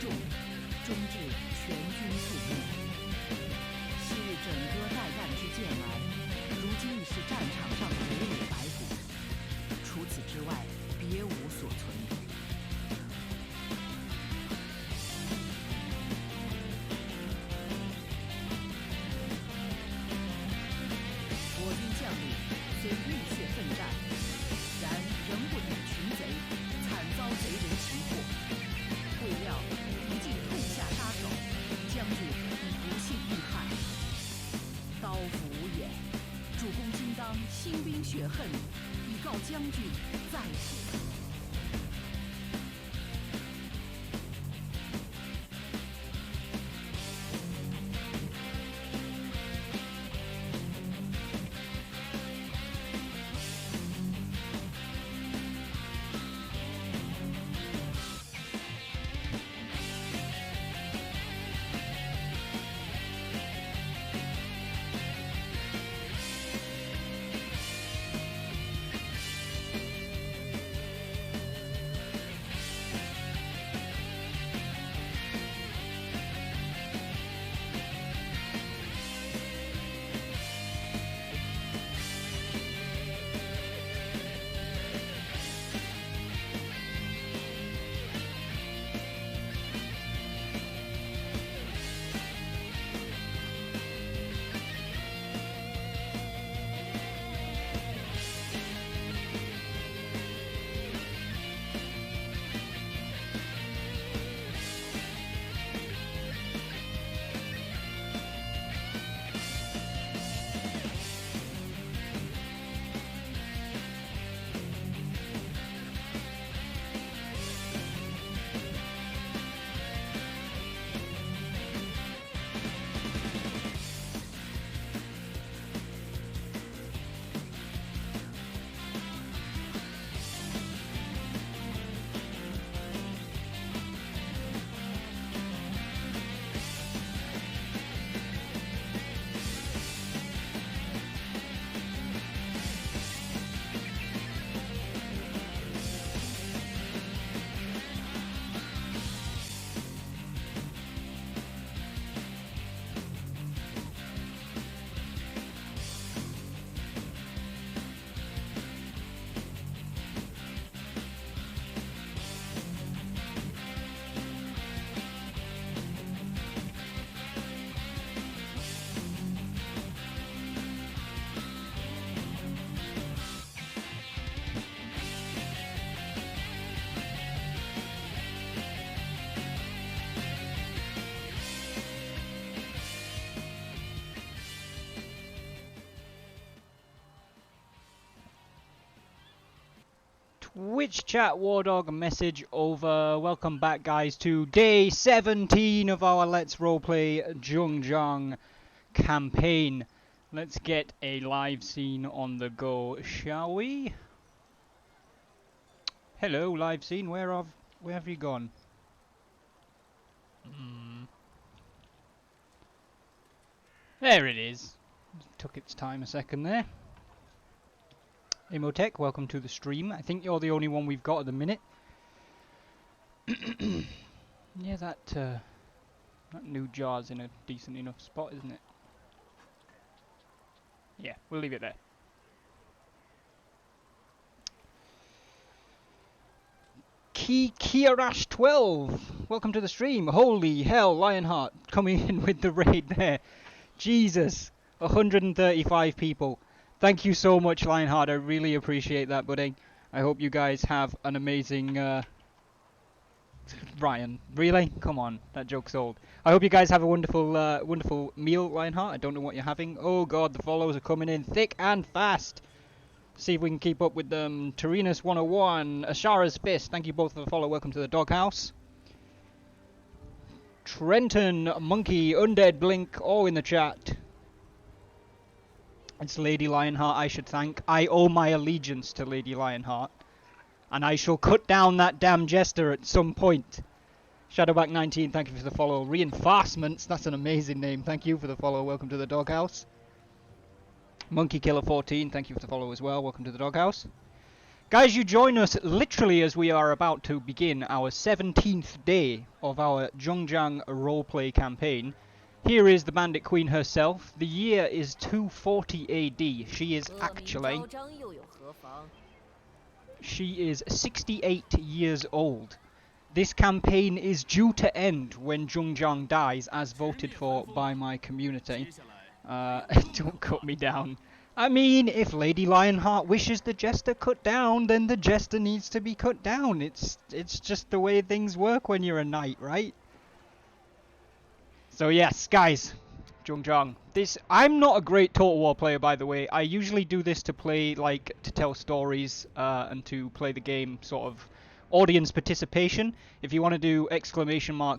众，终至全军覆没。昔日枕戈待旦之剑来，如今已是战场上的累累白骨，除此之外，别无所存。我军将领虽浴血奋战，然仍不敌群贼，惨遭贼人擒获。未料敌竟痛下杀手，将军已不幸遇害。刀斧无眼，主公今当兴兵血恨，以告将军在此。Twitch chat Wardog message over. Welcome back, guys, to day 17 of our Let's Roleplay Zhongjang campaign. Let's get a live scene on the go, shall we? Hello, live scene. Where have you gone? There it is. Took its time a second there. Imotech, welcome to the stream. I think you're the only one we've got at the minute. Yeah, that new jar's in a decent enough spot, isn't it? Yeah, we'll leave it there. Kiarash12, welcome to the stream. Holy hell, Lionheart coming in with the raid there. Jesus, 135 people. Thank you so much, Lionheart. I really appreciate that, buddy. I hope you guys have an amazing... Ryan, really? Come on, that joke's old. I hope you guys have a wonderful wonderful meal, Lionheart. I don't know what you're having. Oh god, the follows are coming in thick and fast. See if we can keep up with them. Tarinus 101, Ashara's Fist, thank you both for the follow. Welcome to the doghouse. Trenton, Monkey, Undead Blink, all in the chat. It's Lady Lionheart I should thank. I owe my allegiance to Lady Lionheart. And I shall cut down that damn jester at some point. Shadowback19, thank you for the follow. Reinforcements, that's an amazing name. Thank you for the follow. Welcome to the doghouse. Monkey Killer 14, thank you for the follow as well. Welcome to the doghouse. Guys, you join us literally as we are about to begin our 17th day of our Zhongjiang roleplay campaign. Here is the Bandit Queen herself. The year is 240 AD. She is 68 years old. This campaign is due to end when Zhongjiang dies, as voted for by my community. Don't cut me down. I mean, if Lady Lionheart wishes the Jester cut down, then the Jester needs to be cut down. It's just the way things work when you're a knight, right? So yes, guys, Zhongjiang. I'm not a great Total War player, by the way. I usually do this to play, like, to tell stories, and to play the game sort of audience participation. If you want to do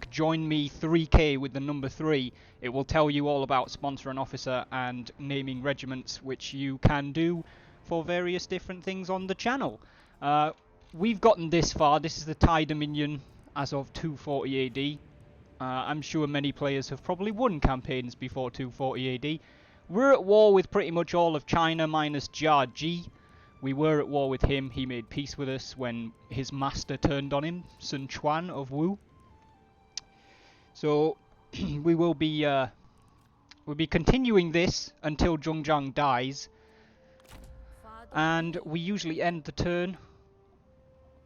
!join me 3k with the number 3, it will tell you all about sponsor and officer and naming regiments, which you can do for various different things on the channel. We've gotten this far. This is the Thai Dominion as of 240 AD. I'm sure many players have probably won campaigns before 240 AD. We're at war with pretty much all of China minus Jia Ji. We were at war with him. He made peace with us when his master turned on him, Sun Quan of Wu. So we will be we'll be continuing this until Zhongjiang dies, and we usually end the turn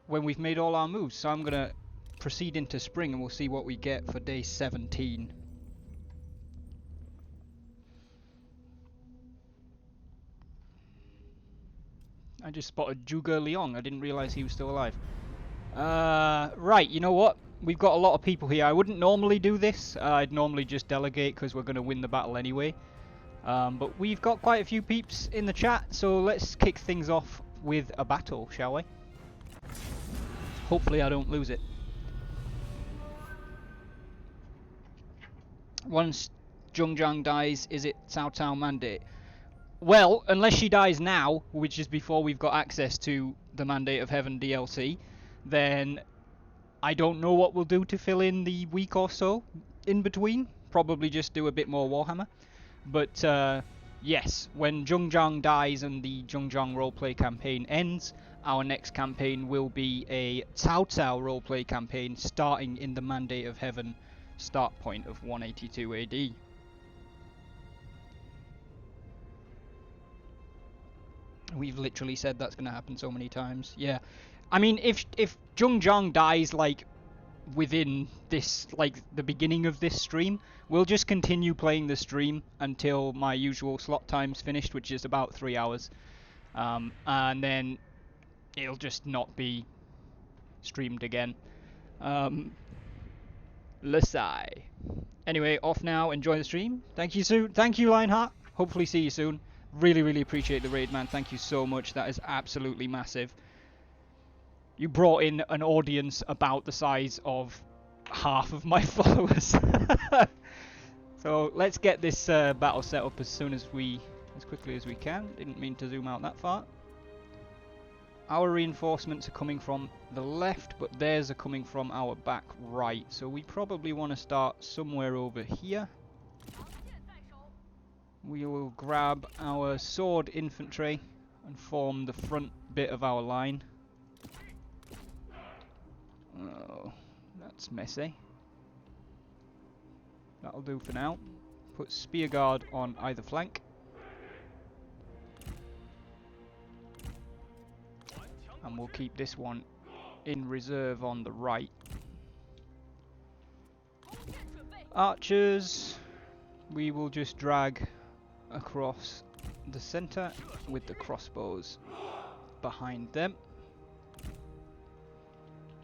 when we've made all our moves. So I'm gonna proceed into spring, and we'll see what we get for day 17. I just spotted Zhuge Liang. I didn't realise he was still alive. Right, you know what? We've got a lot of people here. I wouldn't normally do this. I'd normally just delegate because we're going to win the battle anyway. But we've got quite a few peeps in the chat, so let's kick things off with a battle, shall we? Hopefully I don't lose it. Once Zhongjiang dies, is it Cao Cao Mandate? Well, unless she dies now, which is before we've got access to the Mandate of Heaven DLC, then I don't know what we'll do to fill in the week or so in between. Probably just do a bit more Warhammer. But yes, when Zhongjiang dies and the Zhongjiang roleplay campaign ends, our next campaign will be a Cao Cao roleplay campaign starting in the Mandate of Heaven start point of 182 AD. We've literally said that's going to happen so many times. Yeah, I mean, if Zhongjiang dies like within this, like the beginning of this stream, we'll just continue playing the stream until my usual slot time's finished, which is about 3 hours, and then it'll just not be streamed again. Lesai. Anyway, off now. Enjoy the stream. Thank you, soon. Thank you, Lionheart. Hopefully, see you soon. Really, really appreciate the raid, man. Thank you so much. That is absolutely massive. You brought in an audience about the size of half of my followers. So let's get this battle set up as quickly as we can. Didn't mean to zoom out that far. Our reinforcements are coming from the left, but theirs are coming from our back right. So we probably want to start somewhere over here. We will grab our sword infantry and form the front bit of our line. Oh, that's messy. That'll do for now. Put spear guard on either flank. And we'll keep this one in reserve on the right. Archers, we will just drag across the center with the crossbows behind them.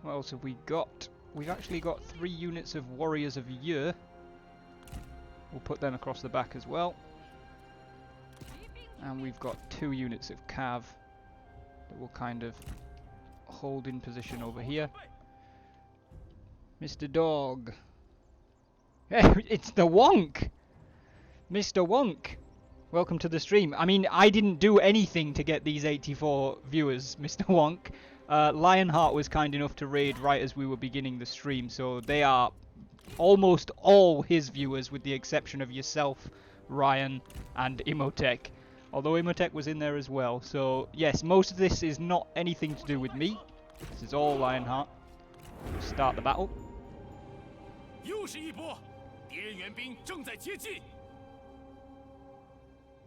What else have we got? We've actually got 3 units of Warriors of Year. We'll put them across the back as well. And we've got 2 units of Cav that will kind of hold in position over here. Mr. Dog. Hey, it's the Wonk! Mr. Wonk! Welcome to the stream. I mean, I didn't do anything to get these 84 viewers, Mr. Wonk. Lionheart was kind enough to raid right as we were beginning the stream, so they are almost all his viewers, with the exception of yourself, Ryan, and Imotech. Although Imhotep was in there as well. So, yes, most of this is not anything to do with me. This is all Lionheart. Start the battle.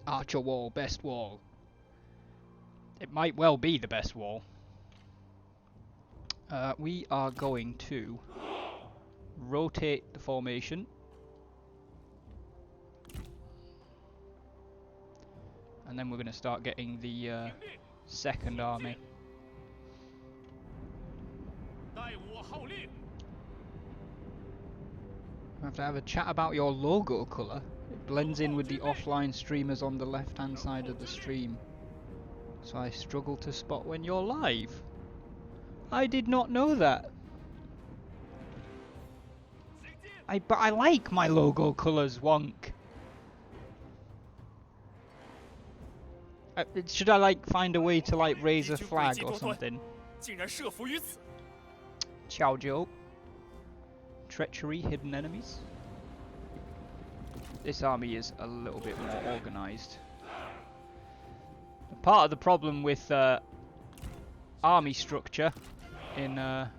Archer wall, best wall. It might well be the best wall. We are going to rotate the formation. And then we're going to start getting the second army. I have to have a chat about your logo colour. It blends in with the offline streamers on the left hand side of the stream. So I struggle to spot when you're live. I did not know that. But I like my logo colours, Wonk. Should I like find a way to like raise a flag or something? Ciao Joe. Treachery, hidden enemies. This army is a little bit more organised. Part of the problem with army structure in our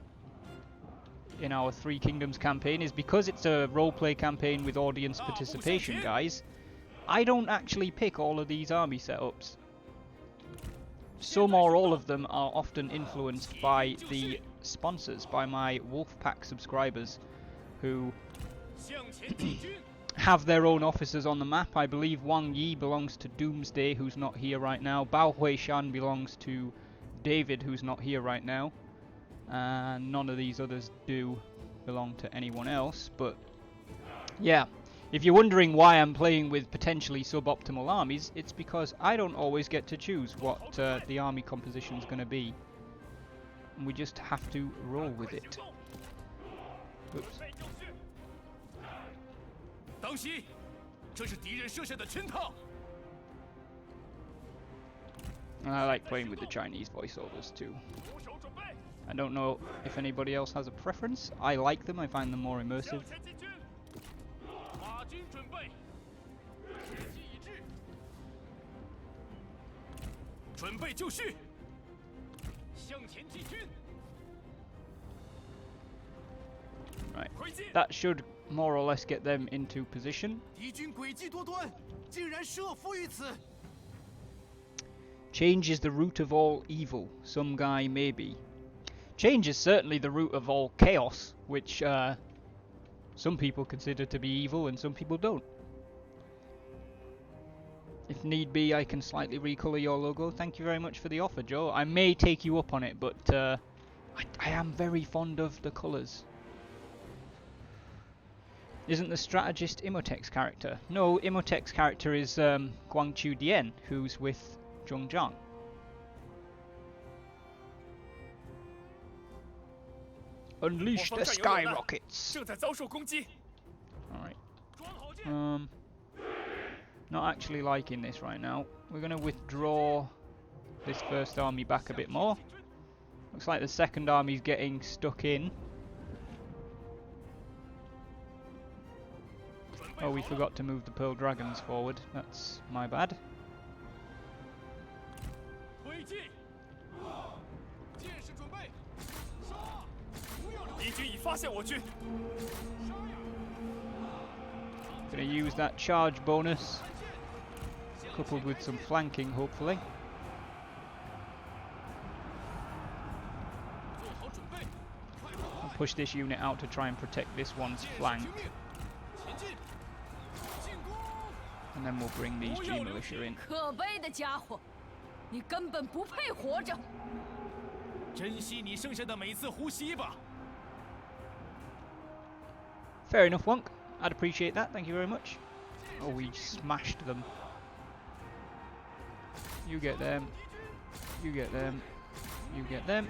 Three Kingdoms campaign is because it's a roleplay campaign with audience participation, guys. I don't actually pick all of these army setups. Some or all of them are often influenced by the sponsors, by my Wolfpack subscribers, who have their own officers on the map. I believe Wang Yi belongs to Doomsday, who's not here right now. Bao Huishan belongs to David, who's not here right now. And none of these others do belong to anyone else. But yeah, if you're wondering why I'm playing with potentially suboptimal armies, it's because I don't always get to choose what the army composition is going to be. And we just have to roll with it. Oops. And I like playing with the Chinese voiceovers too. I don't know if anybody else has a preference. I like them, I find them more immersive. Right, that should more or less get them into position. Change is the root of all evil, some guy maybe. Change is certainly the root of all chaos, which some people consider to be evil and some people don't. If need be, I can slightly recolor your logo. Thank you very much for the offer, Joe. I may take you up on it, but I am very fond of the colours. Isn't the strategist Imhotep's character? No, Imhotep's character is Guangqiu Dian, who's with Zhongzhang. Unleash the skyrockets! Alright. Not actually liking this right now. We're going to withdraw this first army back a bit more. Looks like the second army's getting stuck in. Oh, we forgot to move the Pearl Dragons forward. That's my bad. Gonna use that charge bonus, coupled with some flanking, hopefully. I'll push this unit out to try and protect this one's flank. And then we'll bring these G militia in. Fair enough, Wonk. I'd appreciate that. Thank you very much. Oh, we smashed them. You get them. You get them. You get them.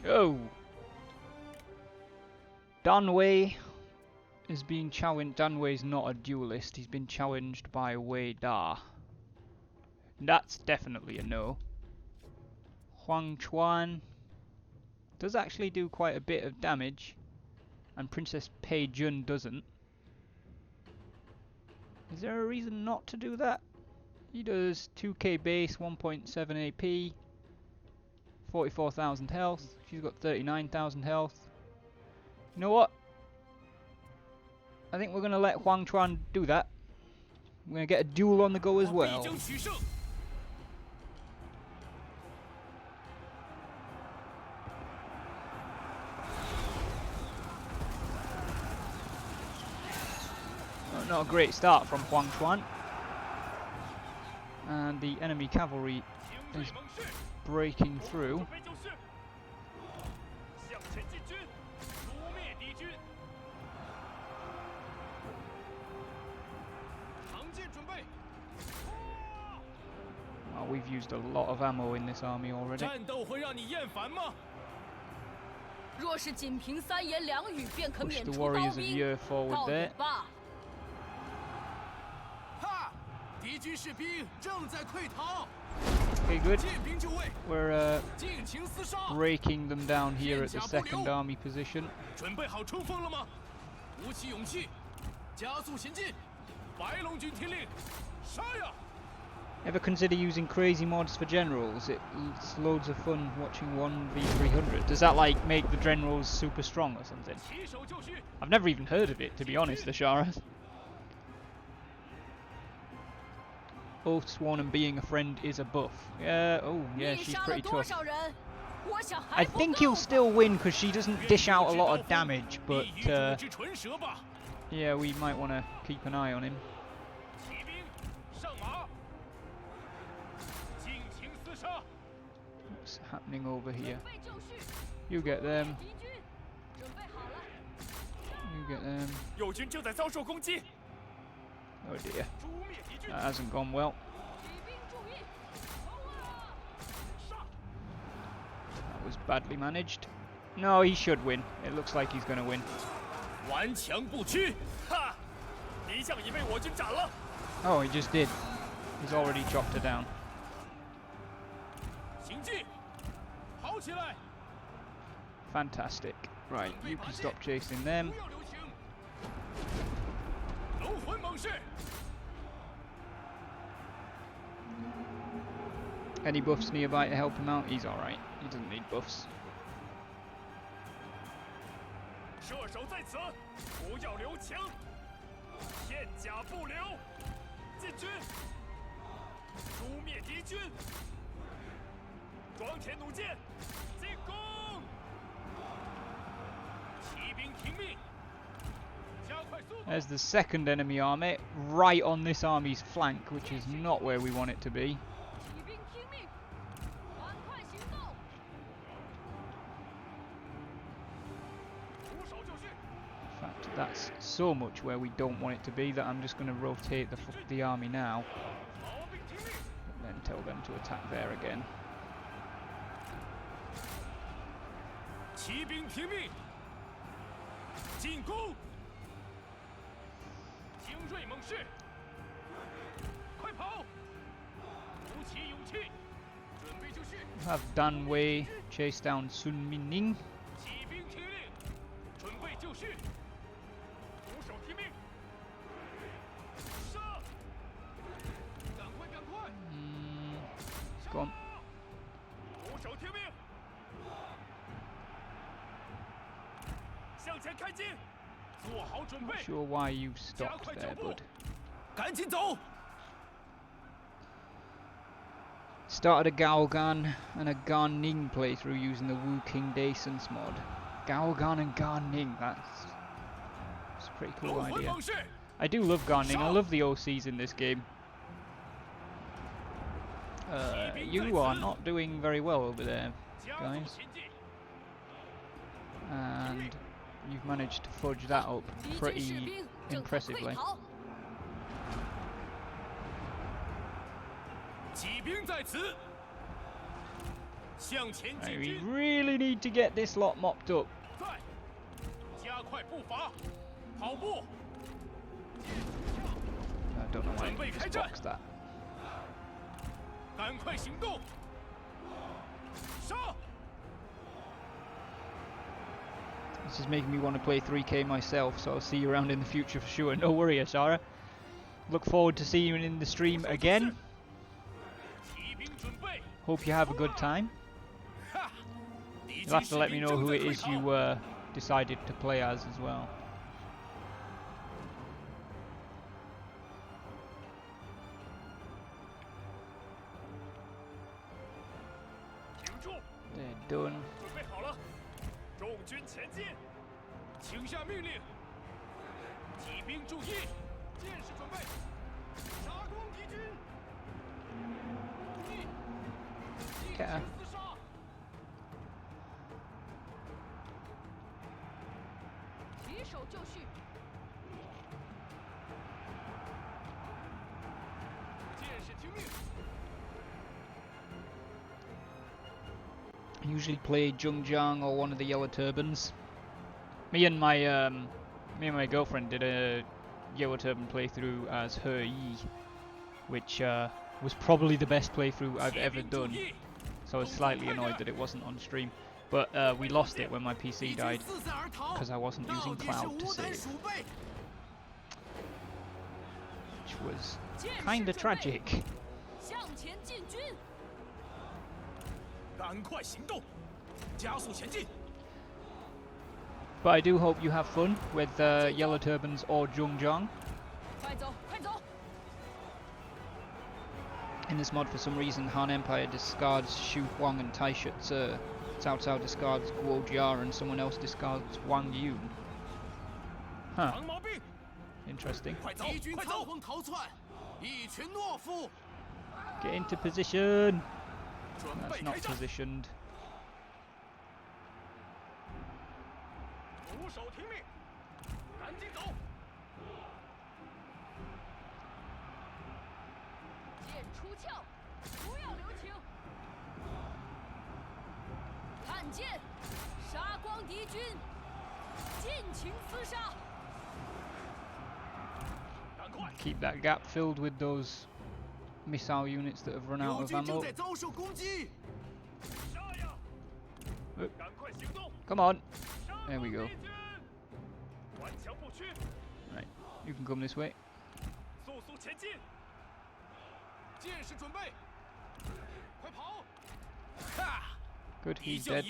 Oh! Danwei is being challenged. Danwei's not a duelist. He's been challenged by Wei Da. That's definitely a no. Huang Chuan does actually do quite a bit of damage. and Princess Pei Jun doesn't. Is there a reason not to do that? He does 2k base, 1.7 AP, 44,000 health. She's got 39,000 health. You know what? I think we're going to let Huang Chuan do that. We're going to get a duel on the go as well. Oh, not a great start from Huang Chuan. And the enemy cavalry is breaking through. Well, we've used a lot of ammo in this army already. Push the warriors of Ye forward there. Okay, good. We're breaking them down here at the second army position. Ever consider using crazy mods for generals? It's loads of fun watching 1v300. Does that like make the generals super strong or something? I've never even heard of it, to be honest, Ashara. Oath sworn and being a friend is a buff. Oh yeah, she's pretty tough. I think he'll still win because she doesn't dish out a lot of damage, but yeah, we might want to keep an eye on him. What's happening over here? You get them. You get them. Oh dear. That hasn't gone well. That was badly managed. No, he should win. It looks like he's going to win. Oh, he just did. He's already chopped her down. Fantastic. Right, you can stop chasing them. Any buffs nearby to help him out? He's alright. He doesn't need buffs. There's the second enemy army, right on this army's flank, which is not where we want it to be. In fact, that's so much where we don't want it to be that I'm just going to rotate the army now, and then tell them to attack there again. Have Dan Wei chase down Sun Minning. Go on. Not sure why you've stopped there, bud. Started a Gao Gan and a Gan Ning playthrough using the Wu King Daison's mod. Gao Gan and Gan Ning, that's a pretty cool idea. I do love Gan Ning, I love the OCs in this game. You are not doing very well over there, guys. And you've managed to fudge that up pretty impressively. Right, we really need to get this lot mopped up. I don't know why I just boxed that. This is making me want to play 3K myself, so I'll see you around in the future for sure. No worry, Asara. Look forward to seeing you in the stream again. Hope you have a good time. You'll have to let me know who it is you decided to play as well. They're done. Okay. I usually play Zhongjiang or one of the Yellow Turbans. Me and my girlfriend did a Yellow Turban playthrough as Her Yi, which was probably the best playthrough I've ever done. So I was slightly annoyed that it wasn't on stream. But we lost it when my PC died because I wasn't using cloud to save, which was kinda tragic. But I do hope you have fun with Yellow Turbans or Zhongjiang. In this mod, for some reason, Han Empire discards Xu Huang and Taisha Tse, Cao Cao discards Guo Jia, and someone else discards Wang Yun. Huh. Interesting. Get into position! That's not positioned. Keep that gap filled with those missile units that have run out of ammo. Come on! There we go. Right, you can come this way. Good, he's dead.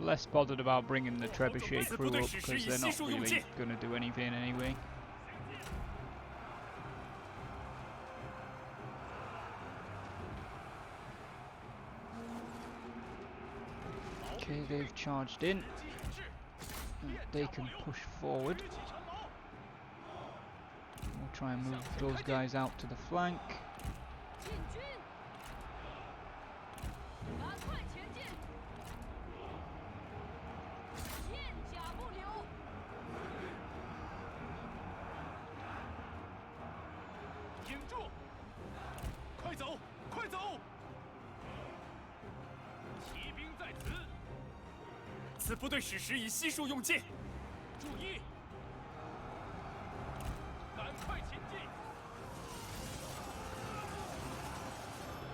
Less bothered about bringing the trebuchet crew up because they're not really going to do anything anyway. Okay, they've charged in. They can push forward. We'll try and move those guys out to the flank.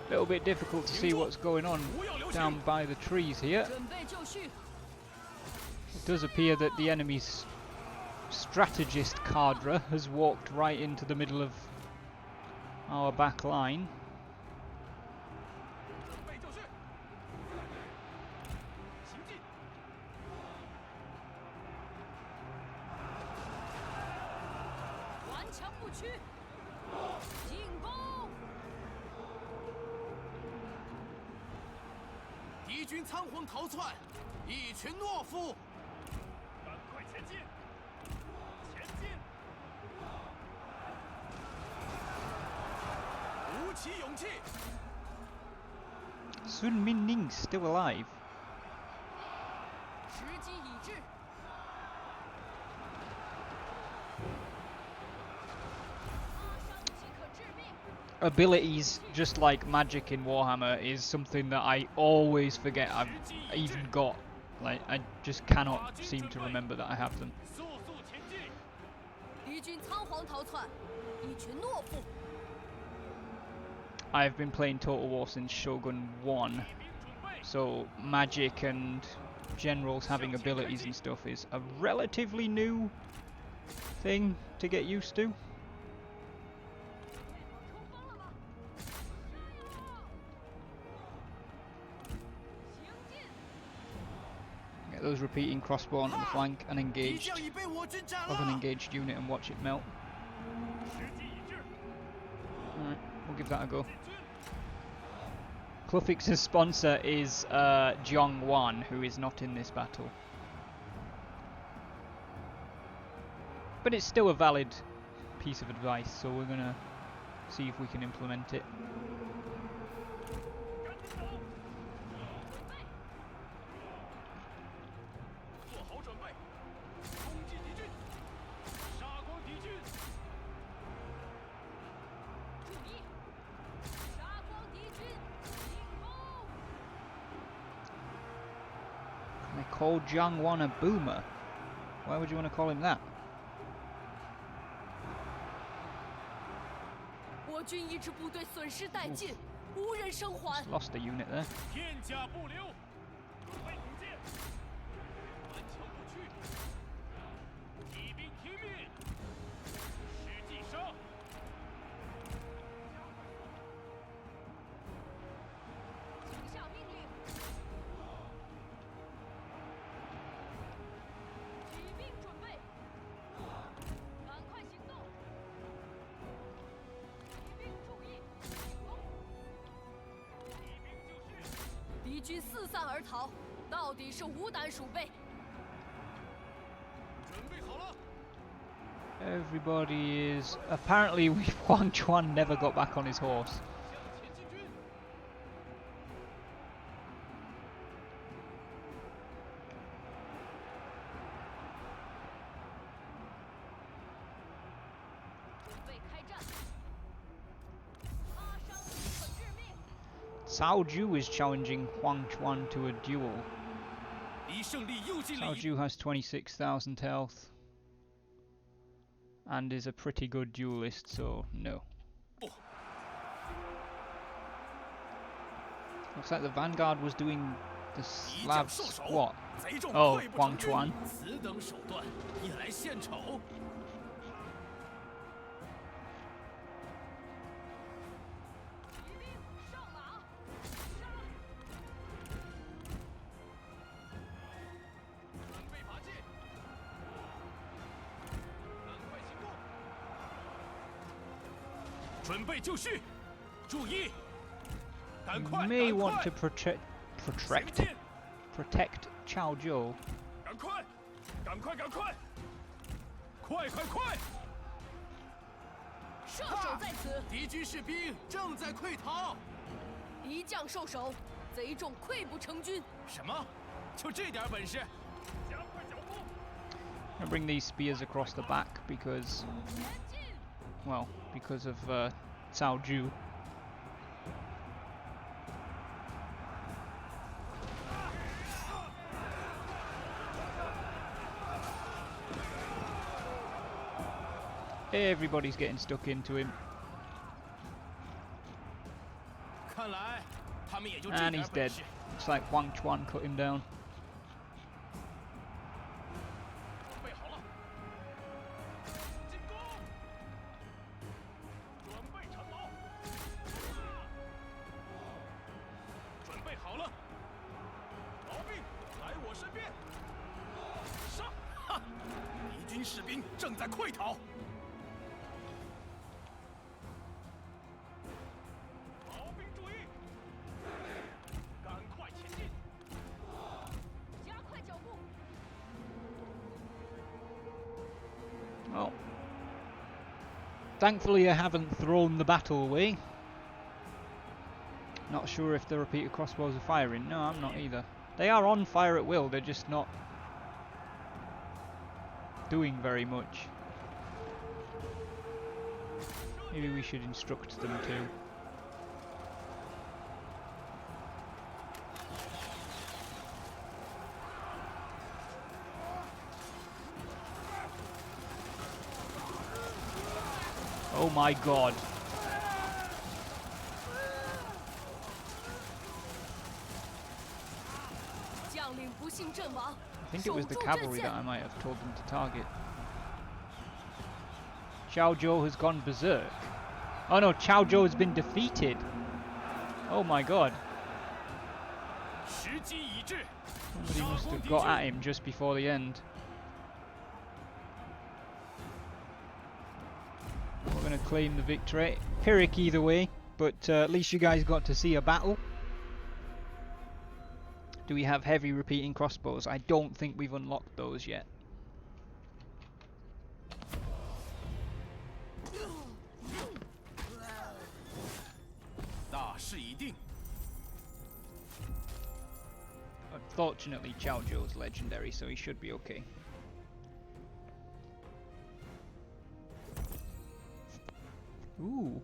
Little bit difficult to see what's going on down by the trees here. It does appear that the enemy's strategist cadre has walked right into the middle of our back line. Sun Min Ning's still alive. abilities, just like magic in Warhammer, is something that I always forget I've even got. Like, I just cannot seem to remember that I have them. I've been playing Total War since Shogun 1, so magic and generals having abilities and stuff is a relatively new thing to get used to. Get those repeating crossbow onto the flank and engaged of an engaged unit and watch it melt. Alright, we'll give that a go. Cluffix's sponsor is Jiang Wan, who is not in this battle. But it's still a valid piece of advice, so we're gonna see if we can implement it. They call Jiang Wan a boomer. Why would you want to call him that? Just lost a unit there. Everybody is... Apparently Huang Chuan never got back on his horse. Cao Ju is challenging Huang Chuan to a duel. Cao Ju has 26,000 health and is a pretty good duelist, so no. Looks like the Vanguard was doing the Slav squat. Oh, Huang Chuan. You may want to protect Cao Zhou. I'll bring these spears across the back because, well, because of Cao Ju. Everybody's getting stuck into him. And he's dead. Looks like Huang Chuan cut him down. Well, thankfully I haven't thrown the battle away. Not sure if the repeater crossbows are firing. No, I'm not either. They are on fire at will, they're just not doing very much. Maybe we should instruct them to. Oh my god. I think it was the cavalry that I might have told them to target. Xiao Zhou has gone berserk. Oh no, Xiao Zhou has been defeated. Oh my god. Somebody must have got at him just before the end. We're going to claim the victory. Pyrrhic either way, but at least you guys got to see a battle. Do we have heavy repeating crossbows? I don't think we've unlocked those yet. Unfortunately, Xiao Zhou's legendary, so he should be okay. Ooh.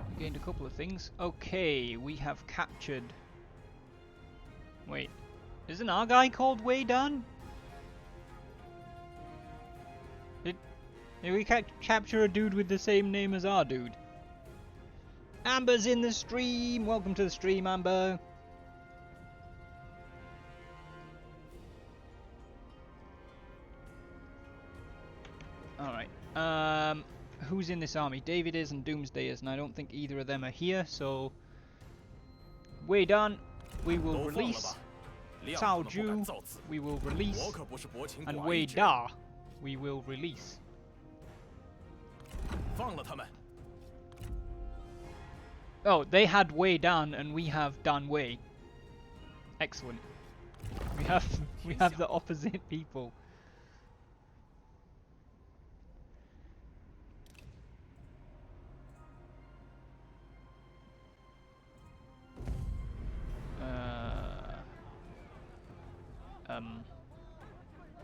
We gained a couple of things. Okay, we have captured... Wait, isn't our guy called Wei Dan? Did we capture a dude with the same name as our dude? Amber's in the stream! Welcome to the stream, Amber! Alright, who's in this army? David is and Doomsday is, and I don't think either of them are here, so... Wei Dan, we will release. Cao Zhu, we will release. And Wei Da, we will release. Oh, they had Wei Dan and we have Dan Wei. Excellent. We have the opposite people.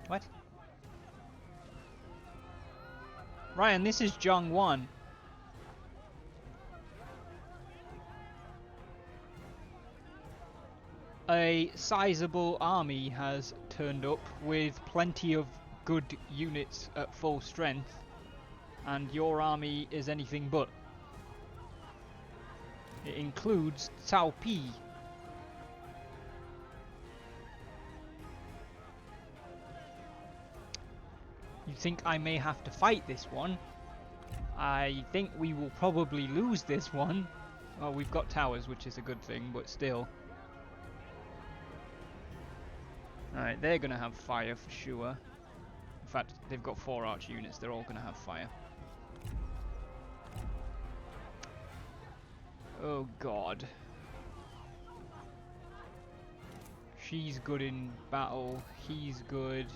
What? Ryan, this is Zhang 1. A sizable army has turned up with plenty of good units at full strength, and your army is anything but. It includes Cao Pi. You think I may have to fight this one? I think we will probably lose this one. Well, we've got towers, which is a good thing, but still. Alright, they're going to have fire for sure. In fact, they've got 4 arch units, they're all going to have fire. Oh god. She's good in battle, he's good.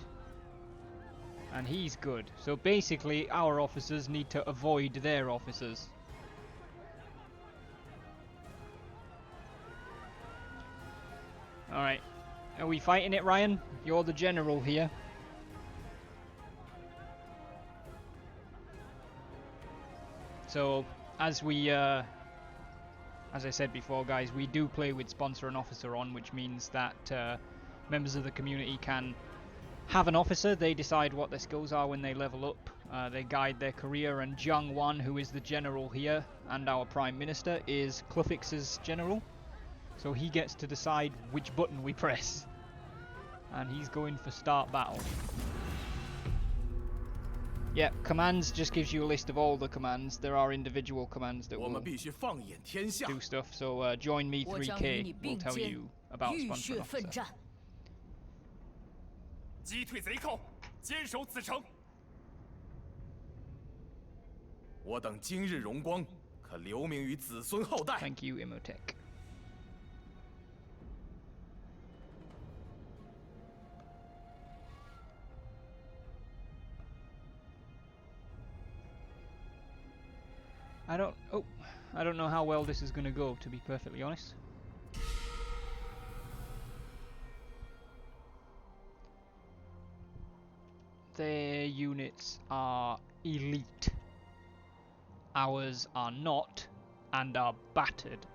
And he's good. So basically, our officers need to avoid their officers. Alright. Are we fighting it, Ryan? You're the general here. So, as I said before, guys, we do play with sponsor and officer on, which means that members of the community can have an officer. They decide what their skills are when they level up. They guide their career, and Zhang 1, who is the general here and our prime minister, is Cluffix's general. So he gets to decide which button we press. And he's going for start battle. Yeah, commands just gives you a list of all the commands. There are individual commands that will do stuff. So join me 3K will tell you about sponsor and officer. 击退贼寇，坚守此城。我等今日荣光，可留名于子孙后代。 Thank you, Imotech. I don't know how well this is going to go, to be perfectly honest. Their units are elite. Ours are not, and are battered.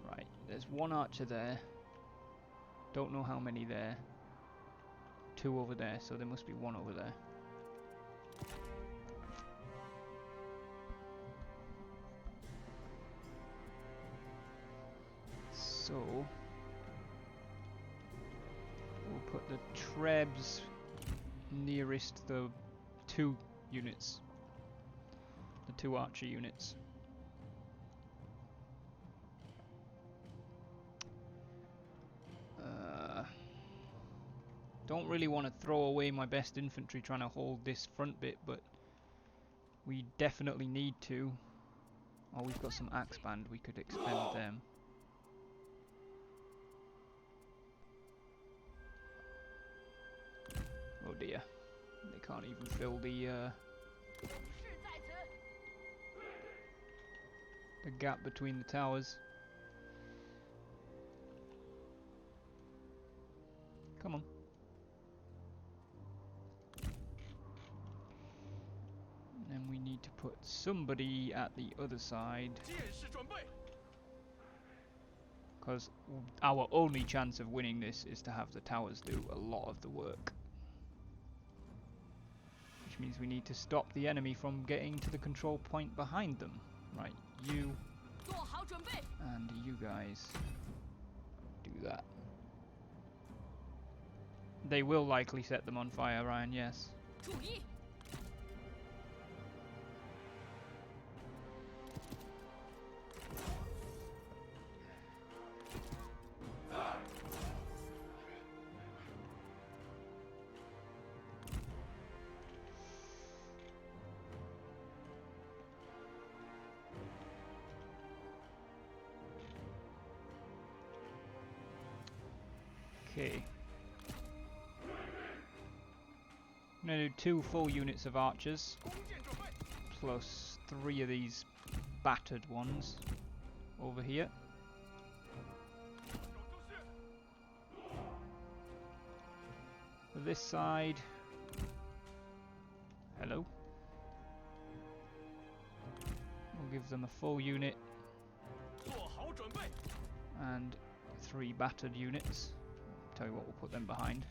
Right, there's one archer there. Don't know how many there. 2 over there, so there must be 1 over there. So we'll put the Trebs nearest the 2 units. The 2 archer units. Don't really want to throw away my best infantry trying to hold this front bit, but we definitely need to. Oh, we've got some axe band, we could expend them. Oh dear, they can't even fill the gap between the towers. Come on. And then we need to put somebody at the other side, because our only chance of winning this is to have the towers do a lot of the work. Which means we need to stop the enemy from getting to the control point behind them. Right, you and you guys do that. They will likely set them on fire, Ryan, yes. Okay. I'm going to do 2 full units of archers, plus 3 of these battered ones over here. For this side, hello. We'll give them a full unit and 3 battered units. Tell you what, we'll put them behind.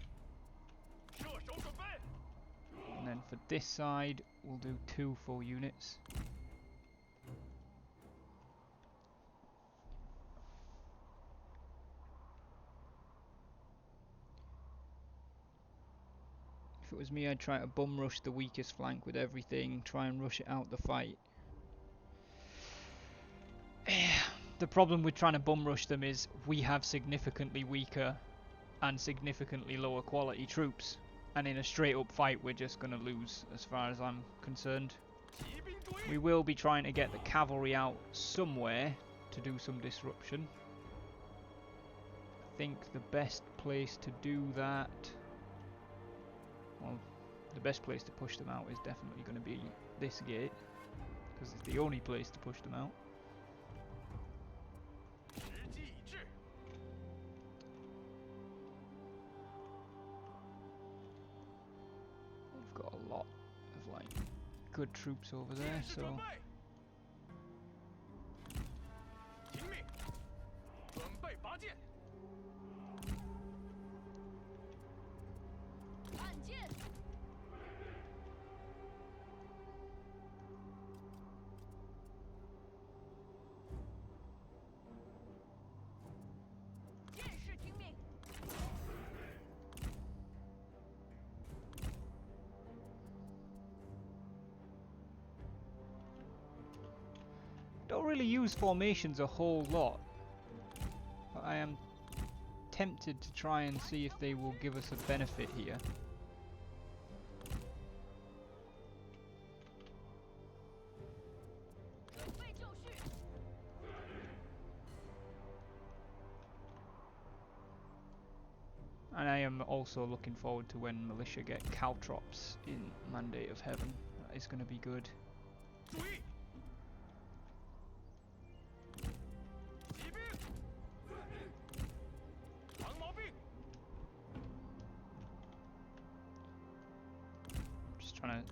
And then for this side, we'll do 2 full units. If it was me, I'd try to bum rush the weakest flank with everything, try and rush it out the fight. The problem with trying to bum rush them is we have significantly weaker and significantly lower quality troops, and in a straight up fight we're just going to lose as far as I'm concerned. We will be trying to get the cavalry out somewhere to do some disruption. I think the best place to do that, well, the best place to push them out is definitely going to be this gate, because it's the only place to push them out. We've got a lot of like good troops over there, so don't really use formations a whole lot, but I am tempted to try and see if they will give us a benefit here. And I am also looking forward to when militia get caltrops in Mandate of Heaven. That is going to be good. Just trying to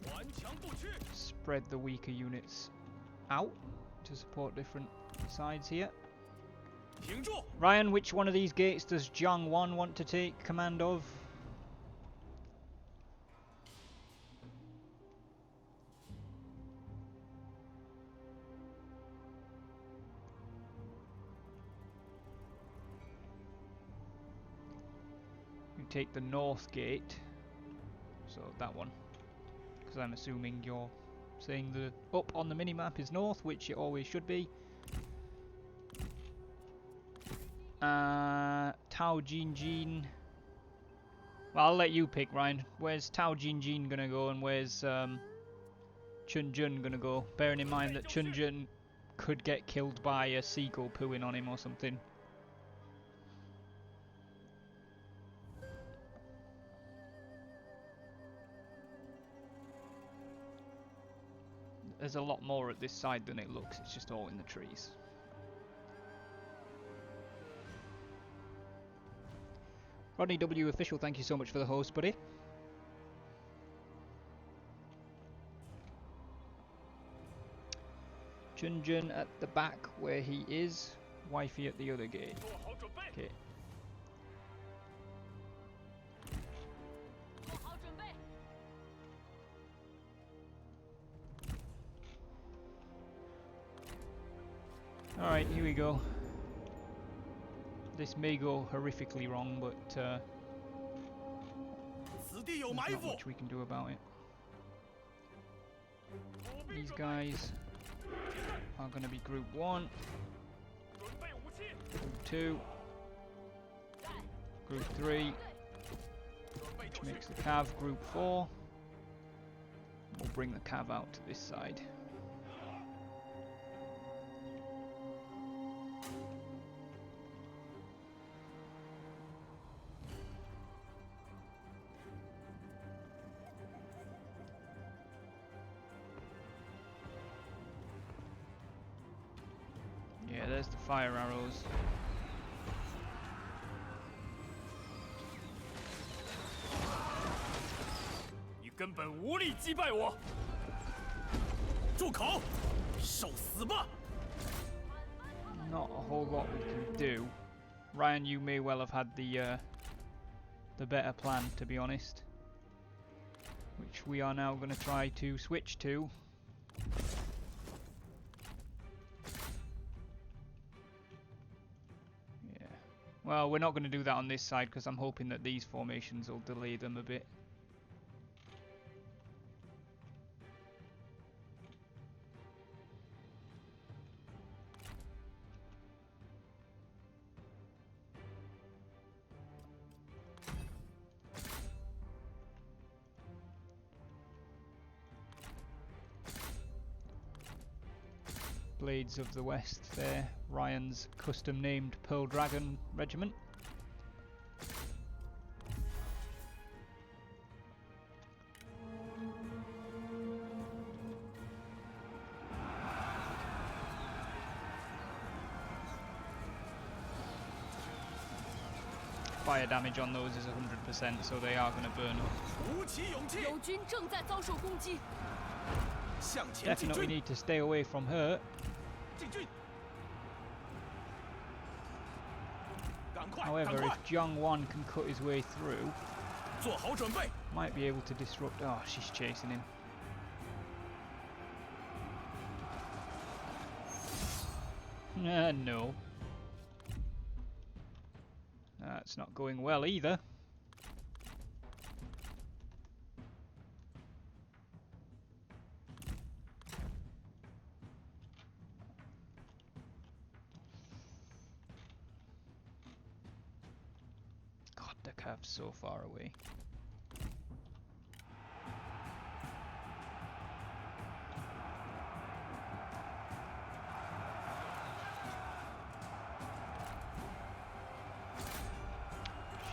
spread the weaker units out to support different sides here. 停住！ Ryan, which one of these gates does Jiang Wan want to take command of? You take the north gate, so that one, because I'm assuming you're saying the up on the minimap is north, which it always should be. Tao Jinjin. Well, I'll let you pick, Ryan. Where's Tao Jinjin gonna go, and where's Chun Jun gonna go? Bearing in mind that Chun Jun could get killed by a seagull pooing on him or something. There's a lot more at this side than it looks. It's just all in the trees. Rodney W. Official, thank you so much for the host, buddy. Chun Jun at the back where he is. Wifey at the other gate. Okay. Alright, here we go. This may go horrifically wrong, but there's not much we can do about it. These guys are going to be Group 1, Group 2, Group 3, which makes the Cav Group 4. We'll bring the Cav out to this side. Yeah, there's the fire arrows. You 根本无力击败我！住口！受死吧！ Not a whole lot we can do. Ryan, you may well have had the better plan, to be honest, which we are now going to try to switch to. Yeah. Well, we're not going to do that on this side because I'm hoping that these formations will delay them a bit. Blades of the West there, Ryan's custom named Pearl Dragon Regiment. Fire damage on those is 100%, so they are going to burn up. 鼓起勇气，友军正在遭受攻击，向前进 Definitely 军！ need to stay away from her. 进军！赶快，赶 However, 快 if！ Jiang Wan can cut his way through, 做好准备！ might be able to disrupt. Oh, she's chasing him. No. That's not going well either. God, the Cav's so far away.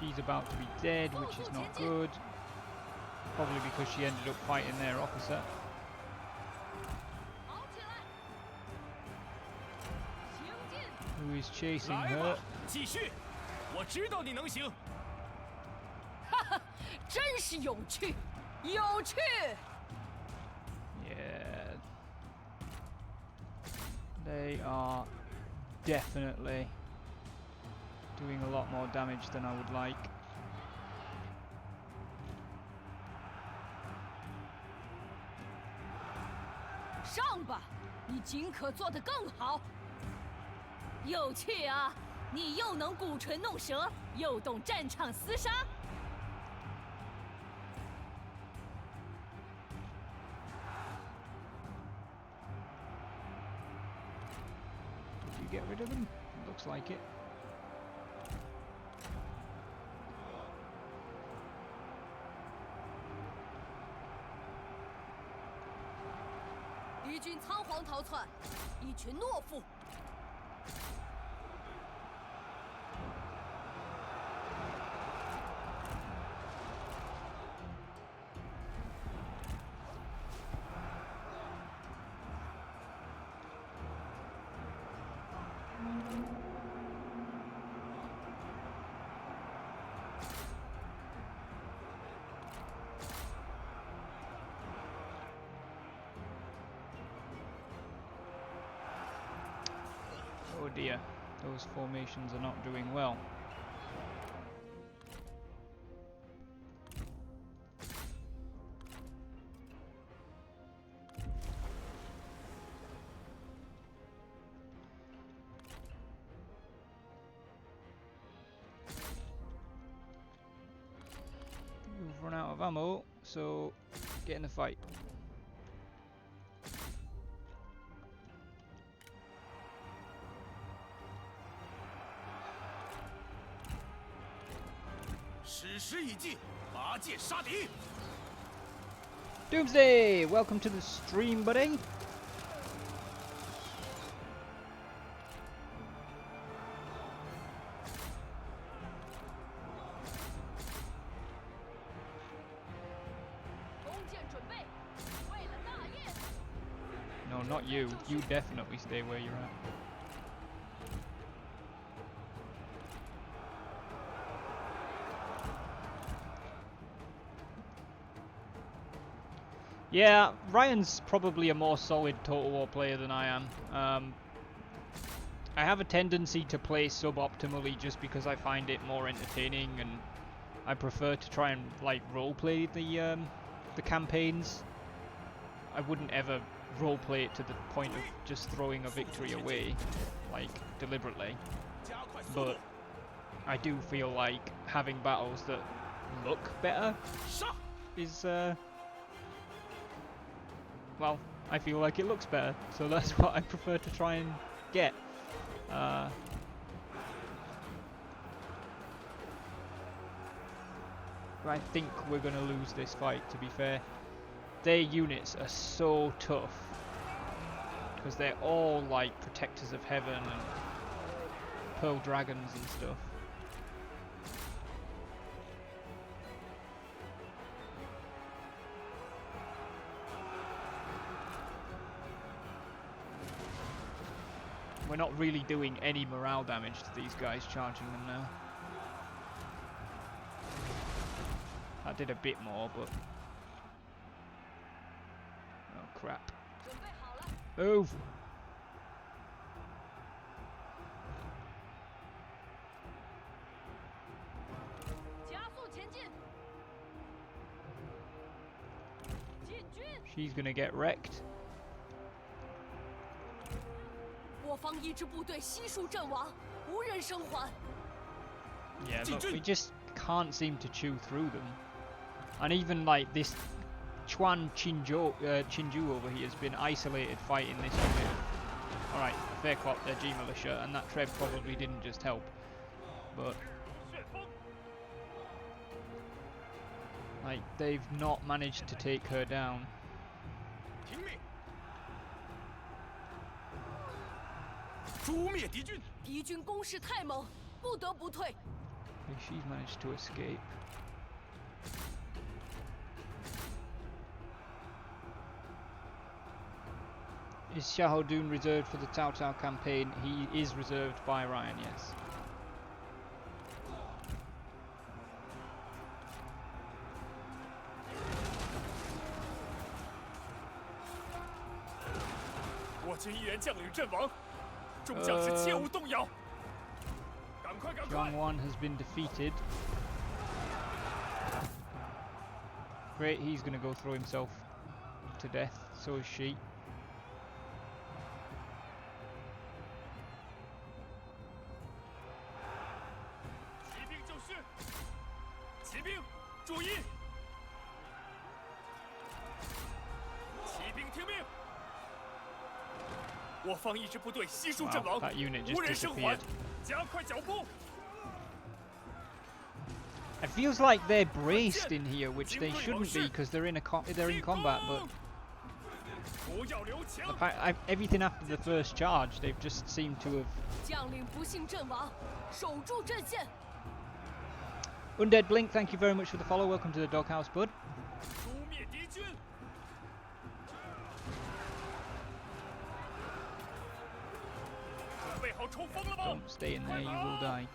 She's about to be dead, which is not good. Probably because she ended up fighting their officer. 跑起来！行进！ Who is chasing 来 her. 吧，继续！我知道你能行。 哈哈，真是有趣，有趣！ Yeah, They are definitely doing a lot more damage than I would like. 上吧，你尽可做得更好。有趣啊！你又能鼓唇弄舌，又懂战场厮杀。Did you get rid of them? Looks like it. 敌军仓皇逃窜，一群懦夫。 Oh dear, those formations are not doing well. We've run out of ammo, so get in the fight. 史诗一计，拔剑杀敌。 Doomsday! Welcome to the stream, buddy. 弓箭准备，为了大业。 No, not you. You definitely stay where you're at. Yeah, Ryan's probably a more solid Total War player than I am. I have a tendency to play suboptimally just because I find it more entertaining, and I prefer to try and like roleplay the campaigns. I wouldn't ever roleplay it to the point of just throwing a victory away, like deliberately. But I do feel like having battles that look better is well, I feel like it looks better, so that's what I prefer to try and get. I think we're going to lose this fight, to be fair. Their units are so tough, because they're all like Protectors of Heaven and Pearl Dragons and stuff. We're not really doing any morale damage to these guys charging them now. That did a bit more, but... Oh crap. Move! She's gonna get wrecked. Yeah, look, we just can't seem to chew through them. And even like this Chuan Chinju over here has been isolated fighting this unit. Alright, fair cop, they're G militia, and that Treb probably didn't just help. But like, they've not managed to take her down. She's managed to escape. Is Shahaldun reserved for the Tao Tao campaign? He is reserved by Ryan, yes. 军一员将领阵亡，众将士切勿动摇。赶快，赶快！ Zhang Wan has been defeated. Great, he's gonna go throw himself to death. So is she. 骑兵就绪，骑兵注意！骑兵听命！我方一支部队悉数阵亡， That unit just 无人生还 disappeared.，加快脚步！ It feels like they're braced in here, which they shouldn't be because they're in combat. But 不要留情！ everything after the first charge, they've just seemed to have. 将领不幸阵亡，守住阵线。 Undead Blink, thank you very much for the follow. Welcome to the doghouse, bud. 诛灭敌军！准备好冲锋了吗？ Don't stay in there, you will die.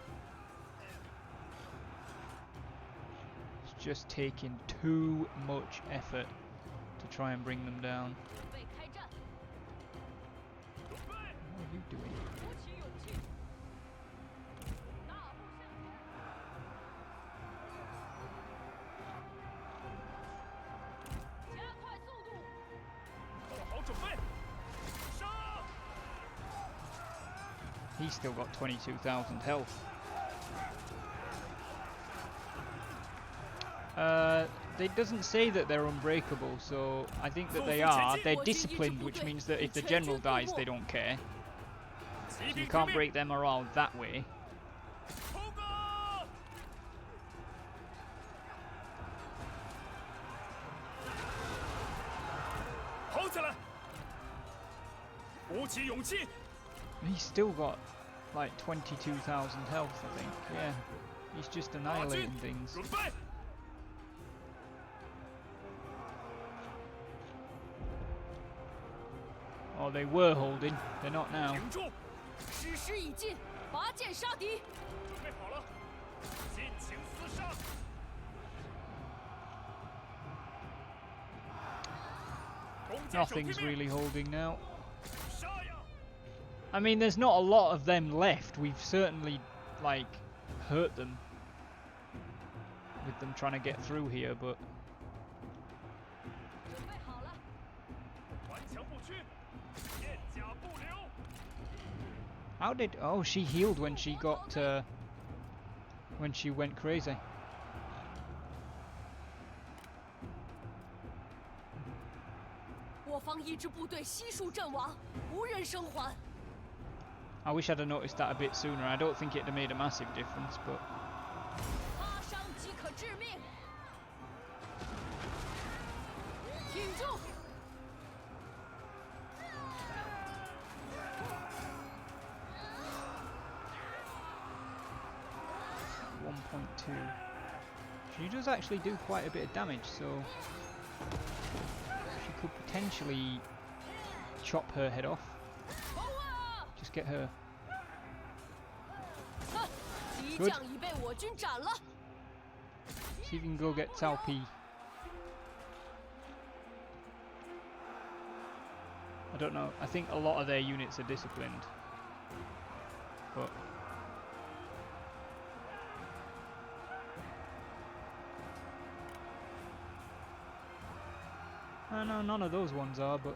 It's just taking too much effort to try and bring them down. 准备开战， 准备！ What are you doing? 鼓起勇气，大步向前，加快速度。 做好准备，杀！ He's still got 22,000 health. It doesn't say that they're unbreakable, so I think that they are. They're disciplined, which means that if the general dies, they don't care. So you can't break their morale that way. 冲啊！跑起来！鼓起勇气！ He's still got like 22,000 health, I think. Yeah, he's just 大军 annihilating things. 准备！ Oh, they were holding. They're not now. 停住！ 时势已尽，拔剑杀敌。 准备好了，尽情厮杀！ 弓箭手听 Nothing's 命， really holding now. 杀呀！ I mean, there's not a lot of them left. We've certainly, like, hurt them with them trying to get through here, but 准备好了， 顽强不屈，片甲不留。 how did? Oh, she healed when she got when she went crazy. 我方一支部队悉数阵亡，无人生还。 I wish I'd have noticed that a bit sooner. I don't think it'd have made a massive difference, but 擦伤即可致命。挺住！ 1.2. She does actually do quite a bit of damage, so she could potentially chop her head off. 冲啊！ Just get her. 哼，敌 Good. 将已被我军斩了。 See if you can go get Cao Pi. I don't know. I think a lot of their units are disciplined. But no, none of those ones are, but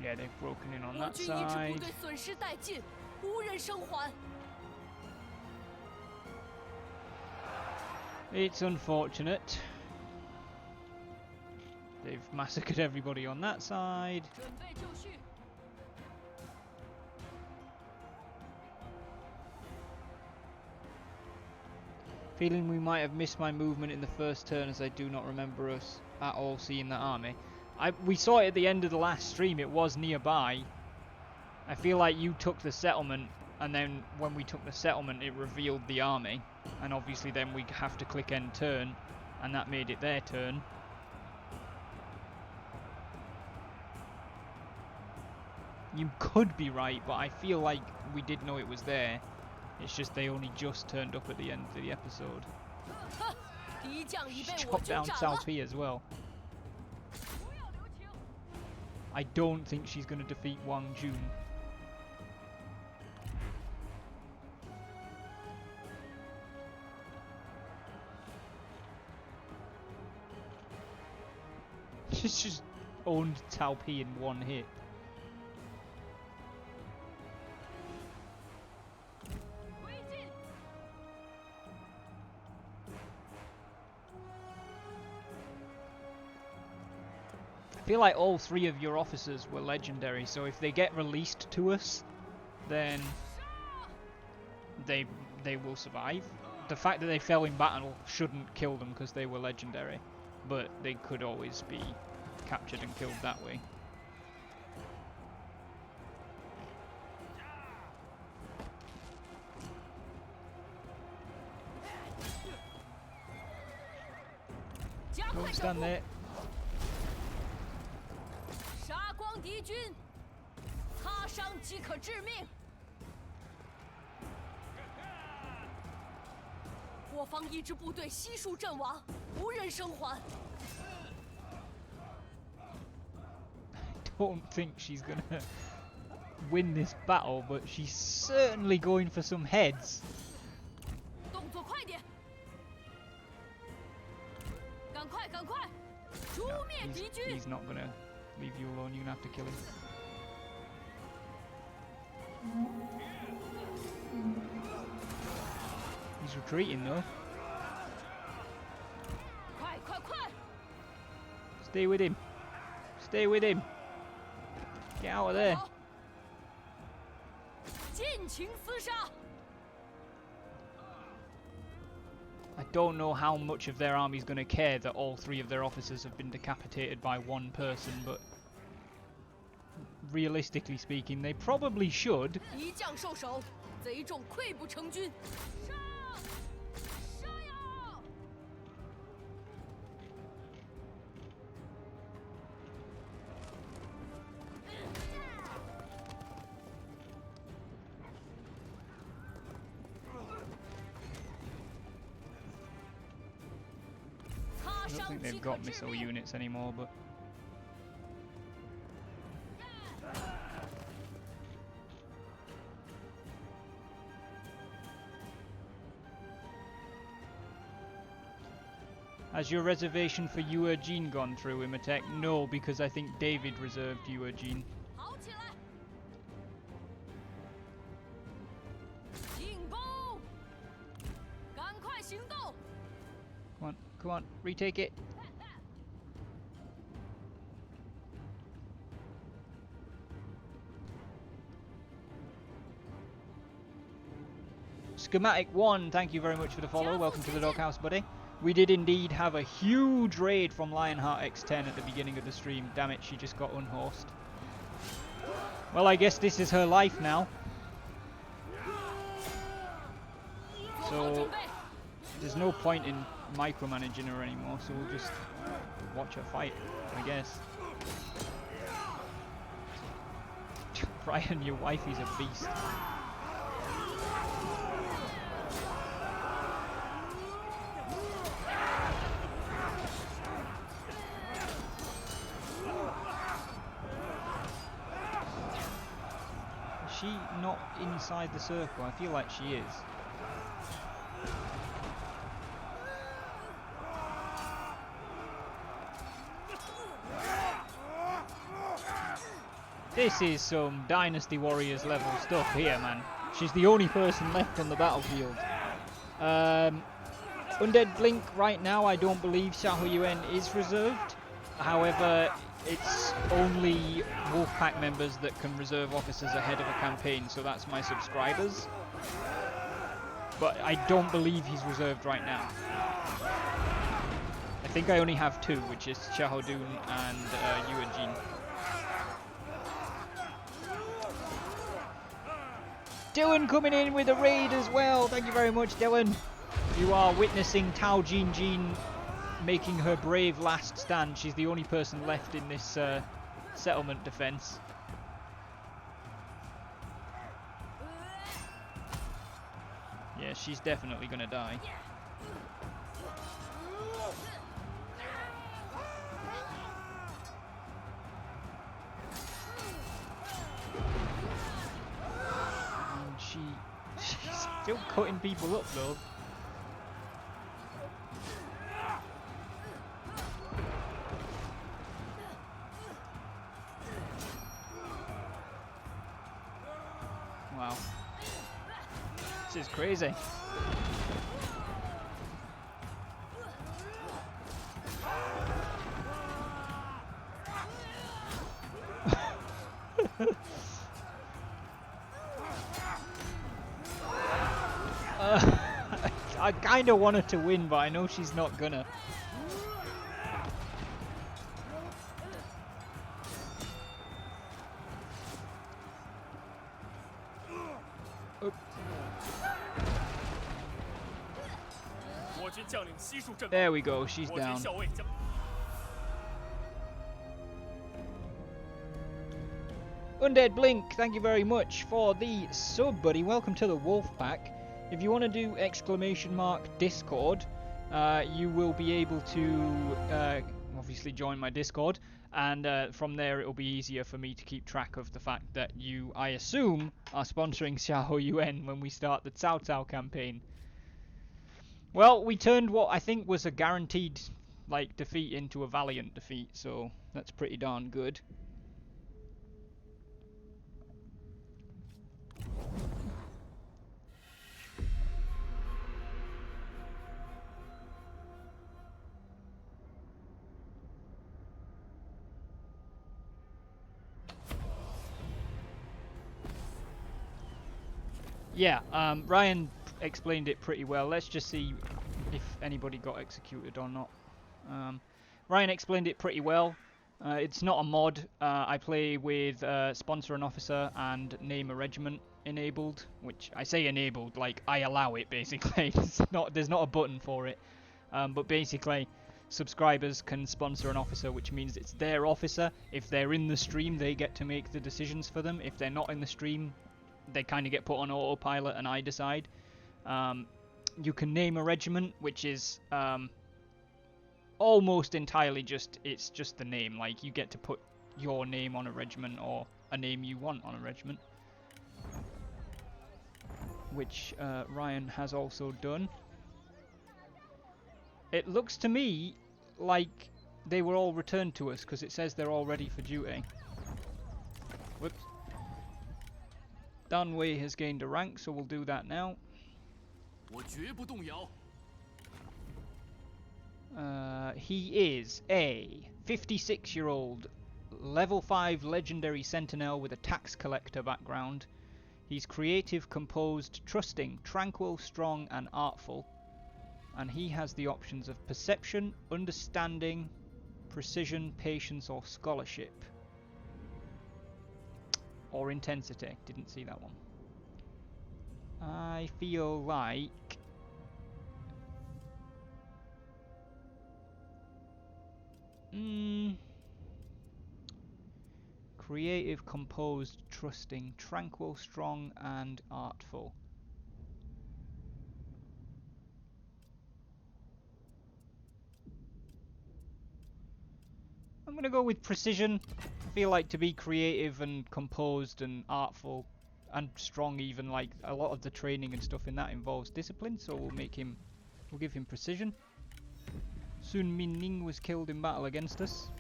yeah, they've broken in on 我 that 军一支部 side. 队损失殆尽，无人生还。 It's unfortunate. They've massacred everybody on that side. 准备就绪。 Feeling we might have missed my movement in the first turn, as I do not remember us at all seeing that army. We saw it at the end of the last stream. It was nearby. I feel like you took the settlement, and then when we took the settlement it revealed the army, and obviously then we have to click end turn, and that made it their turn. You could be right, but I feel like we did know it was there. It's just they only just turned up at the end of the episode. 敌将已被我 Chop 军 down 斩 Cao 了。 Pi as well. I don't think she's going to defeat Wang Jun. She's just owned Cao Pi in one hit. I feel like all three of your officers were legendary, so if they get released to us, then they will survive. The fact that they fell in battle shouldn't kill them because they were legendary, but they could always be captured and killed that way. Don't stand there. 杀光敌军，擦伤即可致命。我方一支部队悉数阵亡，无人生还。Don't think she's gonna win this battle, but she's certainly going for some heads. 动作快点！赶快，赶快！诛灭敌军！ He's not gonna leave you alone. You're gonna have to kill him. He's retreating though. 快快快！ Stay with him. Stay with him. Get out of there. 尽情厮杀！ I don't know how much of their army's going to care that all three of their officers have been decapitated by one person, but realistically speaking, they probably should. 一将受首，贼众溃不成军。杀！杀呀！ I don't think they've got missile units anymore, but... Has your reservation for Yue Jin gone through, Imitek? No, because I think David reserved Yue Jin. 好起来！进攻！赶快行动！ Come on, come on, retake it. Schematic 1, thank you very much for the follow. Welcome to the doghouse, buddy. We did indeed have a huge raid from Lionheart X10 at the beginning of the stream. Damn it, she just got unhorsed. Well, I guess this is her life now. So, there's no point in micromanaging her anymore, so we'll just watch her fight, I guess. Brian, your wifey's a beast. Is she not inside the circle? I feel like she is. This is some Dynasty Warriors level stuff here, man. She's the only person left on the battlefield. Undead Blink right now, I don't believe Xiahou Yuan is reserved. However, it's only Wolfpack members that can reserve officers ahead of a campaign, so that's my subscribers. But I don't believe he's reserved right now. I think I only have two, which is Xiahou Dun and Yue Jin. Dylan coming in with a raid as well. Thank you very much, Dylan. You are witnessing Tao Jin Jin making her brave last stand. She's the only person left in this settlement defense. Yeah, she's definitely gonna die. Still cutting people up though. Wow. This is crazy. I kinda want her to win, but I know she's not gonna. There we go, she's down. Undead Blink, thank you very much for the sub, buddy. Welcome to the Wolf Pack. If you want to do !Discord, you will be able to obviously join my Discord, and from there it will be easier for me to keep track of the fact that you, I assume, are sponsoring Xiao Yuan when we start the Cao Cao campaign. Well, we turned what I think was a guaranteed defeat into a valiant defeat, so that's pretty darn good. Yeah, Ryan explained it pretty well. Let's just see if anybody got executed or not. Ryan explained it pretty well. It's not a mod. I play with sponsor an officer and name a regiment enabled, which I say enabled, like I allow it basically. There's not a button for it. But basically, subscribers can sponsor an officer, which means it's their officer. If they're in the stream, they get to make the decisions for them. If they're not in the stream, they kind of get put on autopilot and I decide. You can name a regiment, which is almost entirely it's just the name. Like, you get to put your name on a regiment or a name you want on a regiment. Which Ryan has also done. It looks to me like they were all returned to us because it says they're all ready for duty. Whoops. Dan Wei has gained a rank, so we'll do that now. He is a 56-year-old level 5 legendary sentinel with a tax collector background. He's creative, composed, trusting, tranquil, strong and artful. And he has the options of perception, understanding, precision, patience or scholarship. Or intensity. Didn't see that one. I feel like... creative, composed, trusting, tranquil, strong and artful. I'm gonna go with precision. I feel like to be creative and composed and artful and strong, even, like a lot of the training and stuff in that involves discipline, so we'll give him precision. Sun Min Ning was killed in battle against us.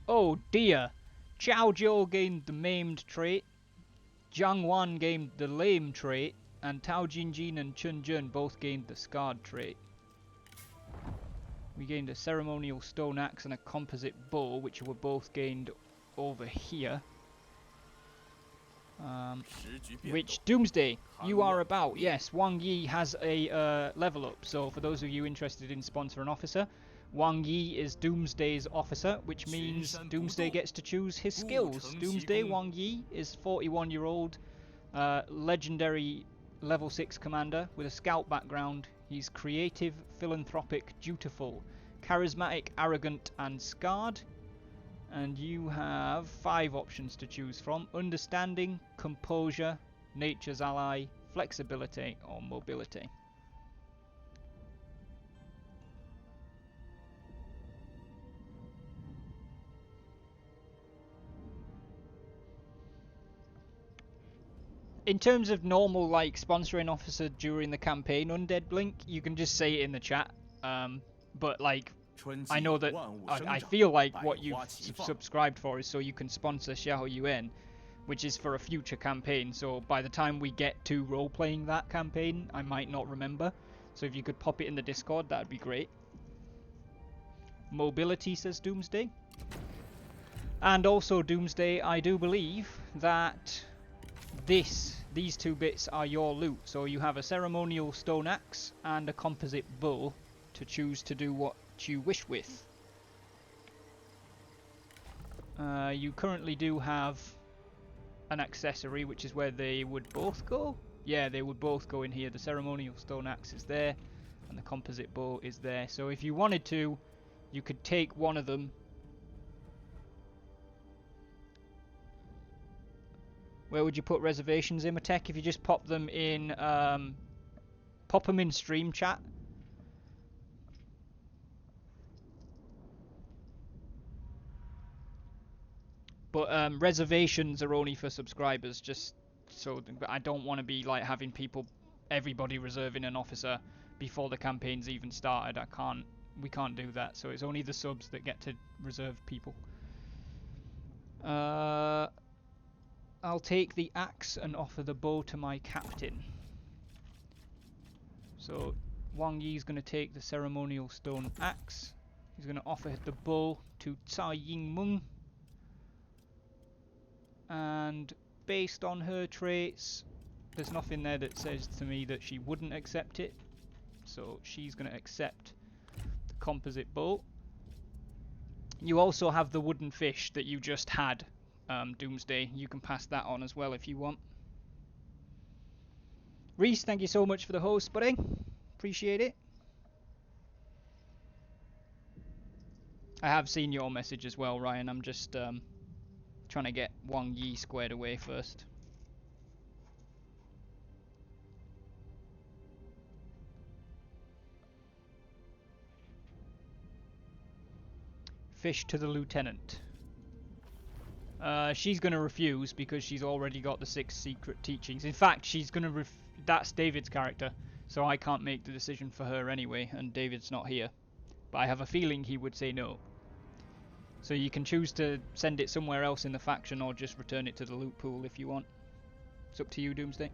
Oh dear! Chao Zhou gained the maimed trait, Jiang Wan gained the lame trait, and Tao Jinjin and Chun Jun both gained the scarred trait. We gained a ceremonial stone axe and a composite bow, which were both gained over here. Which, Doomsday, you are about. Yes, Wang Yi has a level up, so for those of you interested in sponsor an officer, Wang Yi is Doomsday's officer, which means Doomsday gets to choose his skills. Doomsday Wang Yi is 41-year-old legendary level 6 commander with a scout background. He's creative, philanthropic, dutiful, charismatic, arrogant and scarred. And you have 5 options to choose from: understanding, composure, nature's ally, flexibility or mobility. in terms of normal, like, sponsoring officer during the campaign, Undead Blink, you can just say it in the chat. But, like, I know that I feel like what you've subscribed for is so you can sponsor Xiao Yuan, which is for a future campaign. So by the time we get to role-playing that campaign, I might not remember. So if you could pop it in the Discord, that would be great. Mobility, says Doomsday. And also, Doomsday, I do believe that these two bits are your loot. So you have a ceremonial stone axe and a composite bow to choose to do what you wish with. You currently do have an accessory, which is where they would both go. Yeah, they would both go in here. The ceremonial stone axe is there, and the composite bow is there. So if you wanted to, you could take one of them. Where would you put reservations, Imhotep? If you just pop them in stream chat. But reservations are only for subscribers, just so I don't want to be like having everybody reserving an officer before the campaign's even started. We can't do that, so it's only the subs that get to reserve people. I'll take the axe and offer the bow to my captain. So Wang Yi's going to take the ceremonial stone axe. He's going to offer the bow to Tsai Ying-mung. And based on her traits, there's nothing there that says to me that she wouldn't accept it. So she's going to accept the composite bow. You also have the wooden fish that you just had, Doomsday. You can pass that on as well if you want. Reese, thank you so much for the host, buddy. Appreciate it. I have seen your message as well, Ryan. I'm just trying to get Wang Yi squared away first. Fish to the lieutenant. She's going to refuse because she's already got the 6 secret teachings. In fact, she's going to that's David's character, so I can't make the decision for her anyway, and David's not here. But I have a feeling he would say no. So you can choose to send it somewhere else in the faction or just return it to the loot pool if you want. It's up to you, Doomsday.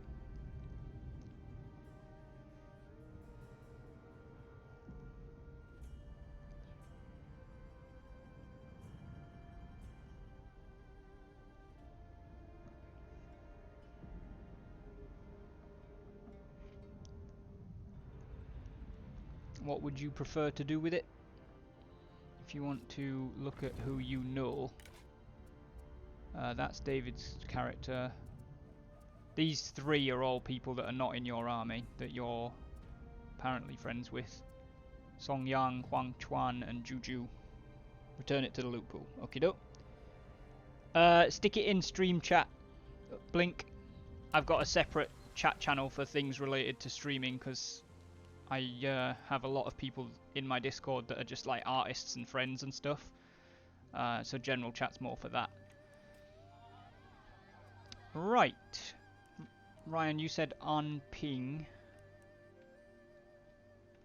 What would you prefer to do with it? If you want to look at who you know, that's David's character. These 3 are all people that are not in your army, that you're apparently friends with. Song Yang, Huang Chuan, and Juju. Return it to the loot pool. Okie doke. Stick it in stream chat. Blink. I've got a separate chat channel for things related to streaming because I have a lot of people in my Discord that are just like artists and friends and stuff. So general chat's more for that. Right. Ryan, you said on ping.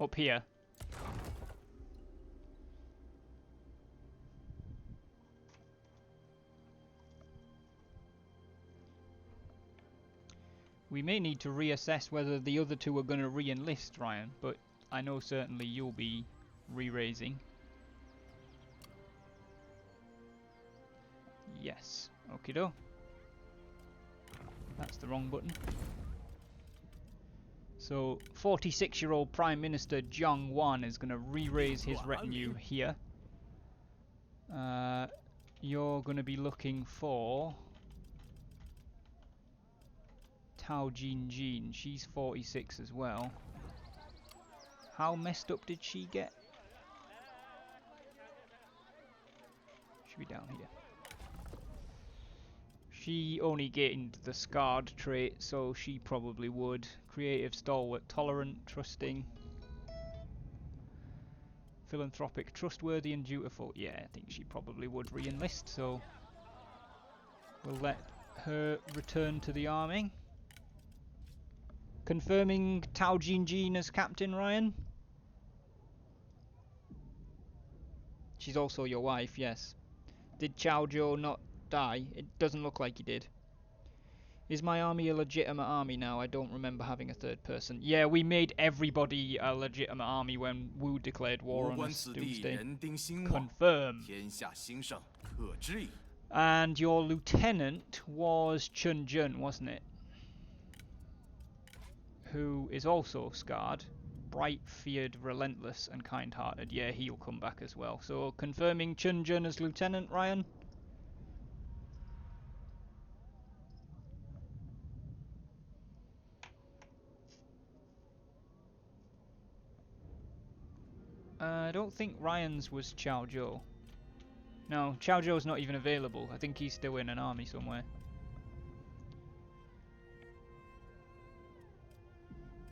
Up here. We may need to reassess whether the other 2 are going to re-enlist, Ryan, but I know certainly you'll be re-raising. Yes. Okie doke. That's the wrong button. So, 46-year-old Prime Minister Jiang Wan is going to re-raise his retinue here. You're going to be looking for Tao Jin. She's 46 as well. How messed up did she get? Should be down here. She only gained the scarred trait, so she probably would. Creative, stalwart, tolerant, trusting, philanthropic, trustworthy, and dutiful. Yeah, I think she probably would re-enlist, so we'll let her return to the army. Confirming Tao Jinjin as captain, Ryan? She's also your wife, yes. Did Chao Zhou not die? It doesn't look like he did. Is my army a legitimate army now? I don't remember having a third person. Yeah, we made everybody a legitimate army when Wu declared war on us. Doomsday. Confirm. And your lieutenant was Chun Jun, wasn't it? Who is also scarred. Bright, feared, relentless, and kind-hearted. Yeah, he'll come back as well. So, confirming Chun Jun as lieutenant, Ryan? I don't think Ryan's was Chao Zhou. No, Chao Zhou's not even available. I think he's still in an army somewhere.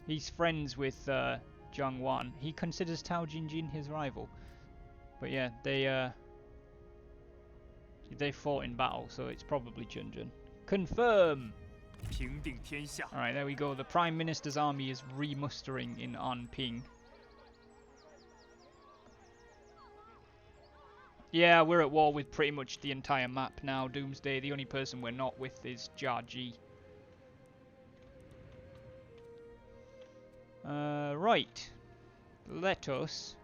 He's friends with Zhang Wan. He considers Tao Jinjin his rival. But yeah, they fought in battle, so it's probably Chun Jun. Confirm! Alright, there we go. The Prime Minister's army is remustering in Anping. Yeah, we're at war with pretty much the entire map now, Doomsday. The only person we're not with is Jia Ji. Right. Let us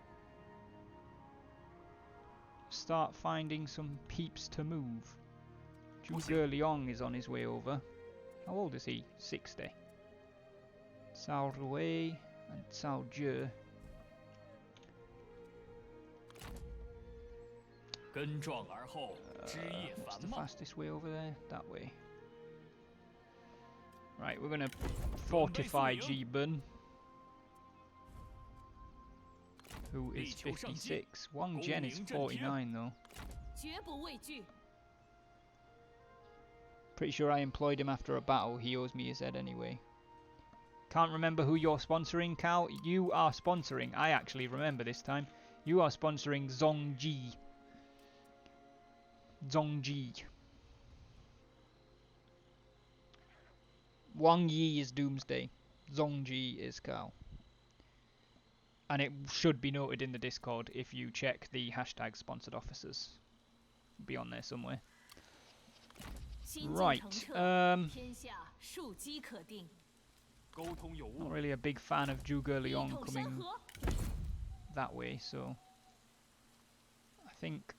start finding some peeps to move. Zhuge Liang is on his way over. How old is he? 60. Cao Rui and Cao Zhe. What's the fastest way over there? That way. Right, we're gonna fortify Jibun, who is 56. Wang Zhen is 49 though. Pretty sure I employed him after a battle. He owes me his head anyway. Can't remember who you're sponsoring, Cal. You are sponsoring. I actually remember this time. You are sponsoring Zongji. Zongji. Wang Yi is Doomsday. Zongji is Cal. And it should be noted in the Discord if you check the hashtag sponsored officers. It'll be on there somewhere. Right. Not really a big fan of Zhuge Liang coming that way, so I think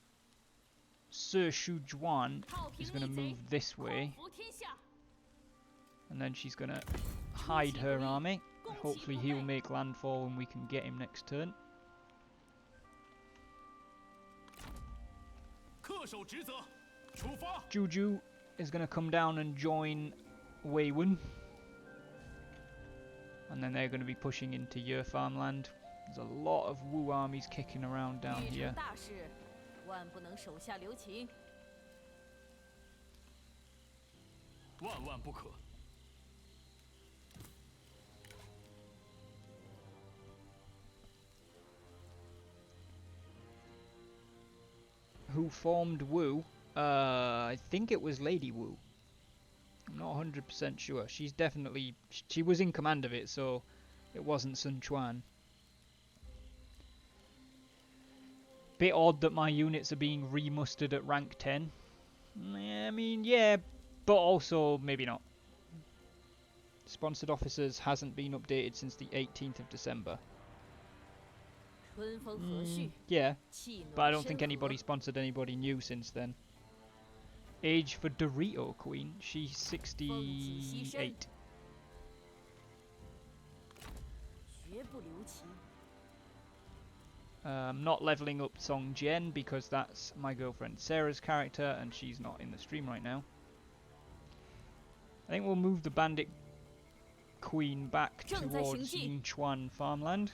Sir Shu Juan is going to move this way, and then she's going to hide her army. Hopefully he'll make landfall and we can get him next turn. Juju is going to come down and join Wei Wen, and then they're going to be pushing into Ye farmland. There's a lot of Wu armies kicking around down here. Who formed Wu? I think it was Lady Wu. I'm not 100% sure. She's definitely... She was in command of it, so it wasn't Sun Quan. Bit odd that my units are being remustered at rank 10. I mean, yeah, but also maybe not. Sponsored officers hasn't been updated since the 18th of December. Yeah, but I don't think anybody sponsored anybody new since then. Age for Dorito Queen, she's 68. Not leveling up Song Jian because that's my girlfriend Sarah's character and she's not in the stream right now. I think we'll move the Bandit Queen back towards Yinchuan farmland.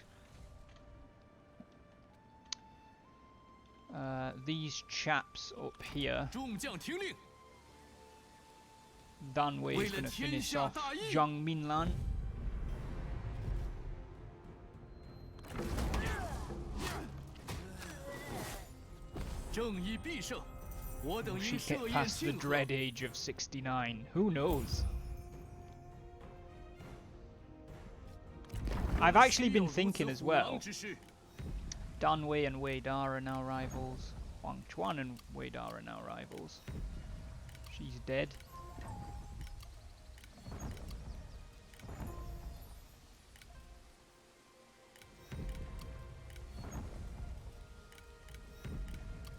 These chaps up here. Dan Wei is going to finish off Zhang Minlan. Will she get past the dread age of 69? Who knows? I've actually been thinking as well. Dan Wei and Wei Da are now rivals. Huang Chuan and Wei Da are now rivals. She's dead.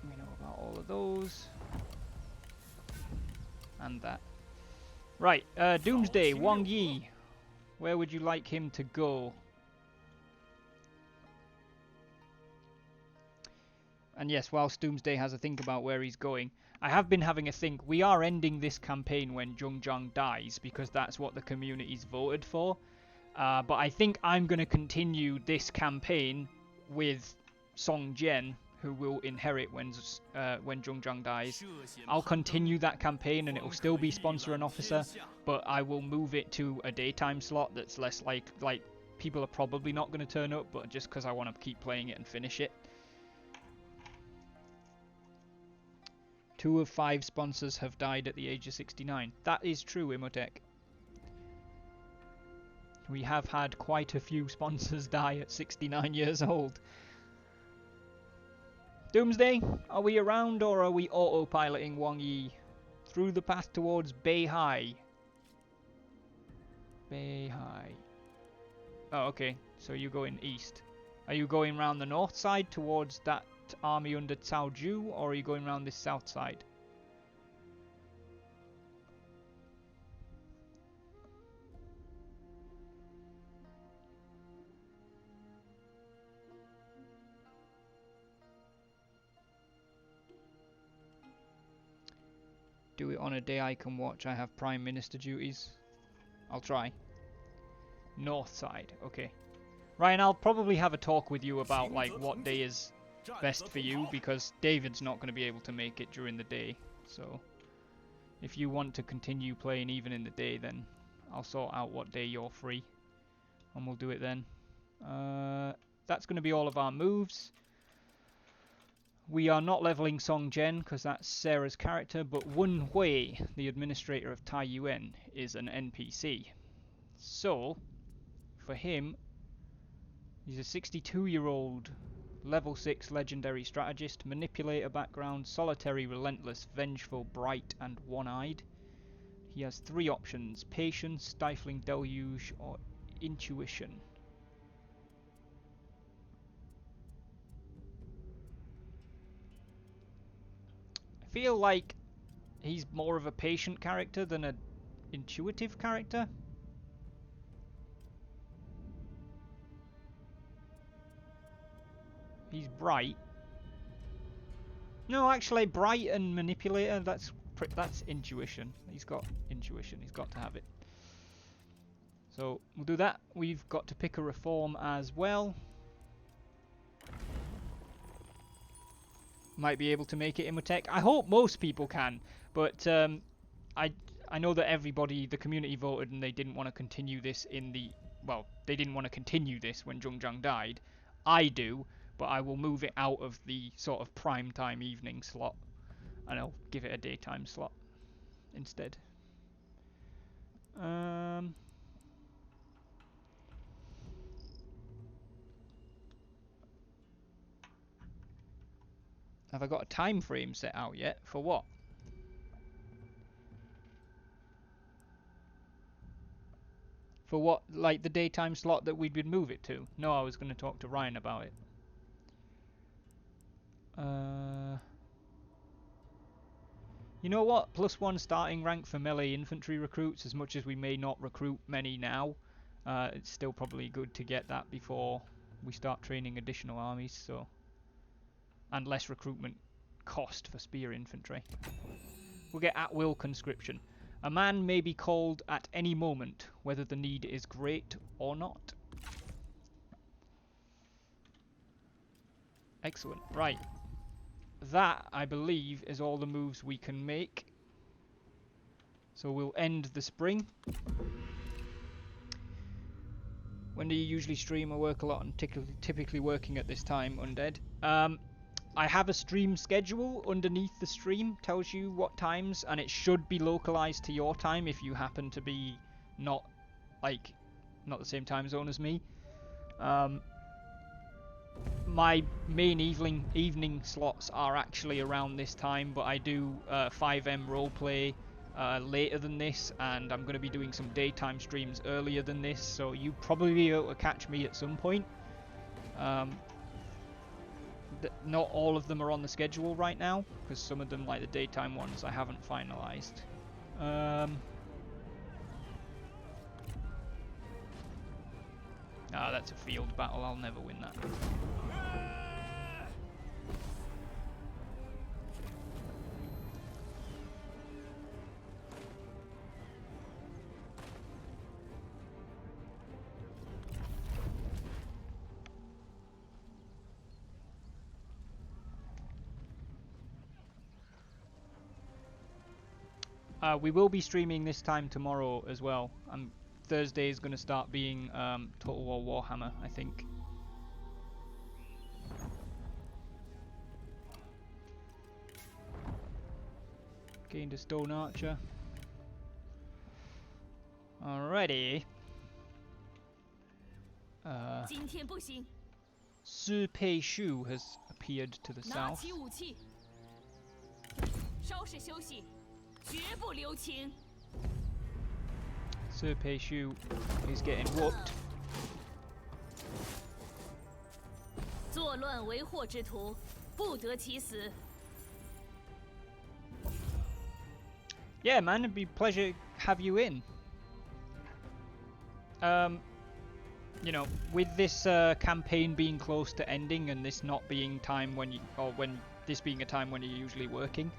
We know about all of those. And that. Right, Doomsday, Wang Yi. Where would you like him to go? And yes, whilst Doomsday has a think about where he's going, I have been having a think. We are ending this campaign when Zhongzhang dies, because that's what the community's voted for. But I think I'm going to continue this campaign with Song Jian, who will inherit when Zhongzhang dies. I'll continue that campaign and it will still be sponsor and officer, but I will move it to a daytime slot that's less like people are probably not going to turn up, but just because I want to keep playing it and finish it. 2 of 5 sponsors have died at the age of 69. That is true, Imotech. We have had quite a few sponsors die at 69 years old. Doomsday, are we around or are we autopiloting Wang Yi through the path towards Beihai? Beihai. Oh, okay. So you're going east. Are you going round the north side towards that army under Cao Ju, or are you going round this south side? Do it on a day I can watch. I have Prime Minister duties. I'll try. North side, okay. Ryan, I'll probably have a talk with you about like what day is best for you, because David's not going to be able to make it during the day. So if you want to continue playing even in the day, then I'll sort out what day you're free and we'll do it then. That's going to be all of our moves. We are not leveling Song Jian because that's Sarah's character, but Wen Hui, the administrator of Tai Yuan, is an NPC. So for him, he's a 62-year-old level 6 legendary strategist, manipulator background, solitary, relentless, vengeful, bright and one-eyed. He has 3 options: patience, stifling deluge or intuition. I feel like he's more of a patient character than an intuitive character. He's bright. No, actually, bright and manipulator, that's intuition. He's got intuition. He's got to have it. So we'll do that. We've got to pick a reform as well. Might be able to make it Imotech. I hope most people can, but I know that everybody, the community voted, and they didn't want to continue this in the... Well, they didn't want to continue this when Zhongzhang died. I do, but I will move it out of the sort of prime time evening slot, and I'll give it a daytime slot instead. Have I got a time frame set out yet? For what? For what, like the daytime slot that we'd move it to? No, I was going to talk to Ryan about it. You know what? +1 starting rank for melee infantry recruits, as much as we may not recruit many now. It's still probably good to get that before we start training additional armies, so... And less recruitment cost for spear infantry. We'll get at-will conscription. A man may be called at any moment, whether the need is great or not. Excellent. Right. That, I believe, is all the moves we can make. So we'll end the spring. When do you usually stream or work a lot? I'm typically working at this time, Undead. I have a stream schedule underneath the stream, tells you what times, and it should be localized to your time if you happen to be not the same time zone as me. My main evening slots are actually around this time, but I do 5M roleplay later than this, and I'm going to be doing some daytime streams earlier than this, so you probably be able to catch me at some point. Not all of them are on the schedule right now, because some of them, like the daytime ones, I haven't finalised. That's a field battle, I'll never win that. We will be streaming this time tomorrow as well. Thursday is going to start being Total War Warhammer, I think. Gained a Stone Archer. Alrighty. Su Pei Shu has appeared to the south. Su Pei Shu is getting whooped. Yeah, man, it'd be a pleasure to have you in. You know, with this campaign being close to ending and this not being time when this being a time when you're usually working,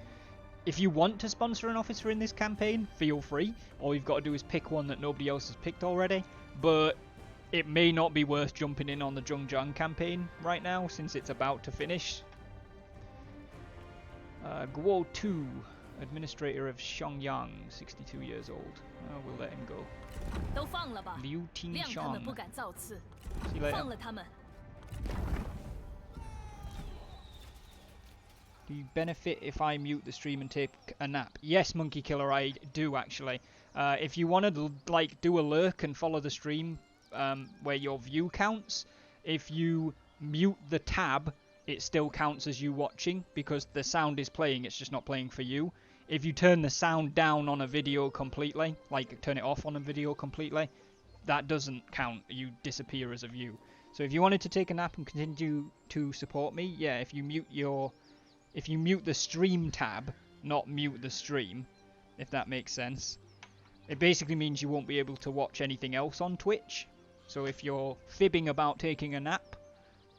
if you want to sponsor an officer in this campaign, feel free. All you've got to do is pick one that nobody else has picked already. But it may not be worth jumping in on the Zhongzhang campaign right now, since it's about to finish. Guo Tu, Administrator of Xiangyang, 62 years old. We'll let him go. Liu Tingshan. See you later. Do you benefit if I mute the stream and take a nap? Yes, Monkey Killer, I do actually. If you want to like do a lurk and follow the stream where your view counts, if you mute the tab, it still counts as you watching because the sound is playing, it's just not playing for you. If you turn the sound down on a video completely, like turn it off on a video completely, that doesn't count. You disappear as a view. So if you wanted to take a nap and continue to support me, yeah, if you mute the stream tab, not mute the stream, if that makes sense. It basically means you won't be able to watch anything else on Twitch. So if you're fibbing about taking a nap,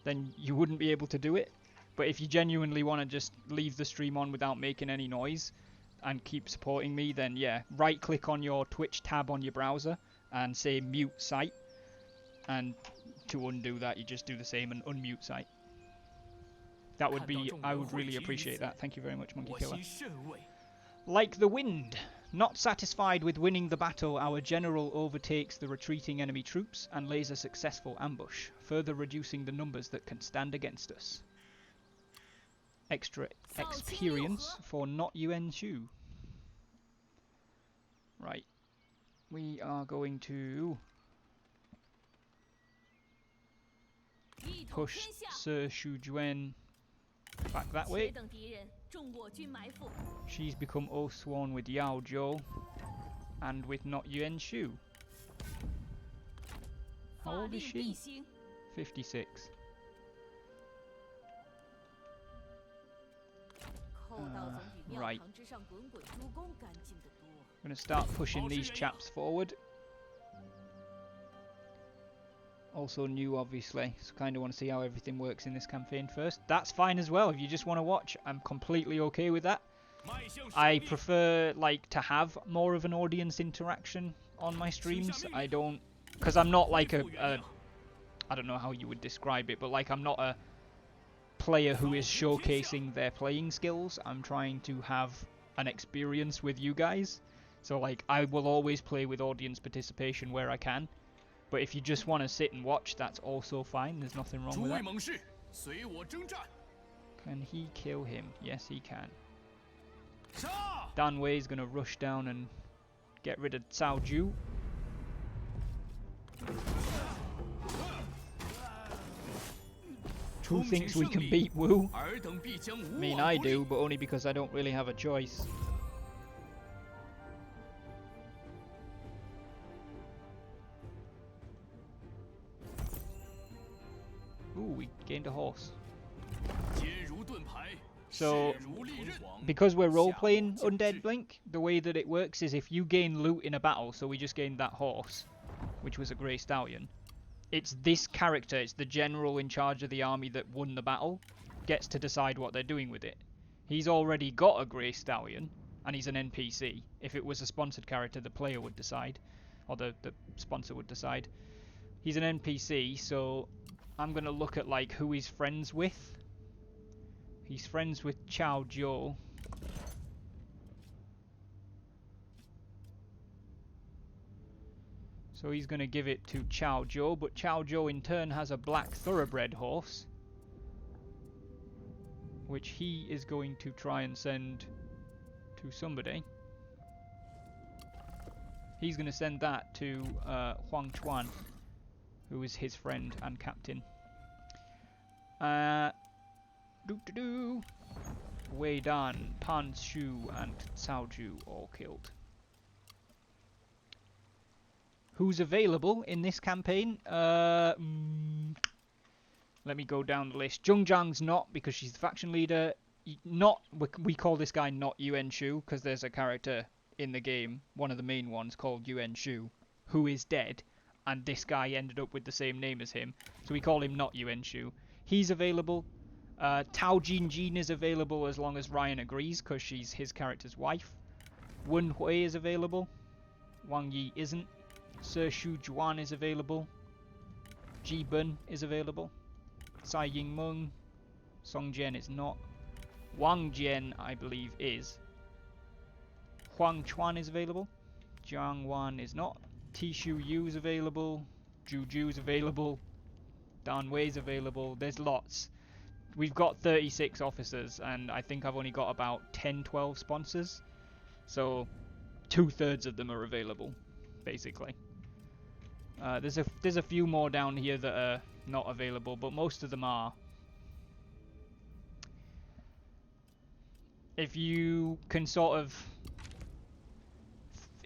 then you wouldn't be able to do it. But if you genuinely want to just leave the stream on without making any noise and keep supporting me, then yeah, right click on your Twitch tab on your browser and say mute site. And to undo that, you just do the same and unmute site. That would be, I would really appreciate that. Thank you very much, Monkey Killer. Like the wind. Not satisfied with winning the battle, our general overtakes the retreating enemy troops and lays a successful ambush, further reducing the numbers that can stand against us. Extra experience for not Yuan Shu. Right. We are going to push Sir Shu Juan back that way. She's become oath-sworn with Yao Zhou and with not Yuan Shu. How old is she? 56. Right. I'm going to start pushing these chaps forward. Also new, obviously, so kind of want to see how everything works in this campaign first. That's fine as well. If you just want to watch, I'm completely okay with that. I prefer like to have more of an audience interaction on my streams. I don't, because I'm not like I don't know how you would describe it, but like I'm not a player who is showcasing their playing skills. I'm trying to have an experience with you guys. So like I will always play with audience participation where I can. But if you just want to sit and watch, that's also fine. There's nothing wrong with that. Can he kill him? Yes, he can. Dan Wei is going to rush down and get rid of Cao Ju. Who 冲 thinks 进 we 胜 can 利， beat Wu? 尔等必将 I 无 mean, 往 I 不利。 do, but only because I don't really have a choice. Ooh, we gained a horse. 坚如盾牌， So, 势如利刃。 because we're 下 role-playing 我将 Undead 至。 Blink, the way that it works is if you gain loot in a battle, so we just gained that horse, which was a Grey Stallion, it's this character, it's the general in charge of the army that won the battle, gets to decide what they're doing with it. He's already got a Grey Stallion, and he's an NPC. If it was a sponsored character, the player would decide, or the sponsor would decide. He's an NPC, so I'm going to look at like who he's friends with. He's friends with Chao Zhou. So he's going to give it to Chao Zhou, but Chao Zhou in turn has a black thoroughbred horse, which he is going to try and send to somebody. He's going to send that to Huang Chuan, who is his friend and captain. Wei Dan, Pan Shu, and Cao Ju all killed. Who's available in this campaign? Let me go down the list. Zhong Zhang's not, because she's the faction leader. We call this guy not Yuan Shu, because there's a character in the game, one of the main ones, called Yuan Shu, who is dead, and this guy ended up with the same name as him, so we call him not Yuan Shu. He's available. Tao Jin is available as long as Ryan agrees, because she's his character's wife. Wen Hui is available. Wang Yi isn't. Sir Shu Juan is available. Ji Ben is available. Cai Yingmeng. Song Jian is not. Wang Jian, I believe, is. Huang Chuan is available. Jiang Wan is not. Tishu Yu is available. Juju is available. Dan Wei is available. There's lots. We've got 36 officers, and I think I've only got about 10-12 sponsors. So 2/3 of them are available, basically. There's a few more down here that are not available, but most of them are. If you can sort of...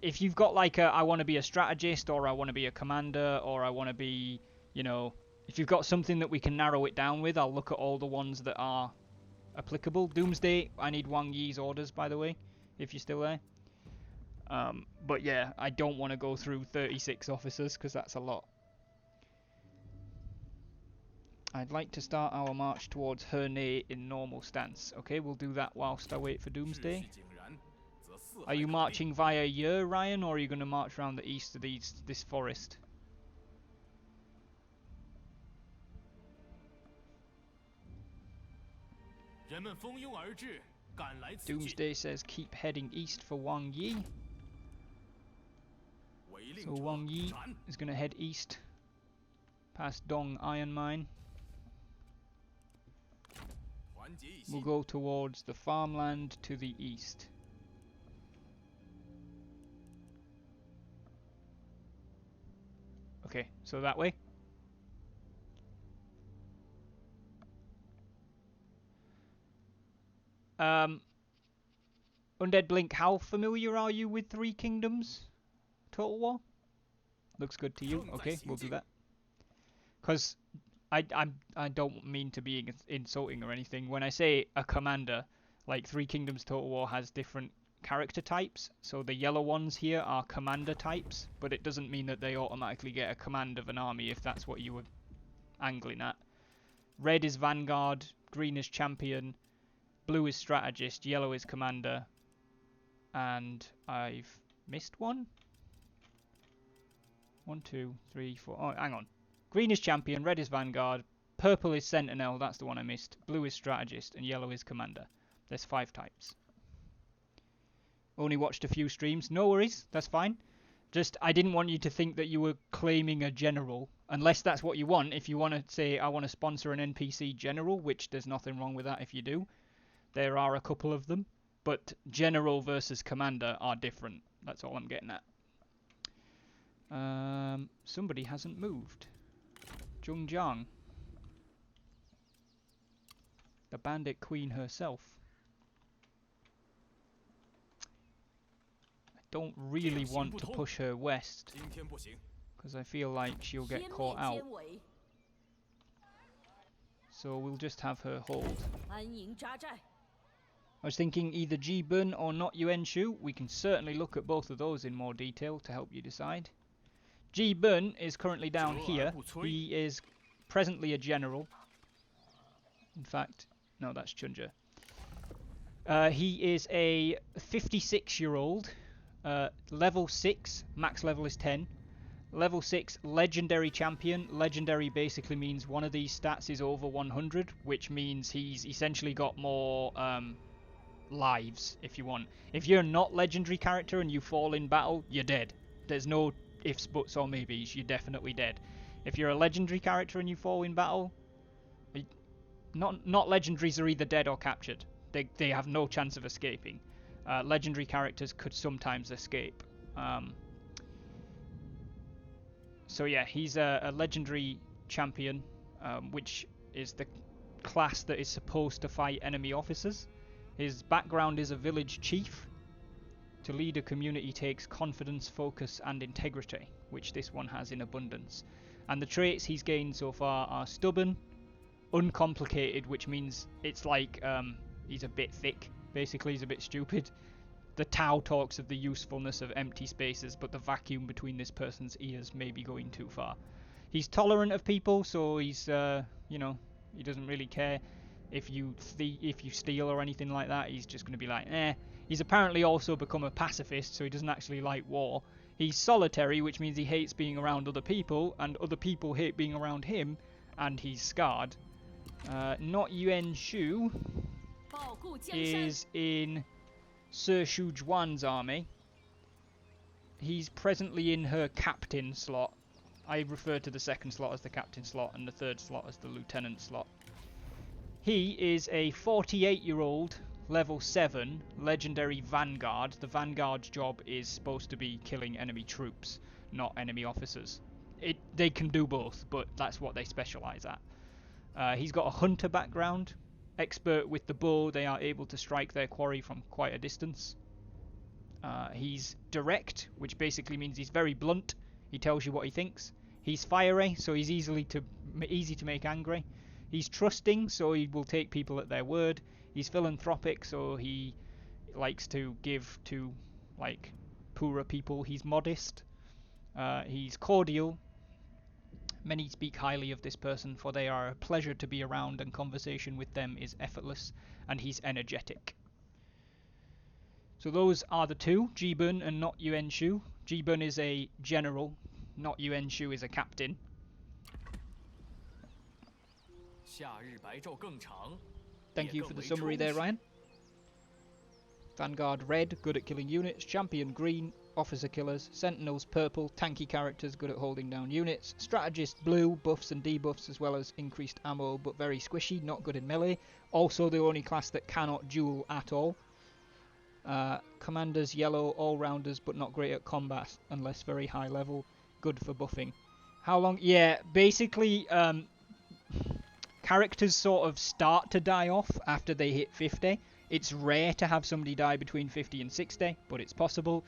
If you've got like a, I want to be a strategist, or I want to be a commander, or I want to be, you know, if you've got something that we can narrow it down with, I'll look at all the ones that are applicable. Doomsday, I need Wang Yi's orders, by the way, if you're still there. But yeah, I don't want to go through 36 officers, because that's a lot. I'd like to start our march towards Hernay in normal stance. Okay, we'll do that whilst I wait for Doomsday. Are you marching via Yer, Ryan, or are you going to march around the east of this forest? Doomsday says keep heading east for Wang Yi. So Wang Yi is going to head east past Dong Iron Mine. We'll go towards the farmland to the east. Okay, so that way. Undead Blink, how familiar are you with Three Kingdoms Total War? Looks good to you. Okay, we'll do that. Because I don't mean to be insulting or anything. When I say a commander, like Three Kingdoms Total War has different character types. So the yellow ones here are commander types, but it doesn't mean that they automatically get a command of an army if that's what you were angling at. Red is Vanguard, green is Champion, blue is Strategist, yellow is Commander, and I've missed one? 1, 2, 3, 4. Oh, hang on. Green is Champion, red is Vanguard, purple is Sentinel, that's the one I missed, blue is Strategist, and yellow is Commander. There's 5 types. Only watched a few streams. No worries, that's fine. Just, I didn't want you to think that you were claiming a general, unless that's what you want. If you want to say, I want to sponsor an NPC general, which there's nothing wrong with that if you do. There are a couple of them, but general versus commander are different. That's all I'm getting at. Somebody hasn't moved. Zhongjiang. The Bandit Queen herself. I don't really want to push her west, because I feel like she'll get caught out. So we'll just have her hold. I was thinking either Ji-Bun or not Yuan Shu. We can certainly look at both of those in more detail to help you decide. Ji-Bun is currently down here. He is presently a general. In fact, no, that's Chunja. He is a 56-year-old, level 6, max level is 10. Level 6 legendary champion. Legendary basically means one of these stats is over 100, which means he's essentially got more lives, if you want. If you're not legendary character and you fall in battle, you're dead. There's no ifs, buts, or maybes. You're definitely dead. If you're a legendary character and you fall in battle, not legendaries are either dead or captured. They have no chance of escaping. Legendary characters could sometimes escape. So yeah, he's a legendary champion, which is the class that is supposed to fight enemy officers. His background is a village chief. To lead a community takes confidence, focus, and integrity, which this one has in abundance. And the traits he's gained so far are stubborn, uncomplicated, which means it's like he's a bit thick. Basically, he's a bit stupid. The Tao talks of the usefulness of empty spaces, but the vacuum between this person's ears may be going too far. He's tolerant of people, so he's, you know, he doesn't really care if you steal or anything like that. He's just going to be like, eh. He's apparently also become a pacifist, so he doesn't actually like war. He's solitary, which means he hates being around other people, and other people hate being around him, and he's scarred. Not Yuan Shu is in Sir Shu Juan's army. He's presently in her captain slot. I refer to the second slot as the captain slot and the third slot as the lieutenant slot. He is a 48-year-old, level 7, legendary vanguard. The vanguard's job is supposed to be killing enemy troops, not enemy officers. They can do both, but that's what they specialise at. He's got a hunter background. Expert with the bow, they are able to strike their quarry from quite a distance. He's direct, which basically means he's very blunt. He tells you what he thinks. He's fiery, so he's easy to make angry. He's trusting, so he will take people at their word. He's philanthropic, so he likes to give to like poorer people. He's modest. He's cordial. Many speak highly of this person, for they are a pleasure to be around, and conversation with them is effortless, and he's energetic. So those are the two, Ji-Bun and not Yuan Shu. Ji-Bun is a general, not Yuan Shu is a captain. Thank you for the summary there, Ryan. Vanguard red, good at killing units. Champion green, officer killers. Sentinels purple, tanky characters, good at holding down units. Strategist blue, buffs and debuffs as well as increased ammo, but very squishy, not good in melee. Also the only class that cannot duel at all. Commanders yellow, all-rounders, but not great at combat unless very high level. Good for buffing. How long? Yeah, basically characters sort of start to die off after they hit 50. It's rare to have somebody die between 50 and 60, but it's possible.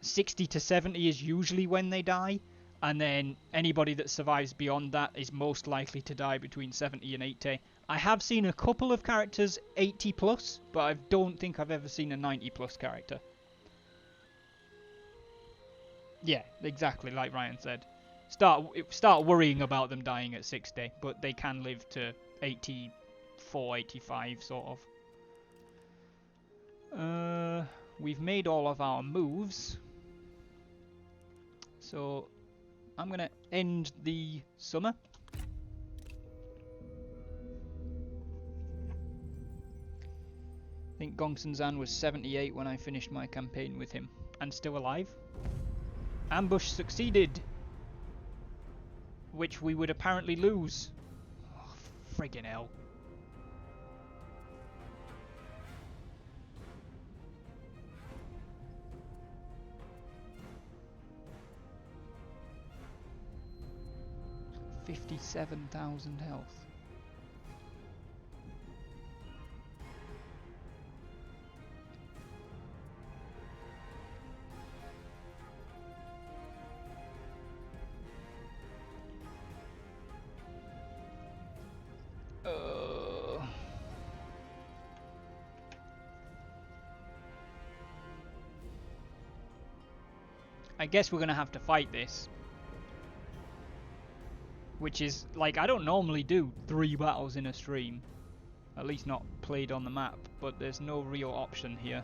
60 to 70 is usually when they die, and then anybody that survives beyond that is most likely to die between 70 and 80. I have seen a couple of characters 80 plus, but I don't think I've ever seen a 90 plus character. Yeah, exactly like Ryan said. Start worrying about them dying at 60, but they can live to 84, 85 sort of. We've made all of our moves, so I'm gonna end the summer. I think Gongsun Zan was 78 when I finished my campaign with him, and still alive. Ambush succeeded, which we would apparently lose. Oh, friggin' hell. $57,000 health. I guess we're gonna have to fight this. Which is, like, I don't normally do 3 battles in a stream. At least not played on the map, but there's no real option here.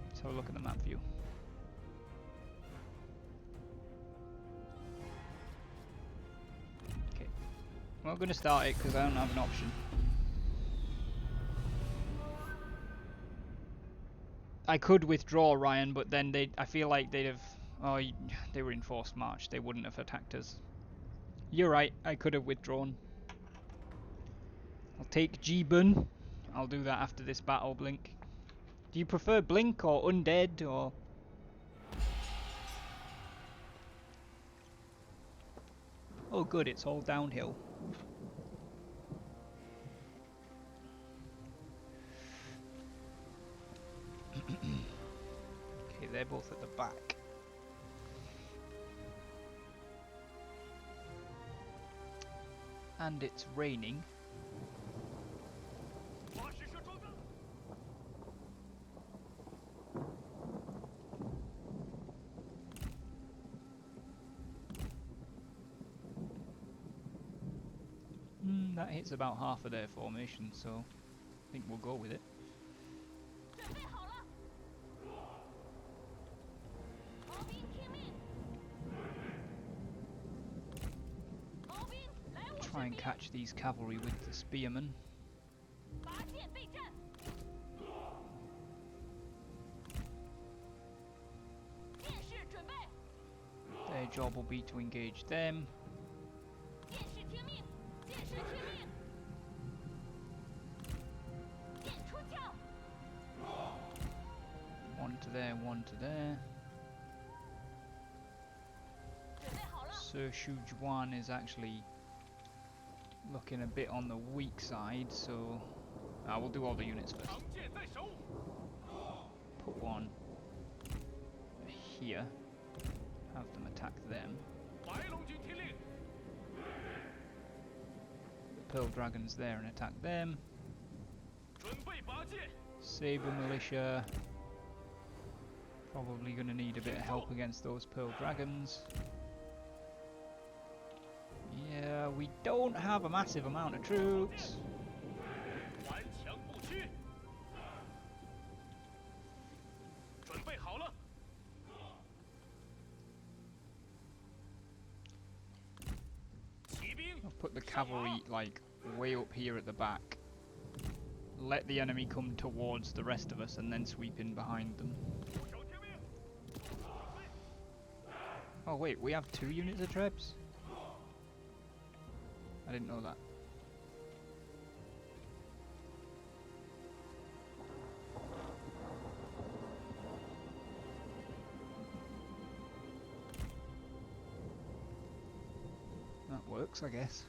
Let's have a look at the map view. Okay. I'm not gonna start it because I don't have an option. I could withdraw, Ryan, but then I feel like they'd have... Oh, they were in forced march. They wouldn't have attacked us. You're right, I could have withdrawn. I'll take G-Bun. I'll do that after this battle, Blink. Do you prefer Blink or Undead or... Oh good, it's all downhill. Okay, they're both at the back. And it's raining. That hits about half of their formation, so I think we'll go with it. Try and catch these cavalry with the spearmen. Their job will be to engage them. One to there, one to there. Sir Shu Juan is actually looking a bit on the weak side, so we'll do all the units first. Put one here, have them attack them. The Pearl Dragons there and attack them. Saber Militia, probably going to need a bit of help against those Pearl Dragons. Yeah, we don't have a massive amount of troops. I'll put the cavalry like way up here at the back. Let the enemy come towards the rest of us and then sweep in behind them. Oh wait, we have 2 units of trebs? I didn't know that. That works, I guess.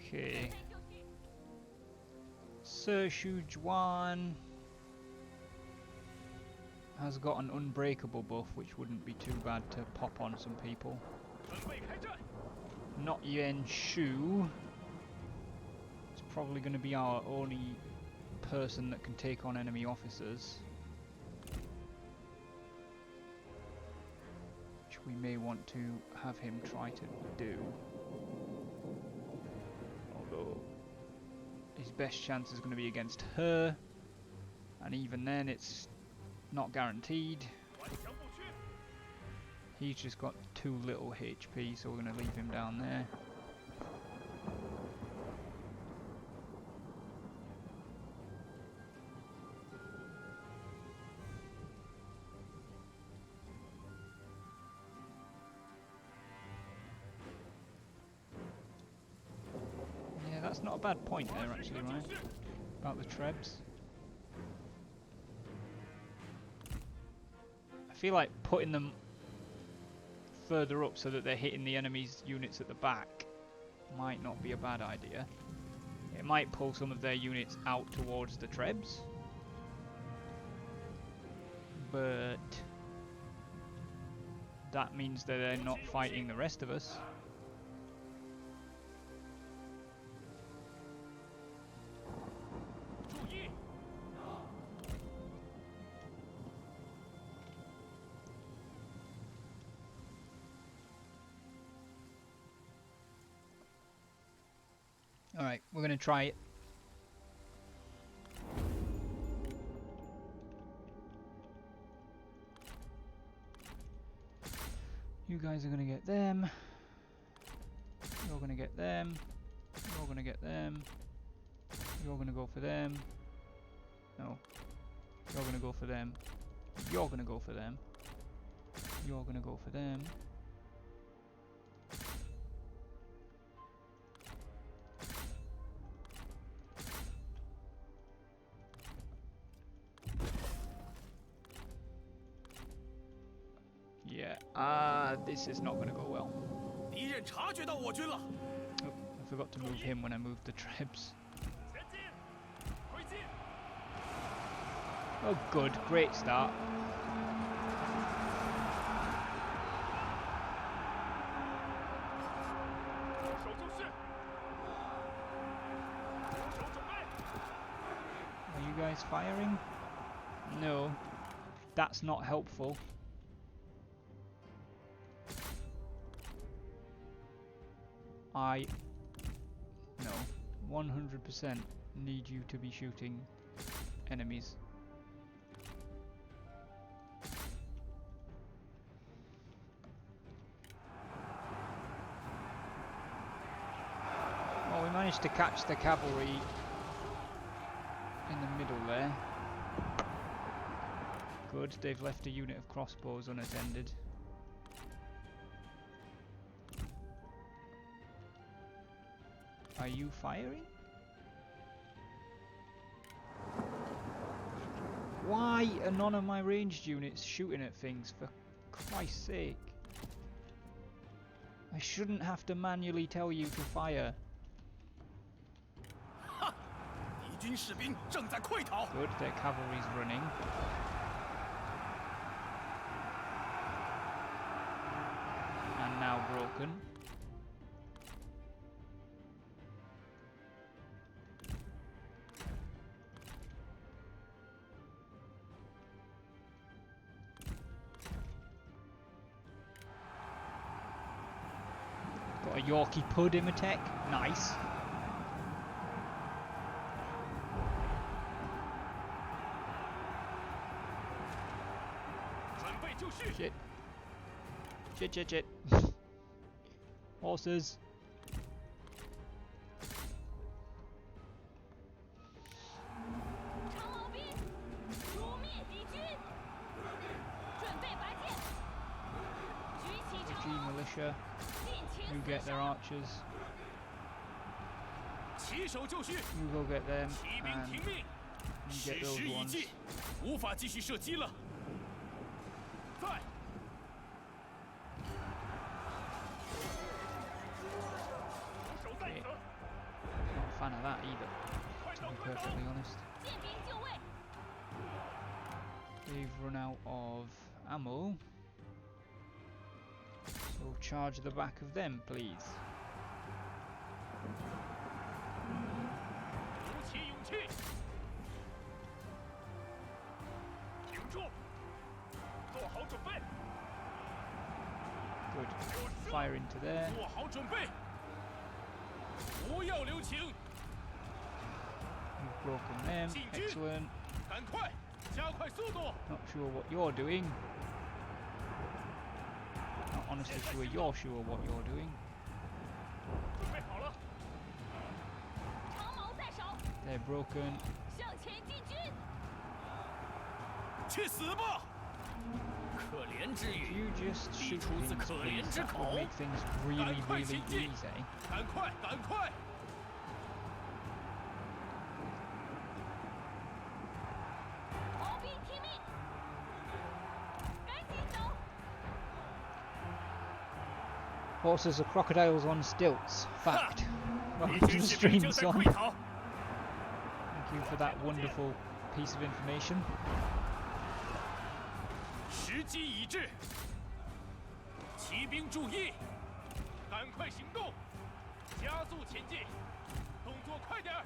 Okay. Sir Shu Juan has got an unbreakable buff, which wouldn't be too bad to pop on some people. Not Yuan Shu. It's probably going to be our only person that can take on enemy officers, which we may want to have him try to do. Although his best chance is going to be against her, and even then it's not guaranteed. He's just got too little HP, so we're going to leave him down there. Yeah, that's not a bad point there actually, right? About the trebs. I feel like putting them further up so that they're hitting the enemy's units at the back might not be a bad idea. It might pull some of their units out towards the Trebs, but that means that they're not fighting the rest of us. Alright, we're going to try it. You guys are going to get them. You're going to get them. You're going to get them. You're going to go for them. No. You're going to go for them. You're going to go for them. You're going to go for them. Yeah, this is not going to go well. Oh, I forgot to move him when I moved the Trebs. Oh good, great start. Are you guys firing? No, that's not helpful. No, 100% need you to be shooting enemies. Well, we managed to catch the cavalry in the middle there. Good, they've left a unit of crossbows unattended. Are you firing? Why are none of my ranged units shooting at things, for Christ's sake? I shouldn't have to manually tell you to fire. Good, their cavalry's running. And now broken. Got a Yorkie Pud in my tech. Nice. Shit. Shit, shit, shit. Horses. Militia. You get their archers. You go get them, and you get those ones. Okay. Not a fan of that either, to be perfectly honest. They've run out of ammo. So charge the back of them, please. Good. Fire into there. You've broken them. Excellent. Not sure what you're doing. Not honestly sure you're sure what you're doing. They're broken. If you just shoot things, please, that would make things really, really easy. Horses are crocodiles on stilts. Fact. 敌 Welcome to 军 the 士兵 stream, 正在 son. 溃逃， Thank you for that wonderful piece of information. 时机已至，骑兵注意，赶快行动，加速前进，动作快点儿！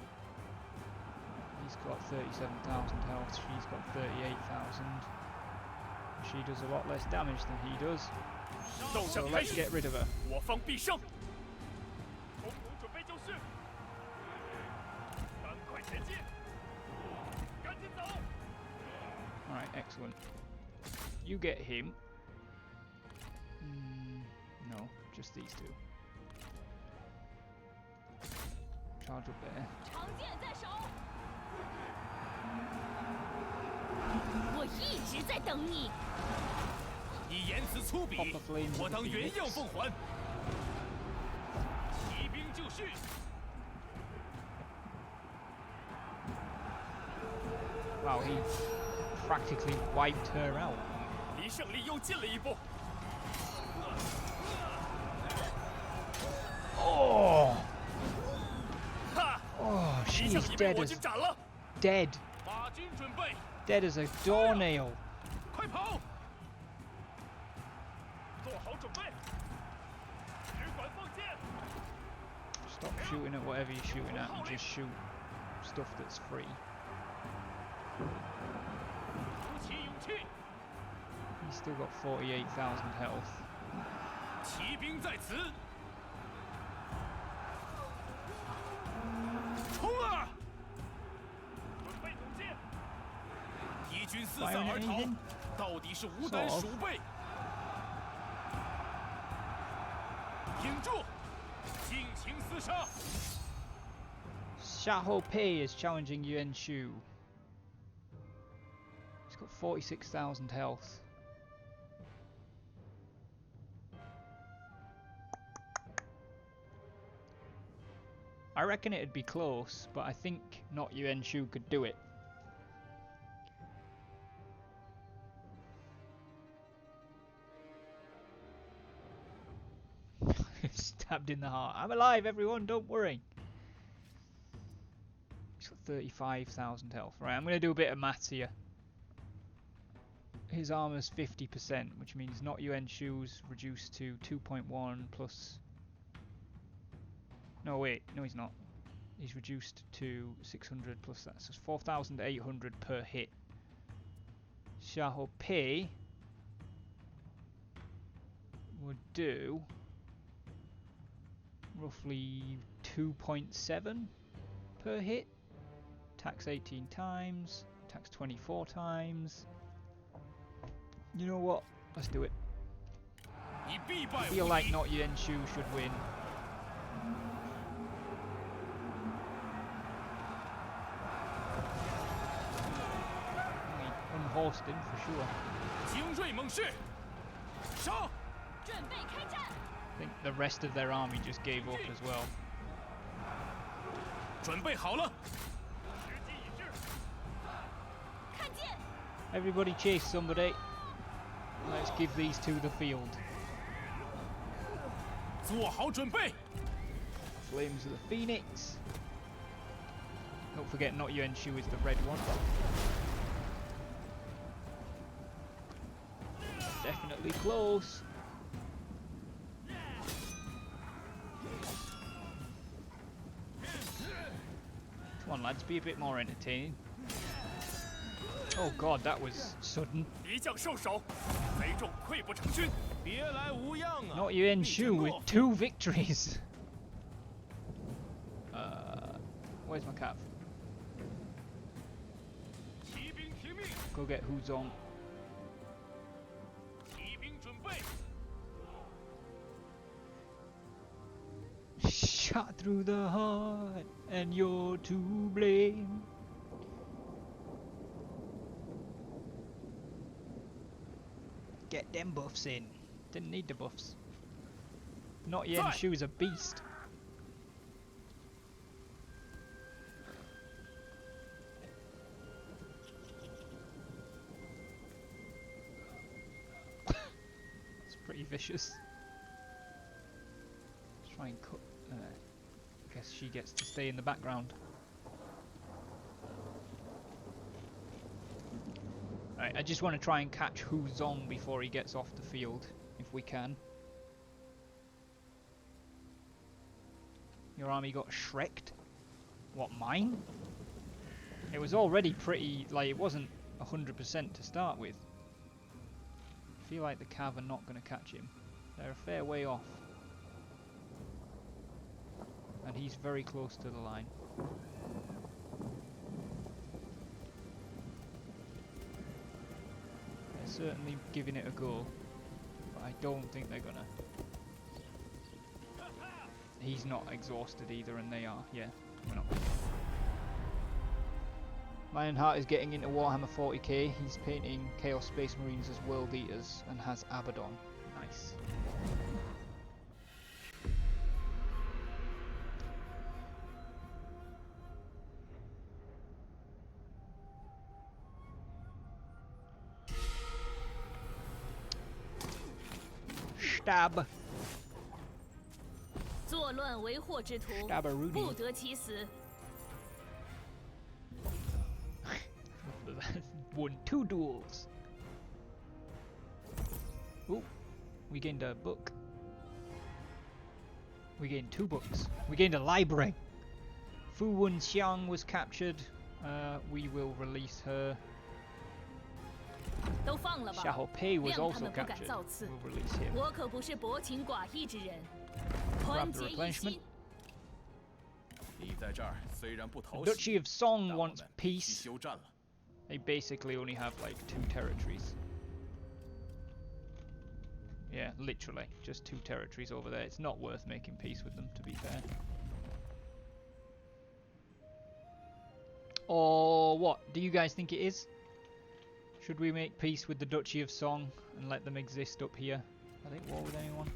He's got 37,000 health, she's got 38,000. She does a lot less damage than he does. 斗 So 争开 let's 始， get rid of her. 我方必胜！统统准备就绪，赶快前进，赶紧走！ Alright, excellent. You get him. No, just these two. Charge up there. 长剑在手，我一直在等你。你言辞粗鄙 Pop the flames， 我 of the 当原 phoenix 样奉还。骑兵就绪， Wow, he practically wiped her out. 离胜利又近了一步。 Oh! 哈！ Oh, 敌 she 将 is 已被 dead 我 as 军斩了， dead. 法军准备， Dead as a doornail. 快跑！做好准备，只管放箭。 Stop shooting at whatever you're shooting at and just shoot stuff that's free. 鼓起勇气， He's still got 48,000 health. 骑兵在此，冲啊！准备堵截，敌军四散 Firing 而 anything? 逃，到底是无胆 Sort of. 鼠辈。挺住，尽情厮杀！ Xiahou Pei is challenging Yuan Shu. He's got 46,000 health. I reckon it'd be close, but I think not Yuan Shu could do it. Stabbed in the heart. I'm alive, everyone, don't worry. He's got 35,000 health. Right, I'm going to do a bit of maths here. His armor's 50%, which means not Yuan Shu's reduced to 2.1 plus... No, wait, no he's not. He's reduced to 600 plus that, so it's 4,800 per hit. Xiahou Pei would do roughly 2.7 per hit. Attacks 18 times, attacks 24 times. You know what? Let's do it. 你必败 I feel 无 like 疑。 not Yuan Shu should win. Unhorsed him for sure. 精锐猛士，杀！准备开战， I think the rest of their army just gave up as well. 准备好了，时机已至，看剑， Everybody chase somebody. Let's give these two the field. 做好准备。 Flames of the Phoenix. Don't forget not Yuan Shu is the red one. Definitely close. Come on lads, be a bit more entertaining. Oh god, that was sudden. 敌将受首，贼众溃不成军。别来无恙啊！ Not Yuan Shu with 2 victories. Where's my cap? 骑兵听命， Go get Who's on. 骑兵准备。 Shot through the heart, and you're to blame. Get them buffs in. Didn't need the buffs. Not Yuan Shu's a beast. It's pretty vicious. and cut. Guess she gets to stay in the background. Right, I just want to try and catch Hu Zong before he gets off the field, if we can. Your army got shreked? What, mine? It was already pretty, like, it wasn't 100% to start with. I feel like the Cav are not going to catch him. They're a fair way off. And he's very close to the line. They're certainly giving it a go, but I don't think they're gonna. He's not exhausted either, and they are. Yeah, we're not. Lionheart is getting into Warhammer 40k. He's painting Chaos Space Marines as World Eaters and has Abaddon. Nice. Stab. 作乱为祸之徒， Stabberoonie. 不得其死。 Won 2 duels. Ooh, we gained a book. We gained 2 books. We gained a library. Fu Wenxiang was captured. We will release her. 都放了吧， Xiahou Pei was 谅他 also 们不敢 captured. 造次。 We'll release him. 我可不是薄情寡义之人， Grab 团 the 结一 replenishment. 心。你在这儿虽然不讨 The 喜， Duchy of Song 但我 wants 们必须 peace. 休战了。 They basically only have like 2 territories. Yeah, literally, just 2 territories over there. It's not worth making peace with them, to be fair. Or what? Do you guys think it is? Should we make peace with the Duchy of Song and let them exist up here? Are they at war with anyone?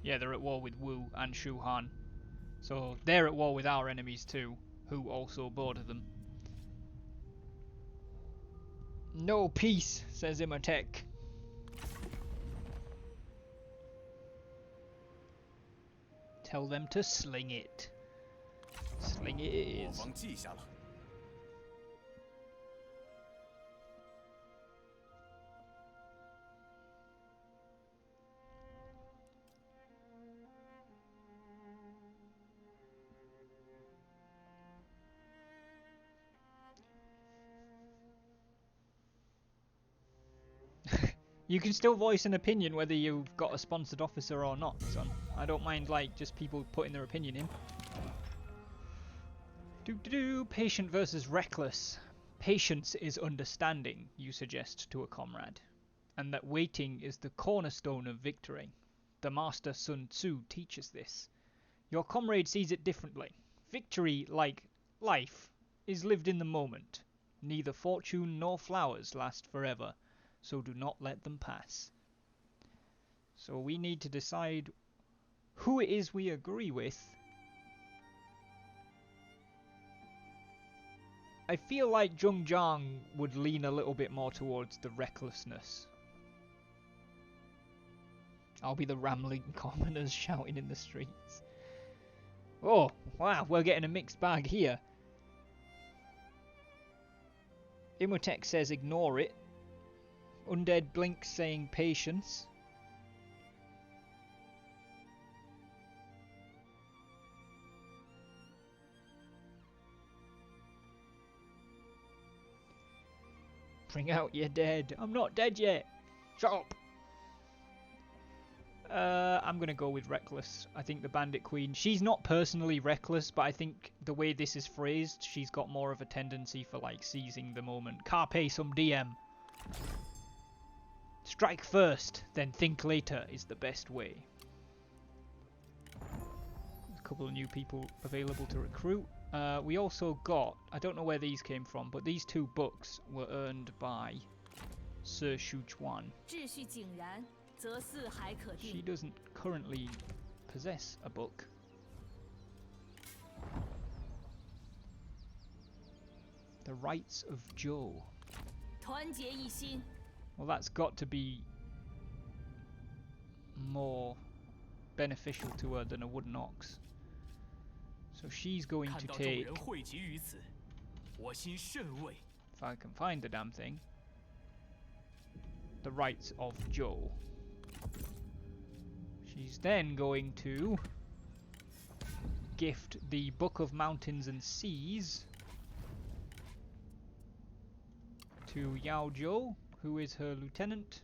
Yeah, they're at war with Wu and Shu Han. So they're at war with our enemies too, who also border them. No peace, says Imhotep. Tell them to sling it. Sling it 我 is. 方记下了。 You can still voice an opinion whether you've got a sponsored officer or not, son. I don't mind, like, just people putting their opinion in. Patient versus reckless. Patience is understanding, you suggest to a comrade. And that waiting is the cornerstone of victory. The master Sun Tzu teaches this. Your comrade sees it differently. Victory, like life, is lived in the moment. Neither fortune nor flowers last forever. So do not let them pass. So we need to decide who it is we agree with. I feel like Zheng Zhang would lean a little bit more towards the recklessness. I'll be the rambling commoners shouting in the streets. Oh, wow, we're getting a mixed bag here. Imhotep says ignore it. Undead Blink saying patience. Bring out your dead. I'm not dead yet. Shut up. I'm gonna go with reckless. I think the Bandit Queen, she's not personally reckless, but I think the way this is phrased, she's got more of a tendency for like seizing the moment. Carpe some DM. Strike first, then think later is the best way. There's a couple of new people available to recruit. We also got, I don't know where these came from, but these 2 books were earned by Sir Shu Chuan. 秩序井然，则四海可 She 定。 doesn't currently possess a book. The Rights of Zhou. 团结一心， Well, that's got to be more beneficial to her than a wooden ox. So she's going 看 to 到众 take, 人汇集于此，我心甚慰。 if I can find the damn thing, the rights of Joe. She's then going to gift the Book of Mountains and Seas to Yao Zhou, who is her lieutenant.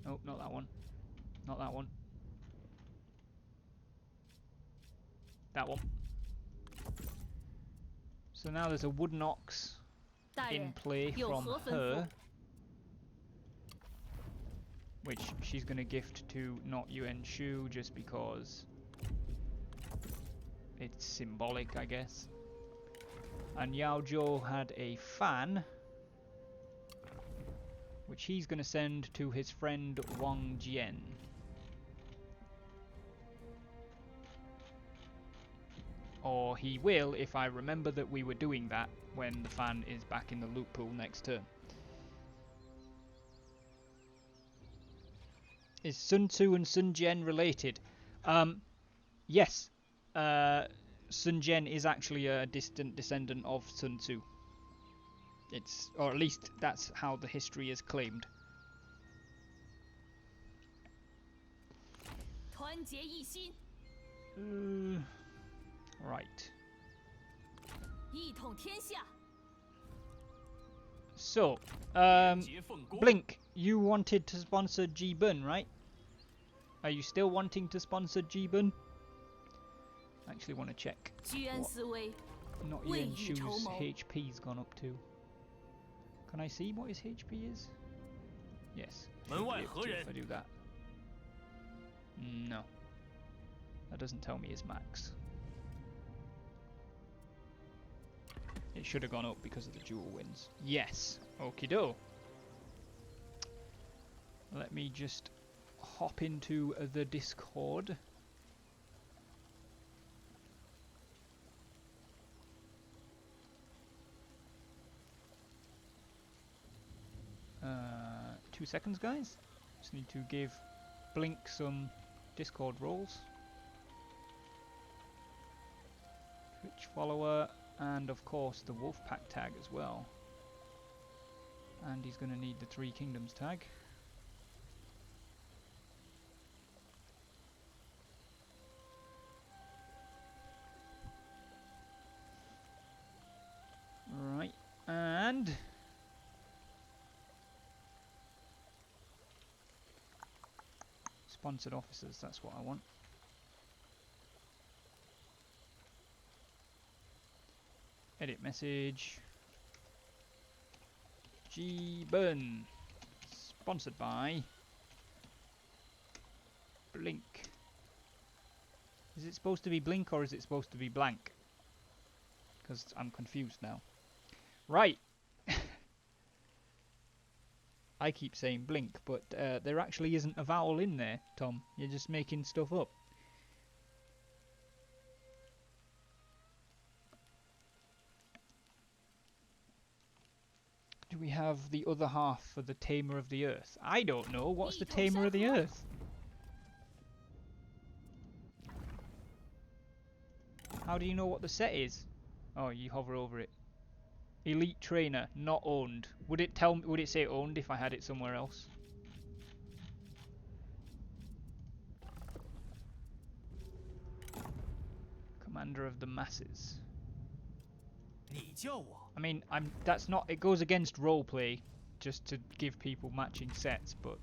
Oh, not that one. Not that one. That one. So now there's a wooden ox 大 in 人 play 有 from 何吩咐 her, which she's going to gift to not Yuan Shu just because it's symbolic, I guess. And Yao Zhou had a fan, which he's going to send to his friend Wang Jian. Or he will if I remember that we were doing that when the fan is back in the loot pool next turn. Is Sun Tzu and Sun Jian related? Yes. Sun Jian is actually a distant descendant of Sun Tzu. It's, or at least that's how the history is claimed. 团结一心， Right. 一统天下。 So, 结奉公。 Blink, you wanted to sponsor G-Bun, right? Are you still wanting to sponsor G-Bun? I actually want to check 居安思危， not Wei Yuan Yi Shu's Chou Mo. HP's gone up to. Can I see what his HP is? Yes.门 should be外 able 何 to 人 if I do that. No. That doesn't tell me his max. It should have gone up because of the dual wins. Yes. Okie do. Let me just hop into the Discord. Uh, 2 seconds, guys. Just need to give Blink some Discord roles. Twitch follower, and of course the Wolfpack tag as well. And he's going to need the 3 Kingdoms tag. Right, and sponsored officers, that's what I want. Edit message. G-Bun. Sponsored by Blink. Is it supposed to be Blink or is it supposed to be blank? Because I'm confused now. Right. I keep saying Blink, but there actually isn't a vowel in there, Tom. You're just making stuff up. Do we have the other half for the Tamer of the Earth? I don't know. What's the Tamer of the Earth? How do you know what the set is? Oh, you hover over it. Elite Trainer, not owned. Would it tell me? Would it say owned if I had it somewhere else? Commander of the Masses. 你叫我 I mean, that's not. It goes against roleplay, just to give people matching sets. But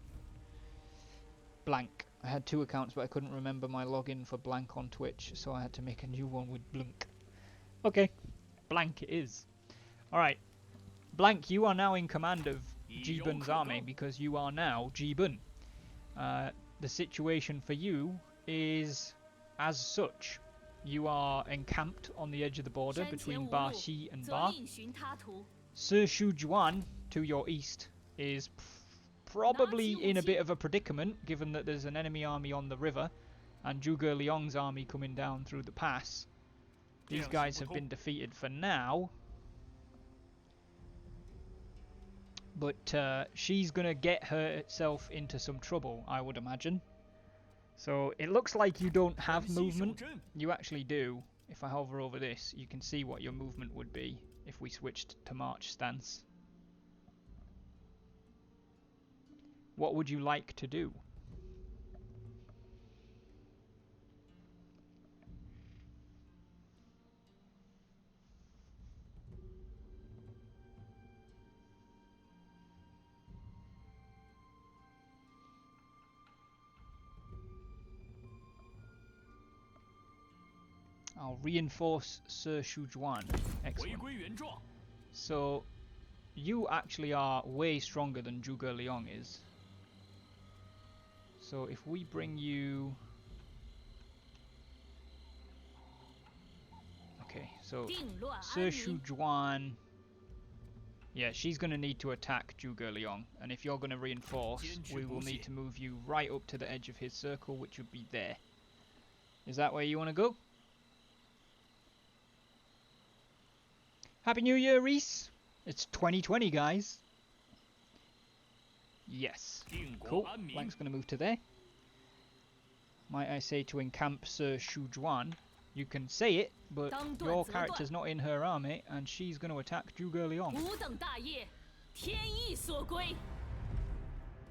blank. I had 2 accounts, but I couldn't remember my login for blank on Twitch, so I had to make a new one with Blink. Okay, blank it is. All right, Blank. You are now in command of G-Bun's army because you are now G-Bun. The situation for you is as such. You are encamped on the edge of the border 山前 between 无 Ba 路 Xi and 则 Ba. 另寻他途。 Sir Shujuan, to your east, is probably in a bit of a predicament, given that there's an enemy army on the river, and Zhuge Liang's army coming down through the pass. These guys have been defeated for now. But she's going to get herself into some trouble, I would imagine. So it looks like you don't have movement. You actually do. If I hover over this, you can see what your movement would be if we switched to march stance. What would you like to do? I'll reinforce Sir Shujuan. Excellent. So, you actually are way stronger than Zhuge Liang is. So if we bring you... Okay, so Sir Shujuan... Yeah, she's going to need to attack Zhuge Liang. And if you're going to reinforce, we will need to move you right up to the edge of his circle, which would be there. Is that where you want to go? Happy New Year, Reese! It's 2020, guys. Yes. Cool. Blank's going to move to there. Might I say to encamp Sir Shujuan? You can say it, but your character's not in her army, and she's going to attack Zhuge Liang.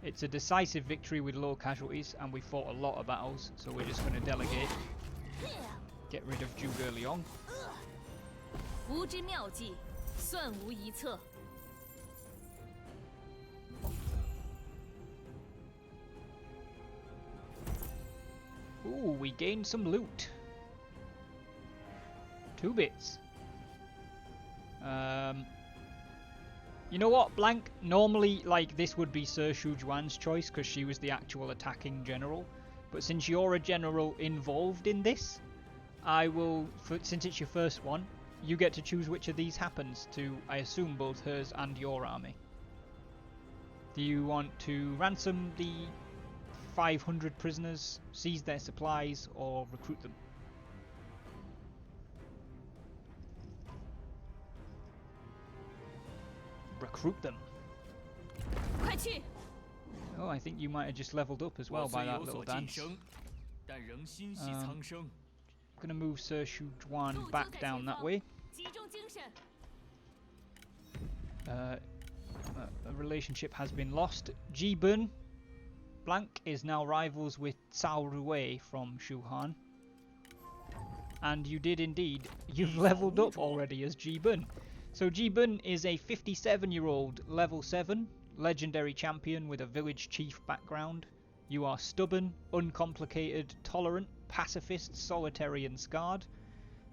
It's a decisive victory with low casualties, and we fought a lot of battles, so we're just going to delegate. Get rid of Zhuge Liang. Ooh, we gained some loot. 2 bits. You know what, Blank? Normally, like, this would be Sir Shujuan's choice, because she was the actual attacking general. But since you're a general involved in this, I will, since it's your first one, you get to choose which of these happens to, I assume, both hers and your army. Do you want to ransom the 500 prisoners, seize their supplies, or recruit them? Recruit them. Oh, I think you might have just leveled up as well by that little dance. I'm gonna move Sir Shujuan back down that way. A relationship has been lost. Jibun Blank is now rivals with Cao Rui from Shuhan. And you did indeed. You've leveled up already as Jibun. So Jibun is a 57-year-old level 7 legendary champion with a village chief background. You are stubborn, uncomplicated, tolerant, pacifist, solitary and scarred.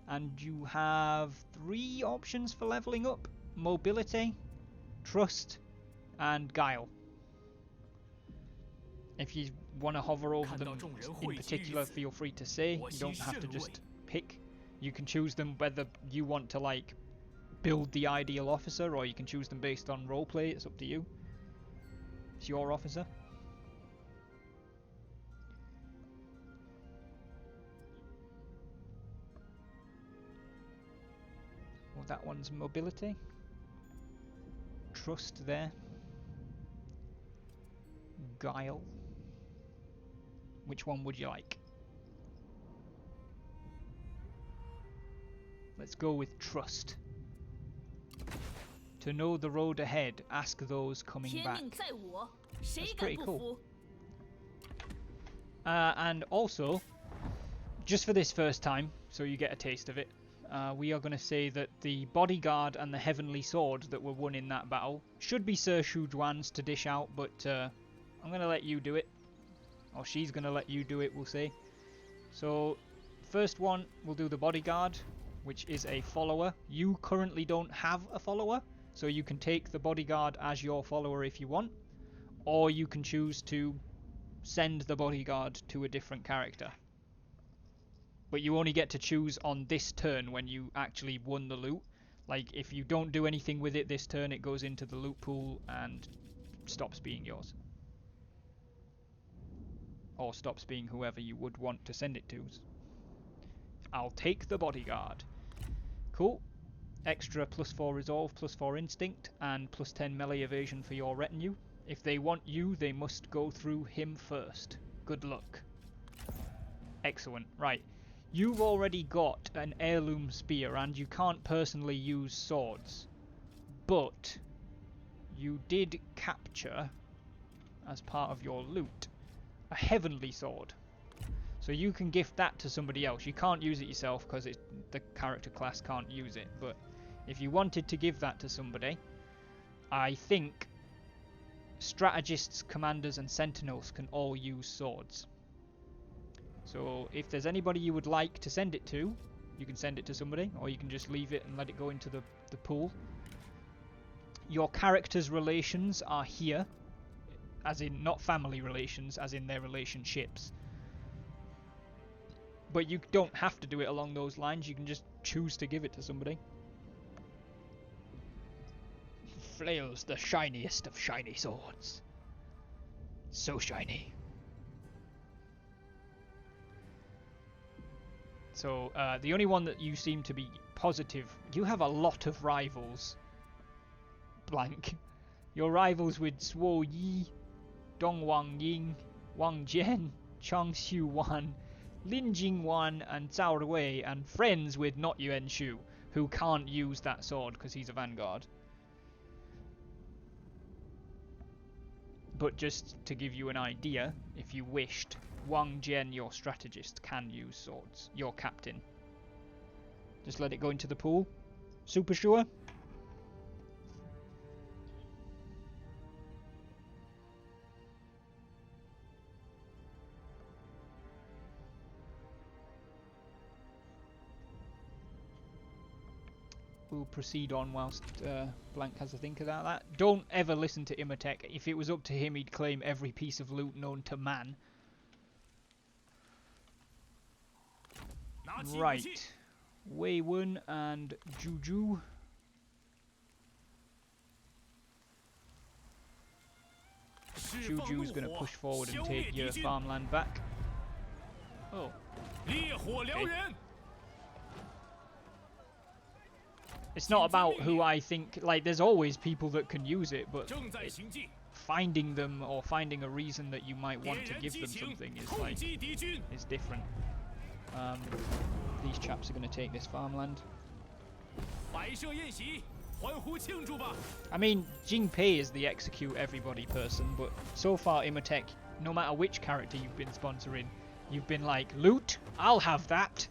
And you have 3 options for leveling up: mobility, trust and guile. If you want to hover over them in particular, feel free to say. You don't have to just pick. You can choose them whether you want to, like, build the ideal officer, or you can choose them based on roleplay. It's up to you. It's your officer. Well, that one's mobility. Trust there. Guile. Which one would you like? Let's go with trust. To know the road ahead, ask those coming back. That's pretty cool. And also, just for this first time, so you get a taste of it, we are going to say that the bodyguard and the heavenly sword that were won in that battle should be Sir Shujuan's to dish out, but I'm going to let you do it. Or she's going to let you do it, we'll say. So, first one, we'll do the bodyguard, which is a follower. You currently don't have a follower, so you can take the bodyguard as your follower if you want, or you can choose to send the bodyguard to a different character. But you only get to choose on this turn when you actually won the loot. Like, if you don't do anything with it this turn, it goes into the loot pool and stops being yours. Or stops being whoever you would want to send it to. I'll take the bodyguard. Cool. Extra +4 resolve, +4 instinct, and +10 melee evasion for your retinue. If they want you, they must go through him first. Good luck. Excellent. Right. You've already got an heirloom spear and you can't personally use swords. But you did capture, as part of your loot, a heavenly sword. So you can gift that to somebody else. You can't use it yourself because the character class can't use it. But if you wanted to give that to somebody, I think strategists, commanders and sentinels can all use swords. So if there's anybody you would like to send it to, you can send it to somebody, or you can just leave it and let it go into the pool. Your character's relations are here, as in not family relations, as in their relationships. But you don't have to do it along those lines, you can just choose to give it to somebody. Flail's the shiniest of shiny swords. So shiny. So, the only one that you seem to be positive... You have a lot of rivals. Blank. Your rivals with Suo Yi, Dong Wang Ying, Wang Jian, Chang Xiu Wan, Lin Jingwan and Zhao Wei, and friends with Not Yuan Shu, who can't use that sword because he's a vanguard. But just to give you an idea, if you wished, Wang Jian, your strategist, can use swords. Your captain. Just let it go into the pool. Super sure? We'll proceed on whilst Blank has a think about that. Don't ever listen to Imatek. If it was up to him, he'd claim every piece of loot known to man. Right. Wei Wen and Juju. Juju's going to push forward and take your farmland back. Oh. Okay. It's not about who I think, like, there's always people that can use it, but finding them or finding a reason that you might want to give them something is like, is different. These chaps are going to take this farmland. I mean, Jingpei is the execute everybody person, but so far Imatek, no matter which character you've been sponsoring, you've been like, loot, I'll have that.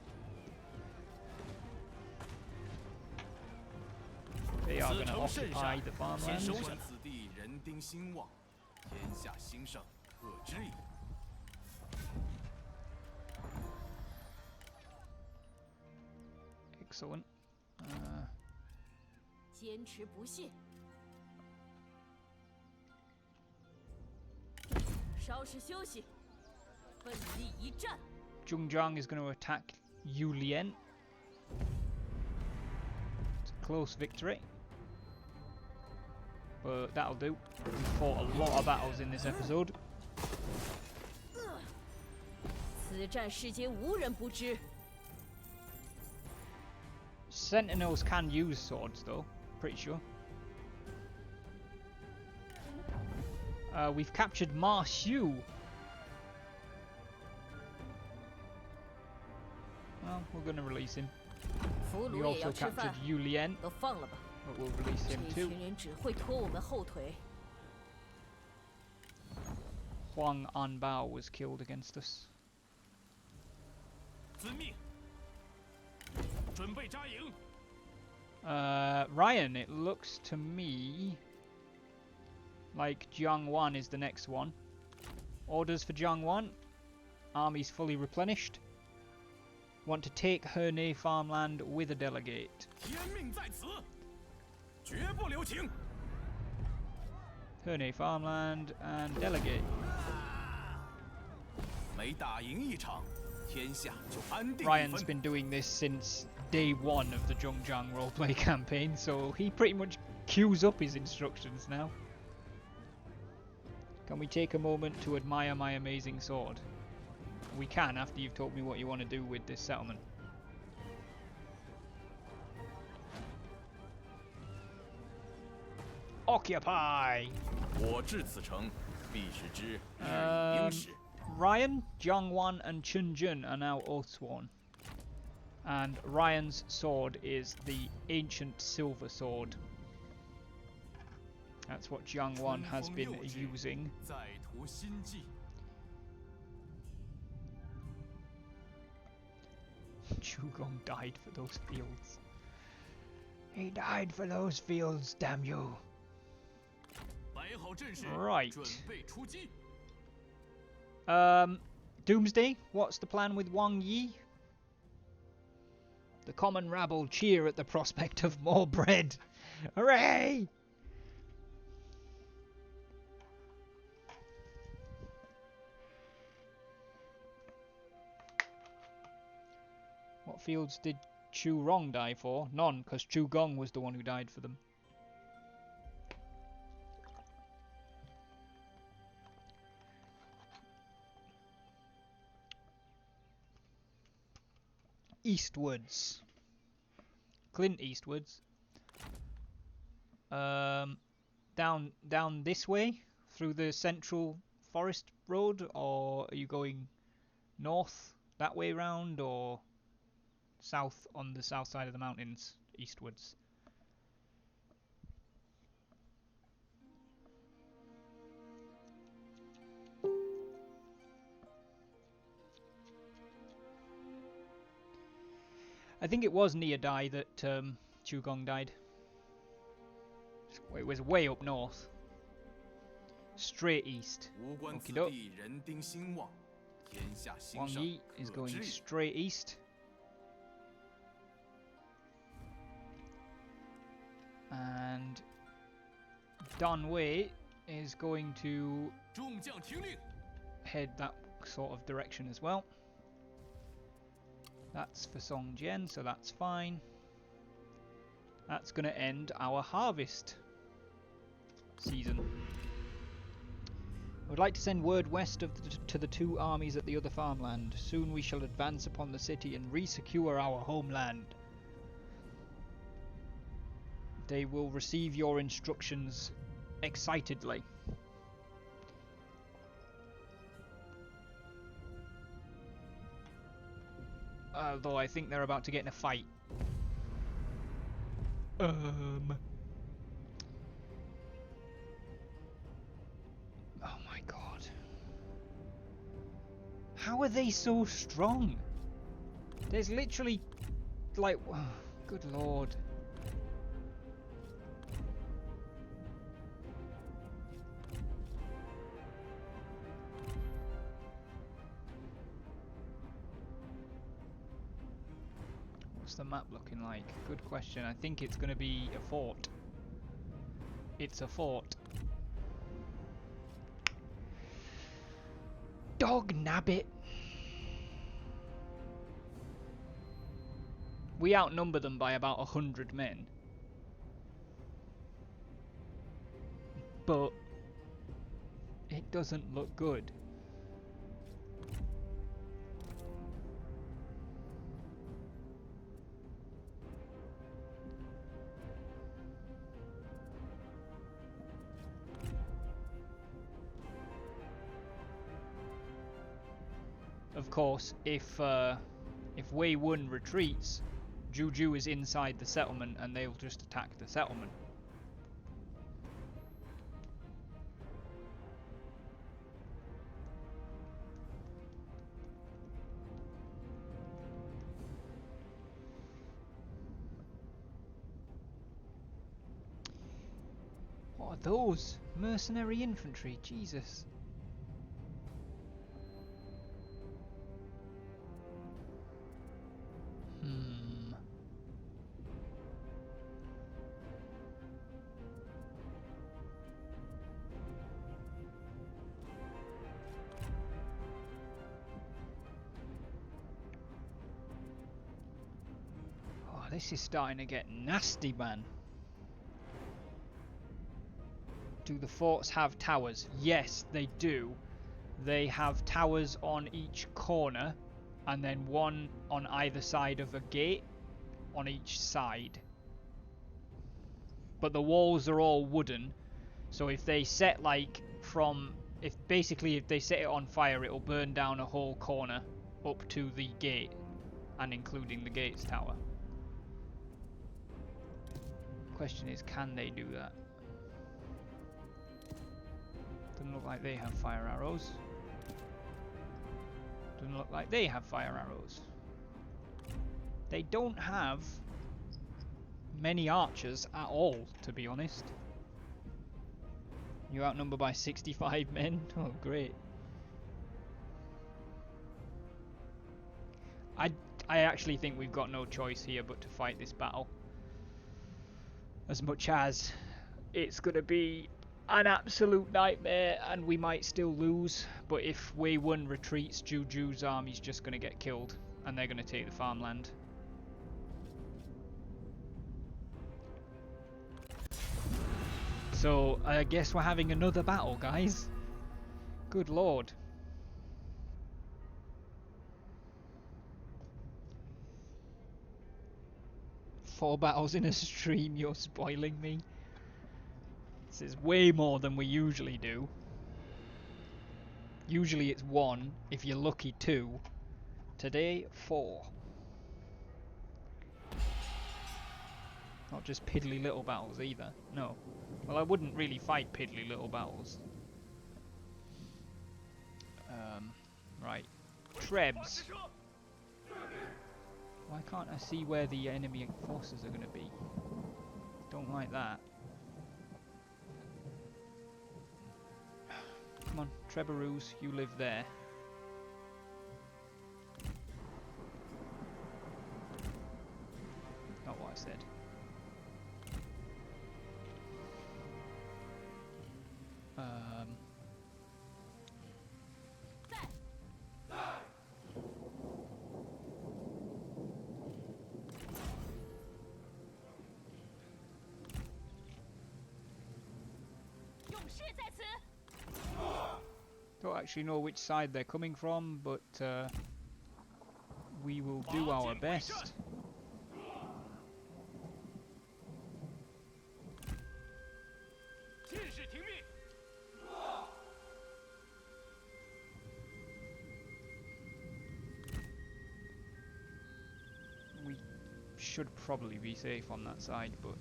They are going to occupy the farmlands. Excellent. Zhongzhang is going to attack Yulian. It's a close victory. But that'll do. We fought a lot of battles in this episode. Sentinels can use swords though, pretty sure. We've captured Ma Xiu. Well, we're going to release him. We also captured Yulian. But we'll release him too. Huang Anbao was killed against us. Ryan, it looks to me like Jiang Wan is the next one. Orders for Jiang Wan. Army's fully replenished. Want to take Hernay farmland with a delegate. Hernay farmland and delegate. Ryan's been doing this since day one of the Zhongzhang roleplay campaign, so he pretty much queues up his instructions now. Can we take a moment to admire my amazing sword? We can after you've told me what you want to do with this settlement. Occupy! Ryan, Jiangwan, and Chunjun are now Oathsworn. And Ryan's sword is the ancient silver sword. That's what Jiangwan has been using. 再图新计。 Chugong died for those fields. He died for those fields, damn you. 摆好阵势， Right. 准备出击。 Doomsday, what's the plan with Wang Yi? The common rabble cheer at the prospect of more bread. Hooray! What fields did Chu Rong die for? None, because Chu Gong was the one who died for them. Eastwards. Clint Eastwards. Down this way through the central forest road, or are you going north that way round, or south on the south side of the mountains eastwards? I think it was near Dai that Chu Gong died. It was way up north. Straight east. 无官此 Okey-doke. 地，人丁兴旺，天下兴 Wang 盛 Yi is 可 going 知矣。 straight east. And Dan Wei is going to 众将听令， head that sort of direction as well. That's for Song Jian, so that's fine. That's going to end our harvest season. I would like to send word west to the two armies at the other farmland. Soon we shall advance upon the city and re-secure our homeland. They will receive your instructions excitedly. Although I think they're about to get in a fight. Oh my god. How are they so strong? There's literally like, good lord. What's the map looking like? Good question. I think it's going to be a fort. It's a fort. Dog nabbit. We outnumber them by about 100 men. But it doesn't look good. Of course, if Wei Wun retreats, Juju is inside the settlement and they'll just attack the settlement. What are those? Mercenary infantry, Jesus. Oh, this is starting to get nasty, man. Do the forts have towers? Yes, they do. They have towers on each corner, and then one on either side of a gate, on each side. But the walls are all wooden, so if they set like from if they set it on fire, it'll burn down a whole corner up to the gate, and including the gates tower. Question is, can they do that? Doesn't look like they have fire arrows. Doesn't look like they have fire arrows. They don't have many archers at all, to be honest. You're outnumbered by 65 men? Oh, great. I actually think we've got no choice here but to fight this battle. As much as it's going to be an absolute nightmare and we might still lose, but if Wei Wun retreats, Juju's army's just going to get killed and they're going to take the farmland. So I guess we're having another battle, guys. Good lord. Four battles in a stream, you're spoiling me. This is way more than we usually do. Usually it's 1, if you're lucky 2. Today, 4. Not just piddly little battles either, no. Well, I wouldn't really fight piddly little battles. Right. Trebs. Why can't I see where the enemy forces are going to be? Don't like that. Come on, Trebaroos, you live there. Not what I said. Don't actually know which side they're coming from, but we will do our best. We should probably be safe on that side, but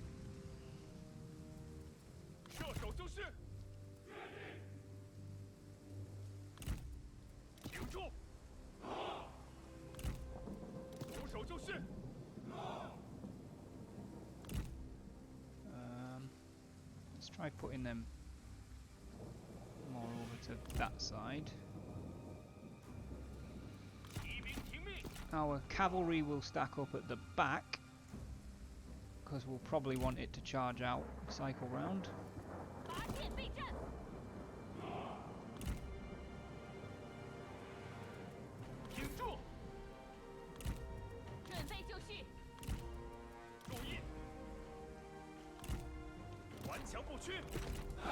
let's try putting them more over to that side. Our cavalry will stack up at the back because we'll probably want it to charge out, cycle round.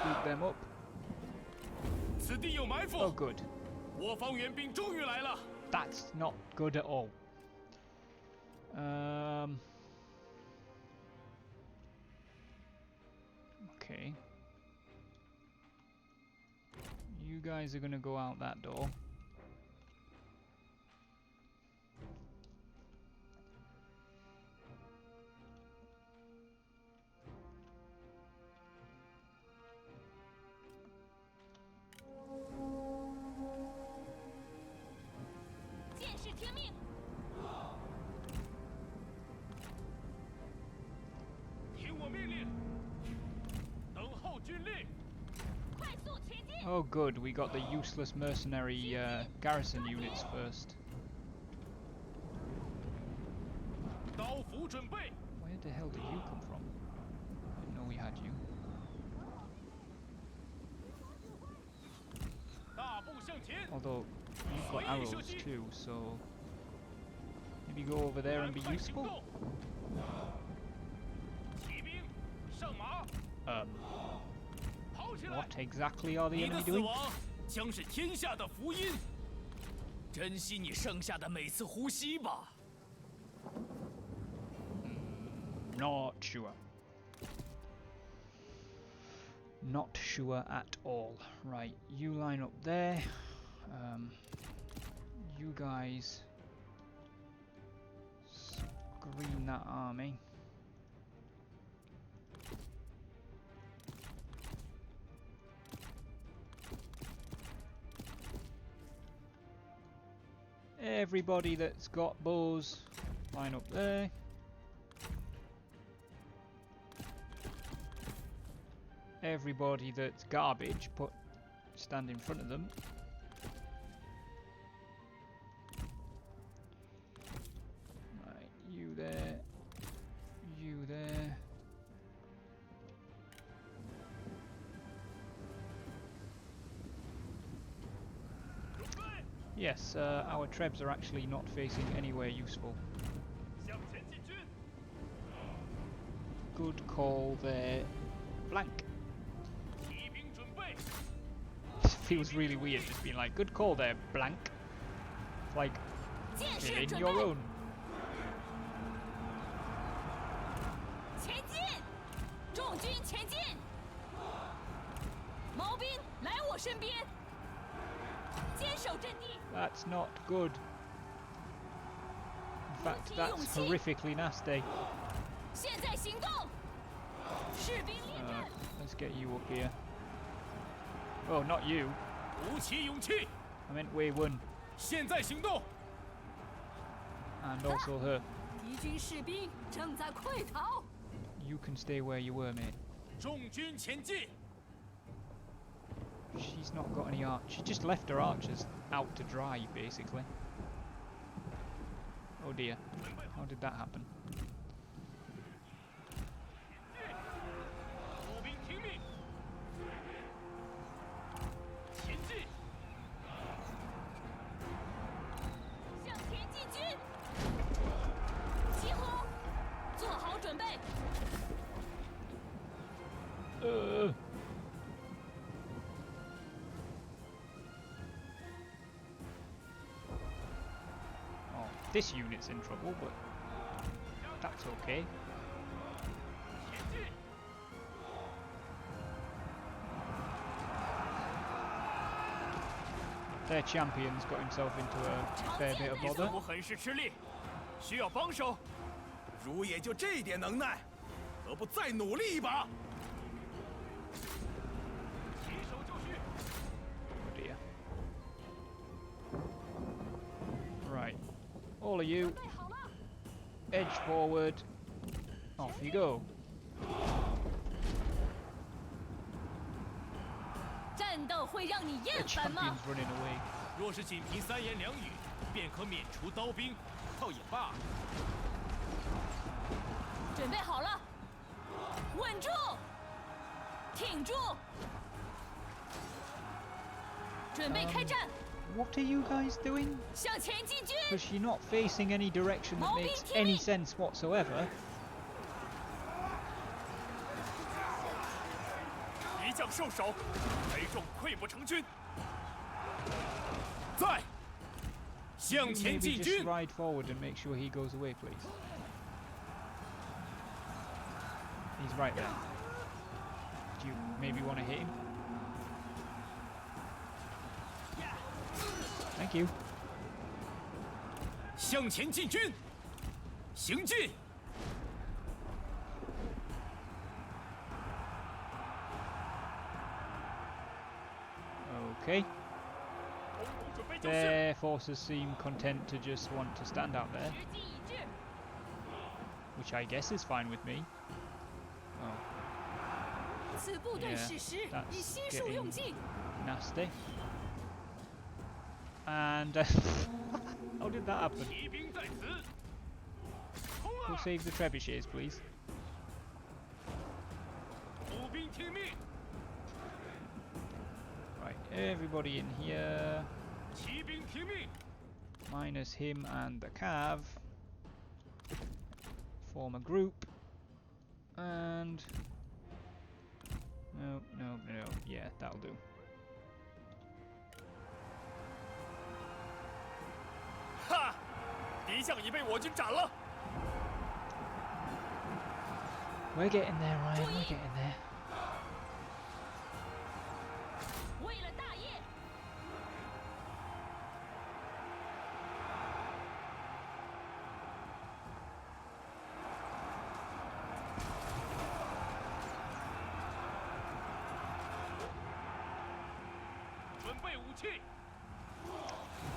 Beat them up. Oh, good. That's not good at all. Okay. You guys are gonna go out that door. Oh good, we got the useless mercenary garrison units first. Where the hell did you come from? I didn't know we had you. Although, you've got arrows too, so maybe go over there and be useful? What exactly are the enemy doing? Not sure. Not sure at all. Right, you line up there. You guys screen that army. Everybody that's got bows, line up there. Everybody that's garbage, stand in front of them. Right, you there, you there. Yes, our trebs are actually not facing anywhere useful. Good call there. Blank. Feels really weird just being like, good call there, blank. It's like, fill in your own. 前进，众军前进。毛兵来我身边，坚守阵地。 That's not good. In fact, that's horrifically nasty. 现在行动，士兵列阵。 Let's get you up here. Oh, not you. 鼓起勇气， I meant Wei Wen. 现在行动！ And also her. 敌军士兵正在溃逃。 You can stay where you were, mate. 众军前进！ She's not got any arch. She just left her archers out to dry, basically. Oh dear. How did that happen? 步兵听命，前进！ 向前进军，集合，做好准备。 Oh, this unit's in trouble, but that's okay. 前进！ Their champion's got himself into a fair bit of 似 bother. 乎很是吃力，需要帮手。如也就这点能耐，何不再努力一把？ 起手就绪。 Oh dear. Right. All of you, 备好了， edge forward. Off you go. 战斗会让你 The 厌烦吗？ champion's running away. 若是仅凭三言两语便可免除刀兵，倒也罢。准备好了，稳住，挺住，准备开战， What are you guys doing? 向前进军。 Because you're not facing any direction that makes any sense whatsoever. 一将受首，贼众溃不成军。在，向前 Maybe 进 just 军。 ride forward and make sure he goes away, please. He's right there. Do you maybe want to hit him? Thank you. 向前进军，行进。 Okay. 攻鼓准备就绪。 Their forces seem content to just want to stand out there, 时机已至， which I guess is fine with me. Oh, 此部队 Yeah, 史实 that's 已悉数用尽。 nasty. And how did that happen? 骑兵在此，冲 Who 啊！ saved the trebuchets, please? 步兵听命， Right, everybody in here, 骑兵听命， minus him and the cav. Form a group. And no, no, no. Yeah, that'll do. 哈！敌将已被我军斩了。 We're getting there, Ryan. We're getting there. 备武器。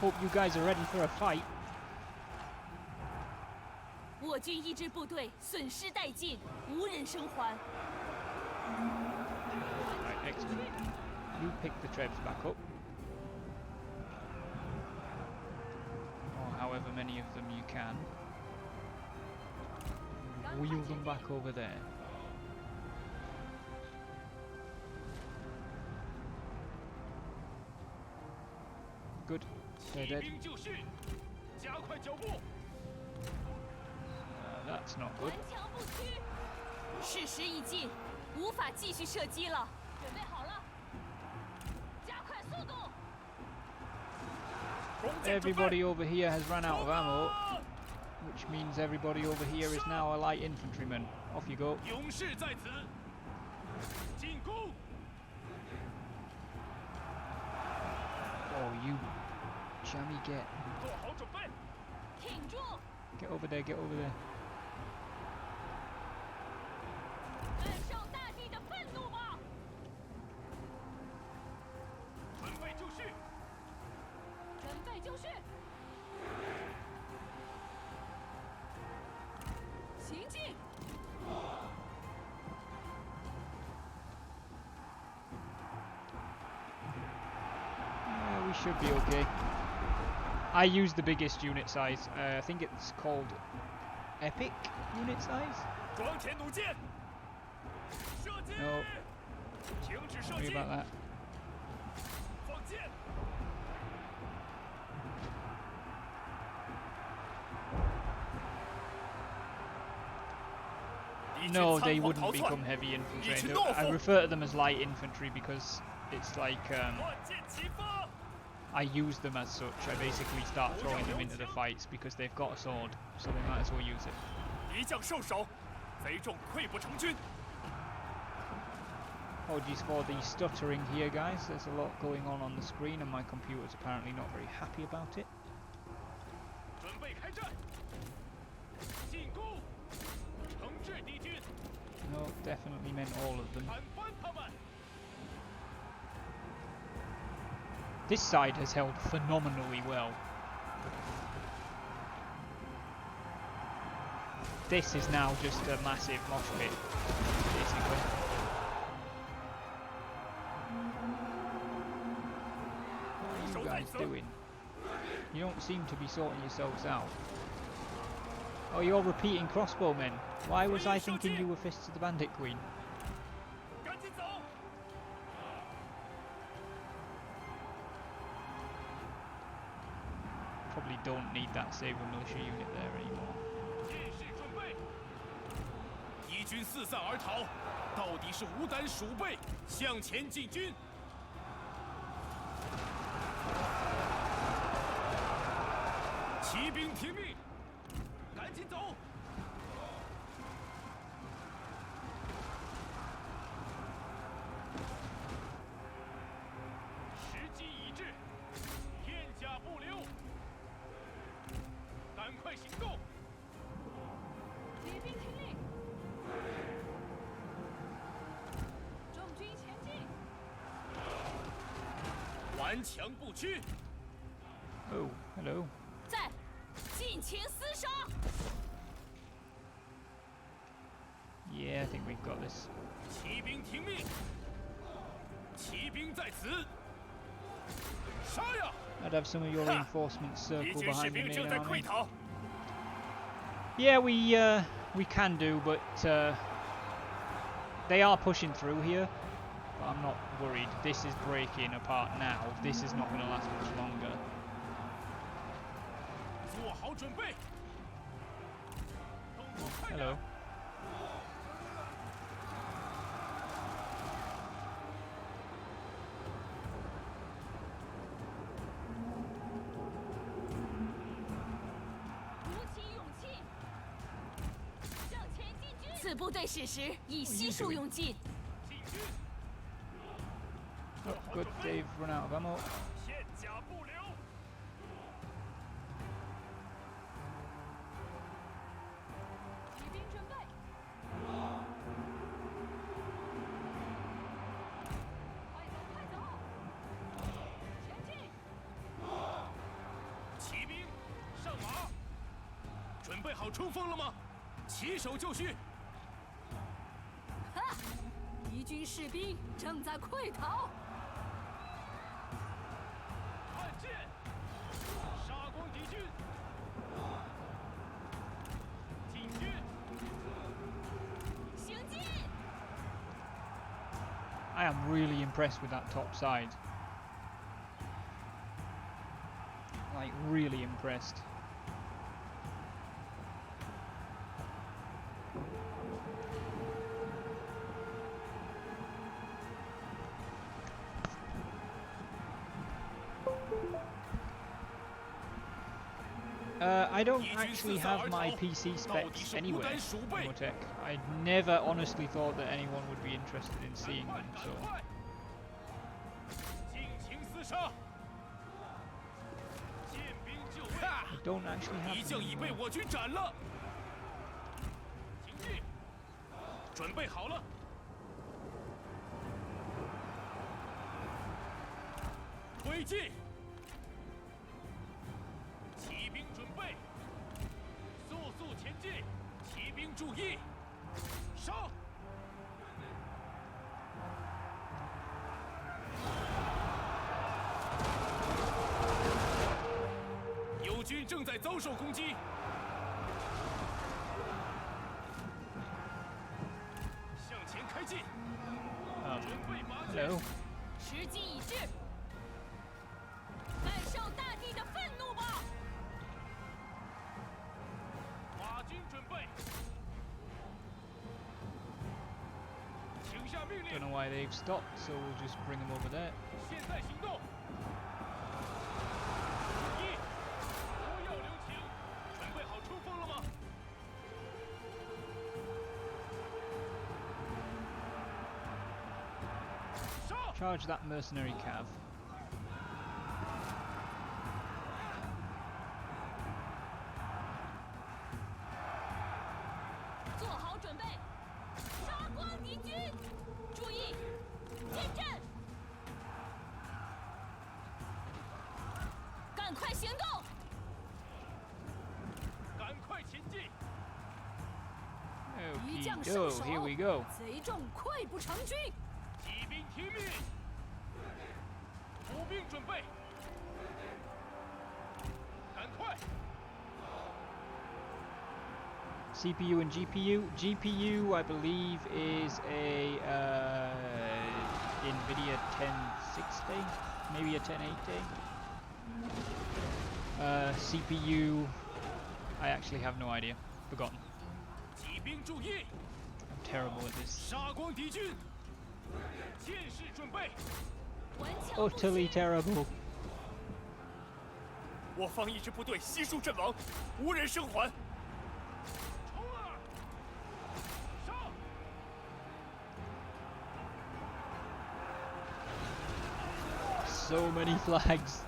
Hope you guys are ready for a fight. 我军一支部队损失殆尽，无人生还。 Right, excellent. You pick the trebs back up. Or however many of them you can. Wheel them back over there. Good. They're 骑 dead. 兵就绪，加快脚步。 That's not 顽 good. 强不屈。事时已尽，无法继续射击了。准备好了，加快速度。 弓箭准备。 Everybody over here has run out of ammo, which means everybody over here is now a light infantryman. Off you go. 勇士在此，进攻！ Oh, you jammy get. 做好准备。 挺住， Get over there, get over there. 感受大地的愤怒吧。 准备就绪。 准备就绪，行进。 Yeah, we should be okay. I use the biggest unit size. I think it's called Epic unit size. 装填弩箭，射击！ No, 停止射 sorry 击， about that. 放箭！ No, they wouldn't become heavy infantry. I refer to them as light infantry because it's like 乱箭齐发！ I use them as such. I basically start throwing them into the fights because they've got a sword, so they might as well use it. 敌将受首，贼众溃不成军。 Apologies for the stuttering here, guys. There's a lot going on the screen, and my computer's apparently not very happy about it. 准备开战！进攻！惩治敌军， No, definitely meant all of them. 砍翻他们！ This side has held phenomenally well. This is now just a massive mosh pit, basically. What are you guys doing? You don't seem to be sorting yourselves out. Oh, you're repeating crossbowmen. Why was I thinking you were Fists of the Bandit Queen? 赶紧走！ Probably don't need that Saber militia unit there anymore. 阵势准备！敌军四散而逃，到底是无胆鼠辈，向前进军！骑兵听命，赶紧走！时机已至，片甲不留，赶快行动！ 骑兵听令，众军前进。顽强不屈， Oh, hello. 在，尽情厮杀。 Yeah, I think we've got this. 骑兵听命，骑兵在此，杀呀！ I'd have some of your reinforcements 敌 circle 军士 behind the 兵 main 正在 army. 溃逃， Yeah, we can do, but they are pushing through here. But I'm not worried. This is breaking apart now. This is not going to last much longer. 做好准备。动作快点 Hello. 鼓起勇气，向前进军。此部队史实已悉数用尽。进军， Oh, good, they've run out of ammo. 片甲不留。 骑兵准备，快走快走，前好冲锋了吗？起手就绪！哈！敌军士兵正在溃逃。看剑，杀光敌军！进军！行进！ I am really impressed with that top side. Like, really impressed. I don't actually have my PC specs anywhere, Motec. I never honestly thought that anyone would be interested in seeing them, so... 尽情厮杀！剑兵就位！ I don't actually have 敌 them 将已被 anymore. 我军斩了。行进，准备好了。推进！骑兵准备，速速前进！骑兵注意，上！友军正在遭受攻击。 向前开进，准备拔剑， Hello. 时机已至，感受大地的愤怒吧！马军准备，请下命 Don't 令， know why they've stopped, so we'll just bring them over there. 现在行动！一，不要留情，准备好冲锋了吗？上！ Charge that mercenary cav. 做好准备，杀光敌军！注意，进阵！赶快行动！赶快前进！敌将 Okie 失 do, 守 here we go. 贼众溃不成军。骑兵听命，步兵准备，赶快！ CPU and GPU. GPU, I believe, is a NVIDIA 1060, maybe a 1080. CPU, I actually have no idea. Forgotten. 骑兵注意， I'm terrible at this. 杀光敌军！剑士准备，顽强不 Utterly 屈， terrible. 我方一支部队悉数阵亡，无人生还。冲啊！上！ So many flags.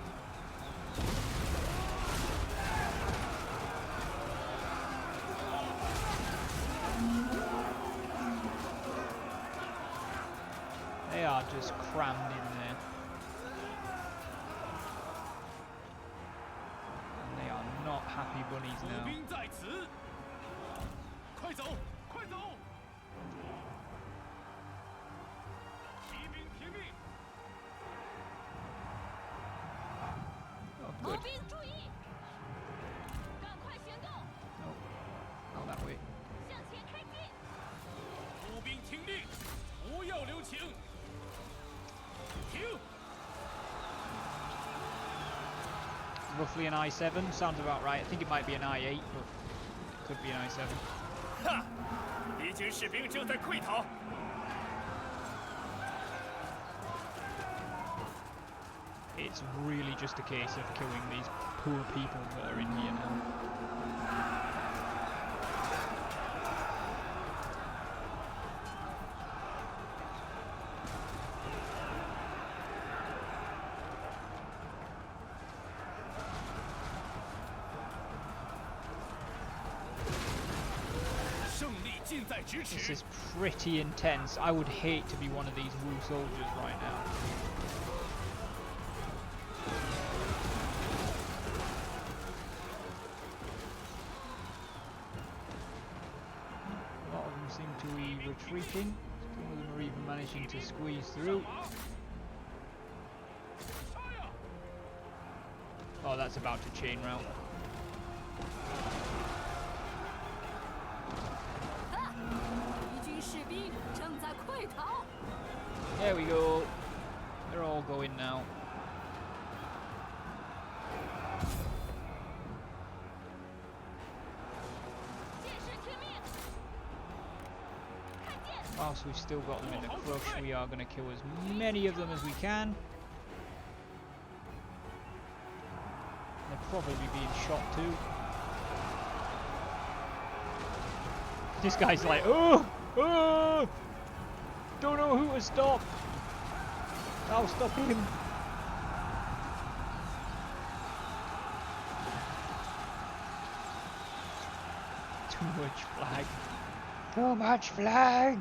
They are just crammed in there. And they are not happy bunnies 步 now. 兵在此，快走，快走！骑兵听命， Oh, 毛 good. 兵注意，赶快行动， No, not that way. 向前开进！步兵听令，不要留情。停！ Roughly an i7, sounds about right. I think it might be an i8, but it could be an i7. 哈！敌军士兵正在溃逃。 It's really just a case of killing these poor people that are in here now. This is pretty intense. I would hate to be one of these Wu soldiers right now. retreating. Some of them are even managing to squeeze through. Oh, that's about to chain route. There we go. They're all going now. Whilst we've still got them in the crush, we are going to kill as many of them as we can. They're probably being shot too. This guy's like, oh, oh, don't know who to stop. I'll stop him. Too much flag. Too much flag.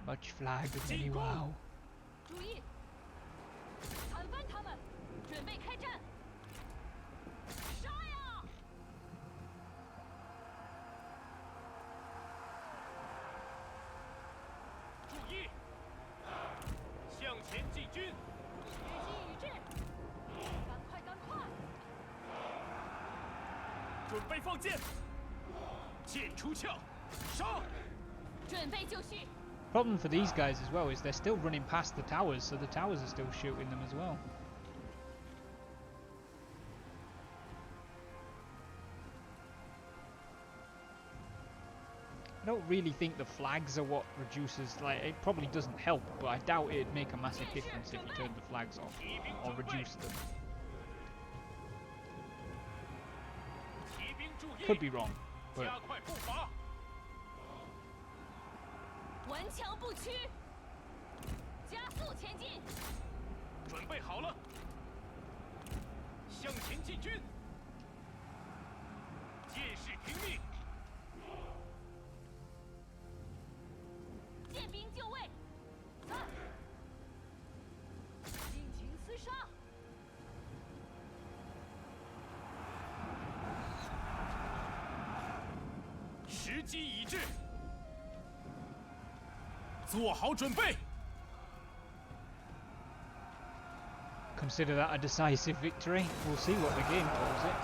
Much flag with many wow. 注意，铲翻他们，准备开战！杀呀！注意，向前进军！决心已至，赶快赶快！准备放箭，箭出鞘，杀！ 准备就绪。 Problem for these guys as well is they're still running past the towers, so the towers are still shooting them as well. I don't really think the flags are what reduces, like, it probably doesn't help, but I doubt it'd make a massive difference if you turned the flags off or reduced them. Could be wrong, but 顽强不屈，加速前进。准备好了，向前进军，箭士听命，剑兵就位，在，尽情厮杀。时机已至。 做好准备。 Consider that a decisive victory. We'll see what the game calls it.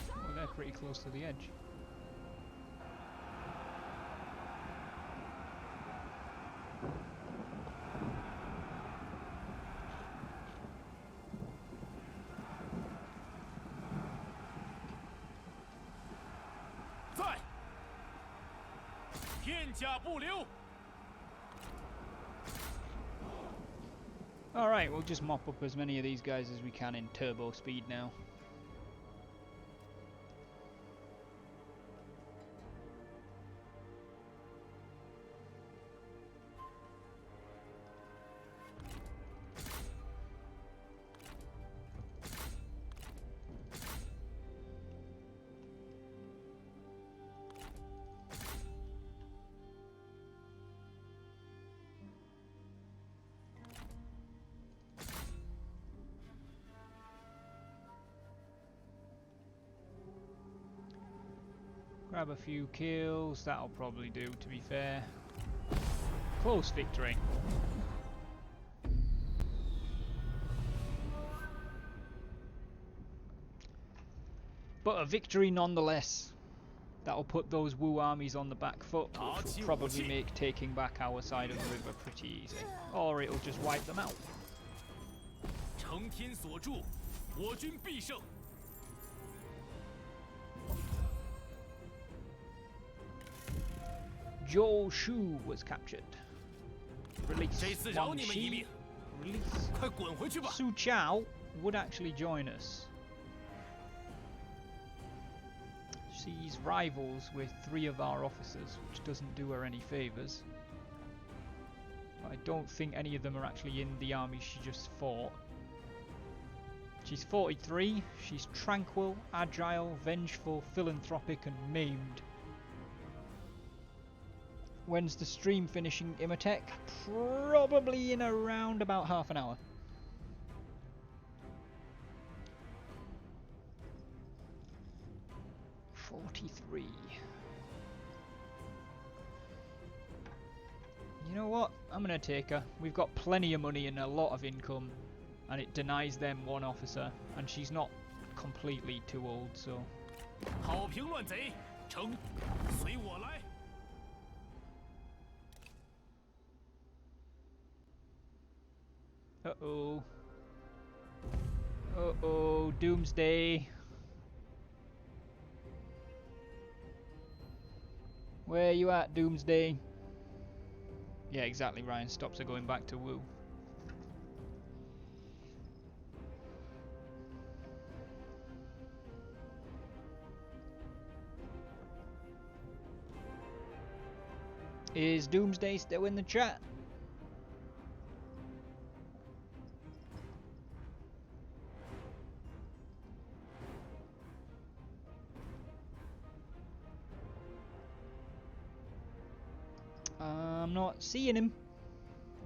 Well, they're pretty close to the edge. Alright, we'll just mop up as many of these guys as we can in turbo speed now. Grab a few kills, that'll probably do, to be fair. Close victory. But a victory nonetheless. That'll put those Wu armies on the back foot, which will probably make taking back our side of the river pretty easy. Or it'll just wipe them out. 承天所助，我军必胜。 Zhou Shu was captured. Release. Wang Shi. Release. Su Chao would actually join us. She's rivals with 3 of our officers, which doesn't do her any favours. I don't think any of them are actually in the army she just fought. She's 43. She's tranquil, agile, vengeful, philanthropic, and maimed. When's the stream finishing, Imhotep? Probably in around about half an hour. $43. You know what? I'm gonna take her. We've got plenty of money and a lot of income, and it denies them one officer, and she's not completely too old, so. 好评乱贼，成，随我来。 Uh-oh. Uh-oh, Doomsday. Where you at, Doomsday? Yeah, exactly, Ryan stops her going back to Wu. Is Doomsday still in the chat? I'm not seeing him.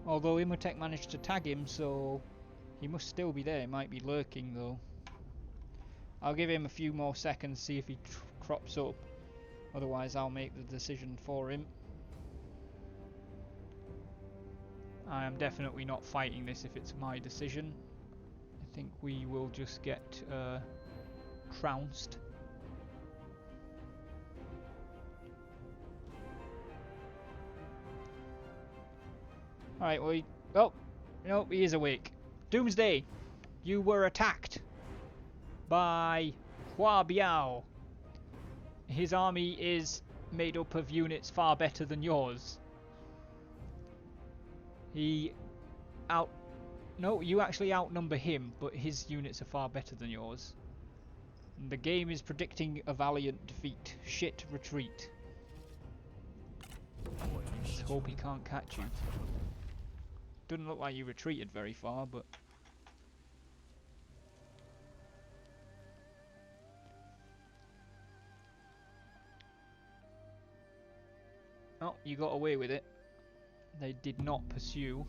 Although Imhotep managed to tag him, so he must still be there. He might be lurking though. I'll give him a few more seconds, see if he crops up. Otherwise I'll make the decision for him. I am definitely not fighting this if it's my decision. I think we will just get trounced. Alright, well, oh, no, he is awake. Doomsday, you were attacked by Hua Biao. His army is made up of units far better than yours. No, you actually outnumber him, but his units are far better than yours. And the game is predicting a valiant defeat. Shit retreat. Let's hope he can't catch you. Doesn't look like you retreated very far, but... Oh, you got away with it. They did not pursue.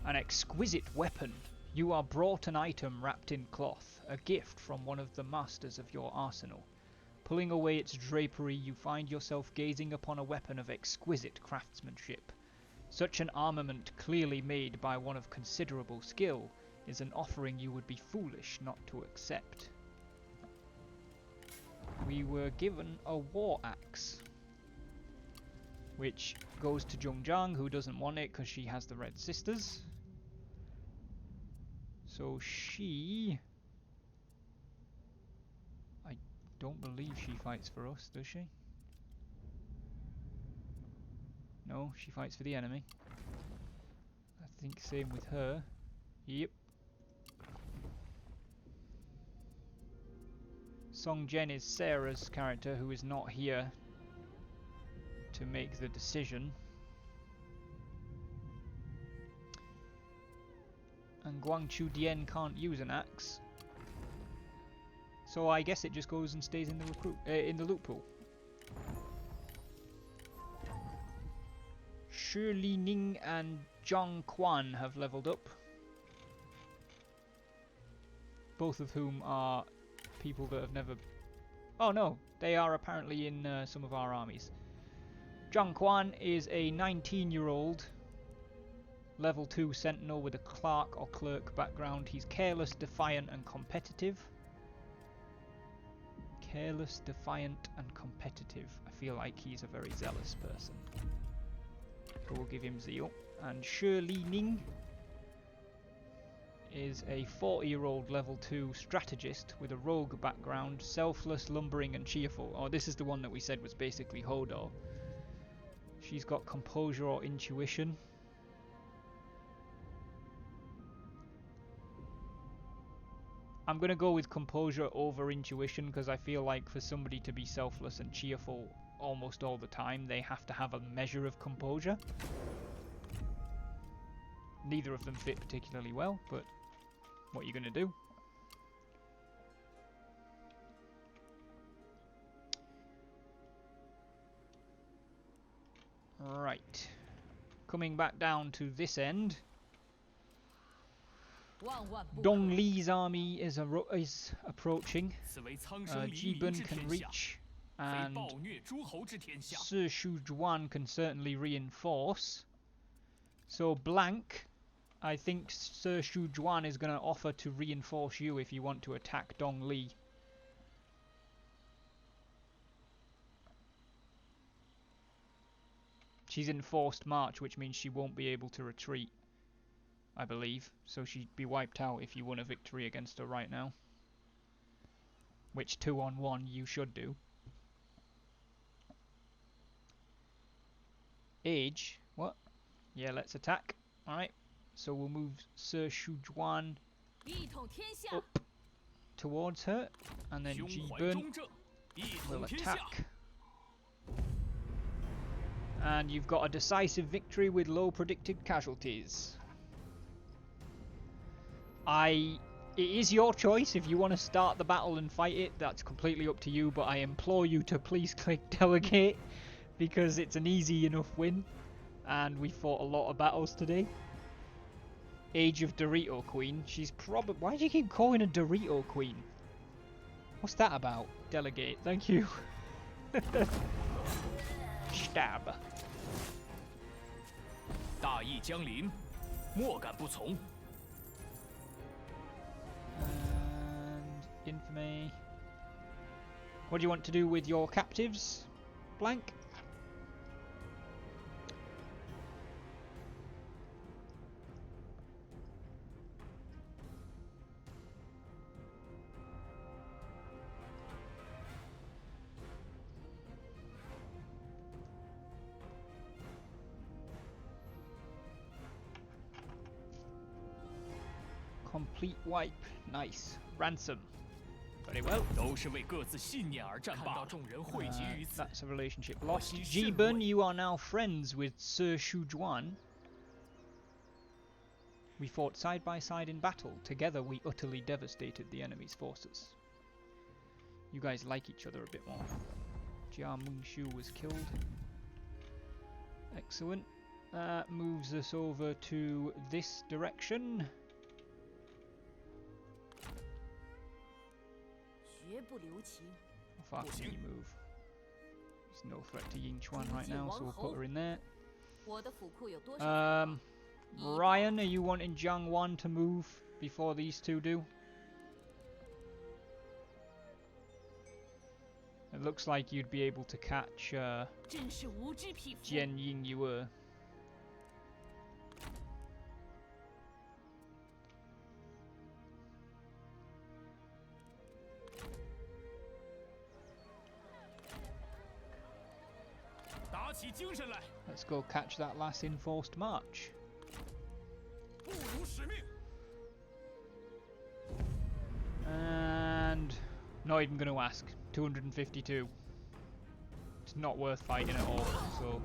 An exquisite weapon. You are brought an item wrapped in cloth, a gift from one of the masters of your arsenal. Pulling away its drapery, you find yourself gazing upon a weapon of exquisite craftsmanship. Such an armament, clearly made by one of considerable skill, is an offering you would be foolish not to accept. We were given a war axe, which goes to Zhongzhang, who doesn't want it because she has the Red Sisters. So she... I don't believe she fights for us, does she? No, she fights for the enemy. I think same with her. Yep. Song Jen is Sarah's character, who is not here to make the decision. And Guangchu Dian can't use an axe. So I guess it just goes and stays in the in the loot pool. Shi Lining and Zhang Quan have leveled up. Both of whom are people that have never... Oh no, they are apparently in some of our armies. Zhang Quan is a 19-year-old level 2 sentinel with a clerk or clerk background. He's careless, defiant and competitive. Careless, defiant and competitive. I feel like he's a very zealous person. So we'll give him zeal. And Shi Lining is a 40-year-old level 2 strategist with a rogue background, selfless, lumbering and cheerful. Oh, this is the one that we said was basically Hodor. She's got composure or intuition. I'm going to go with composure over intuition because I feel like for somebody to be selfless and cheerful almost all the time, they have to have a measure of composure. Neither of them fit particularly well, but what are you going to do? Right. Coming back down to this end. Dong Li's army is approaching. Jibun can reach, and Se Shujuan can certainly reinforce. So Blank, I think Se Shujuan is going to offer to reinforce you if you want to attack Dong Li. She's in forced march, which means she won't be able to retreat, I believe. So she'd be wiped out if you won a victory against her right now. Which 2-on-1 you should do. Age, what? Yeah, let's attack. Alright, so we'll move Se Shujuan up towards her, and then Jibun will attack. And you've got a decisive victory with low predicted casualties. It is your choice if you want to start the battle and fight it, that's completely up to you, but I implore you to please click delegate, because it's an easy enough win, and we fought a lot of battles today. Age of Dorito Queen, she's probably... Why do you keep calling her Dorito Queen? What's that about? Delegate, thank you. Stab. 大义将临，莫敢不从。 And infamy. What do you want to do with your captives, Blank? Complete wipe. Nice. Ransom. Very well. That's a relationship lost. Jibun, you are now friends with Se Shujuan. We fought side by side in battle. Together we utterly devastated the enemy's forces. You guys like each other a bit more. Jia Mungshu was killed. Excellent. That moves us over to this direction. How far can you move? There's no threat to Yingchuan right now, so we'll put her in there. Ryan, are you wanting Jiang Wan to move before these two do? It looks like you'd be able to catch Jian Ying Yue. Let's go catch that last enforced march. And not even going to ask. 252. It's not worth fighting at all. So.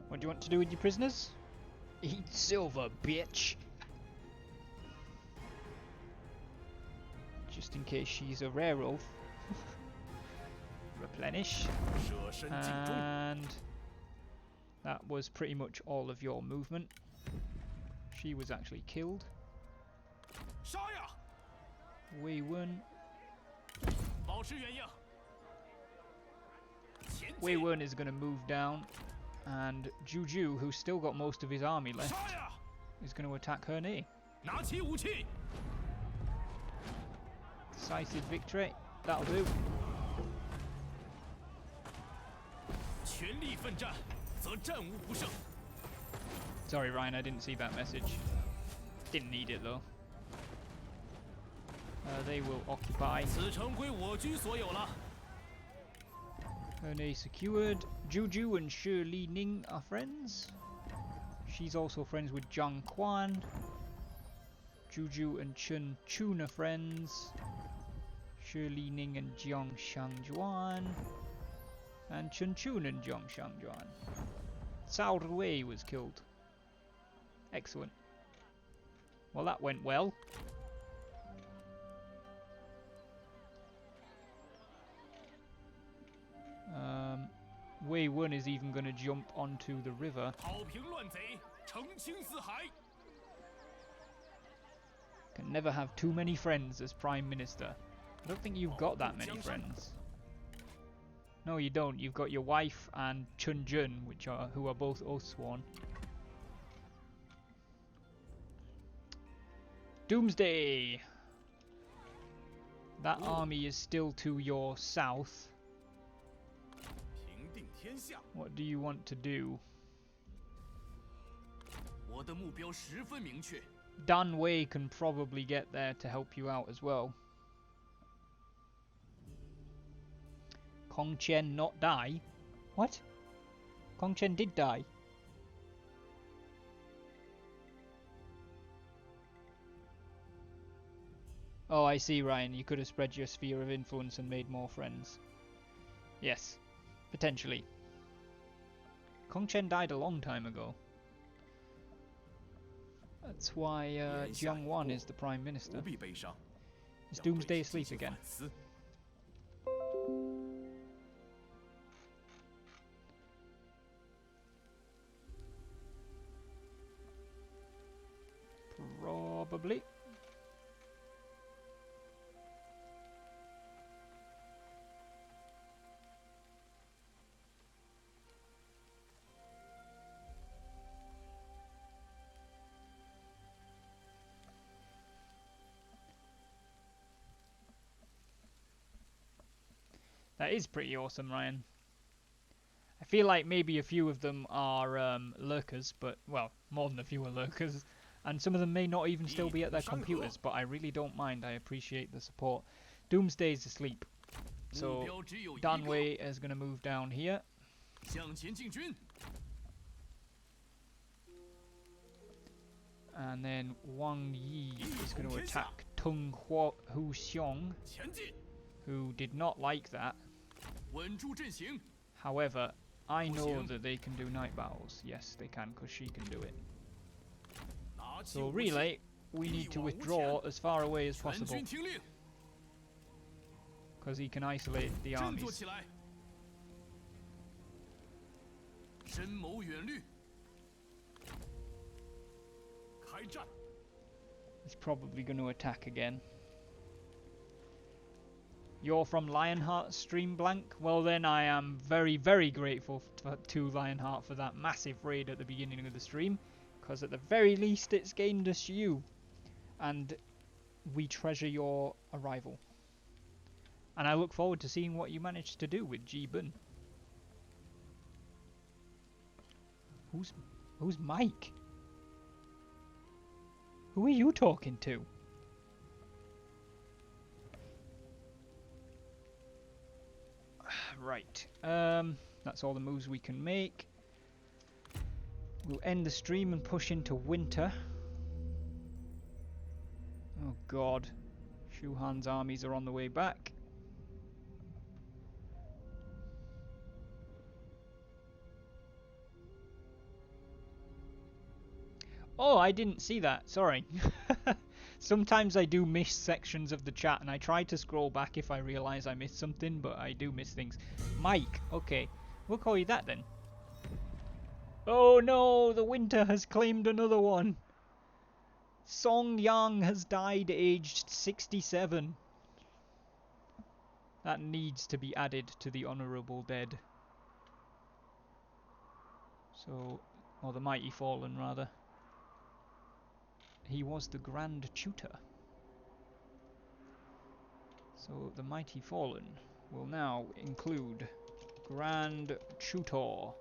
What do you want to do with your prisoners? Eat silver, bitch! Just in case she's a rare oath. Replenish. And that was pretty much all of your movement. She was actually killed. Wei Wen. Wei Wen is going to move down. And Juju, who's still got most of his army left, is going to attack her knee. Decisive victory. That'll do. Sorry, Ryan, I didn't see that message. Didn't need it though. They will occupy. Hernay secured. Juju and Shi Li Ning are friends. She's also friends with Zhang Quan. Juju and Chen Chun are friends. Shilining and Jiangshangjuan. And Chunchun and Jiangshangjuan. Cao Rui was killed. Excellent. Well, that went well. Wei Wen is even going to jump onto the river. Can never have too many friends as Prime Minister. I don't think you've got that many friends. No, you don't. You've got your wife and Chun Jun, who are both Oathsworn. Doomsday! That army is still to your south. What do you want to do? Dan Wei can probably get there to help you out as well. Kong Chen not die? What? Kong Chen did die. Oh, I see, Ryan. You could have spread your sphere of influence and made more friends. Yes, potentially. Kong Chen died a long time ago. That's why Jiang Wan is the Prime Minister. Is Doomsday asleep again? Probably. That is pretty awesome, Ryan. I feel like maybe a few of them are lurkers, but, well, more than a few are lurkers. And some of them may not even still be at their computers, but I really don't mind. I appreciate the support. Doomsday's asleep. So, Dan Wei is going to move down here. And then Wang Yi is going to attack Tung Hu Xiong, who did not like that. However, I know that they can do night battles. Yes, they can, because she can do it. So relay, we need to withdraw as far away as possible, because he can isolate the armies. He's probably going to attack again. You're from Lionheart Stream Blank? Well then I am very, very grateful to Lionheart for that massive raid at the beginning of the stream, because at the very least it's gained us you, and we treasure your arrival. And I look forward to seeing what you managed to do with Ji Bun. Who's Mike? Who are you talking to? Right, that's all the moves we can make. We'll end the stream and push into winter. Oh god, Shu Han's armies are on the way back. Oh, I didn't see that, sorry. Sometimes I do miss sections of the chat, and I try to scroll back if I realise I missed something, but I do miss things. Mike, okay, we'll call you that then. Oh no, the winter has claimed another one. Song Yang has died aged 67. That needs to be added to the honourable dead. So, or the mighty fallen rather. He was the Grand Tutor. So the Mighty Fallen will now include Grand Tutor.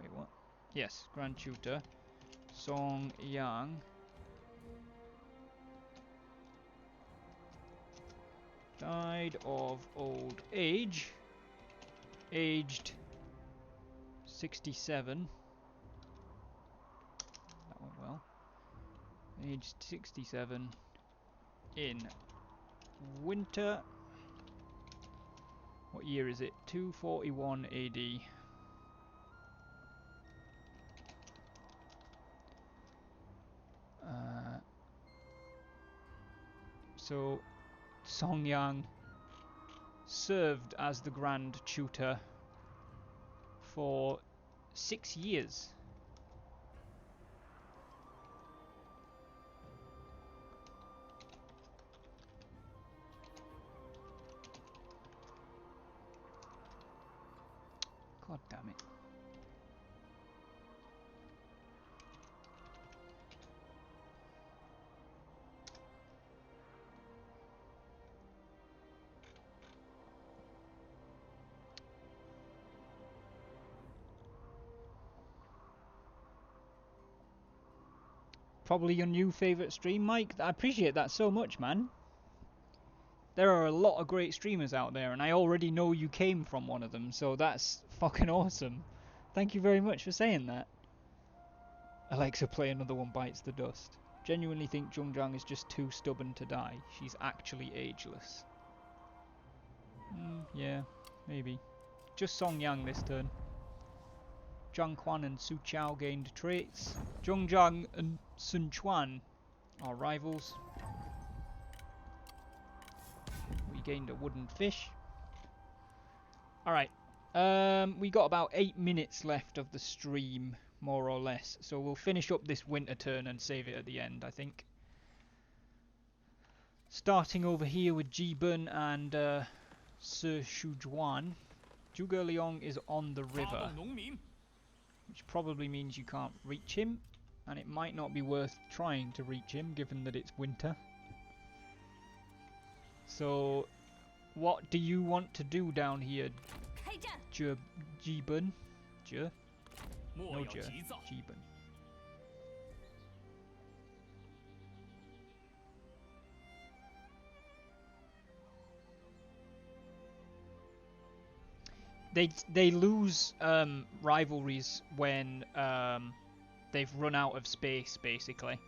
Wait, what? Yes, Grand Tutor. Song Yang. Died of old age. Aged 67. That went well. Aged 67. in winter. What year is it? 241 AD. So Songyang served as the Grand Tutor for 6 years. God damn it. Probably your new favourite stream, Mike. I appreciate that so much, man. There are a lot of great streamers out there, and I already know you came from one of them, so that's fucking awesome. Thank you very much for saying that. Alexa, play another one bites the dust. Genuinely think Zhongzhang is just too stubborn to die. She's actually ageless. Yeah, maybe. Just Song Yang this turn. Zhang Quan and Su Chao gained traits. Zhongzhang and Sun Quan are rivals. We gained a wooden fish. Alright. We got about 8 minutes left of the stream, more or less. So we'll finish up this winter turn and save it at the end, I think. Starting over here with Jibun and Sir Shujuan. Zhuge Liang is on the river, which probably means you can't reach him, and it might not be worth trying to reach him given that it's winter. So what do you want to do down here, Jibun? No, Jibun. They lose rivalries when they've run out of space, basically.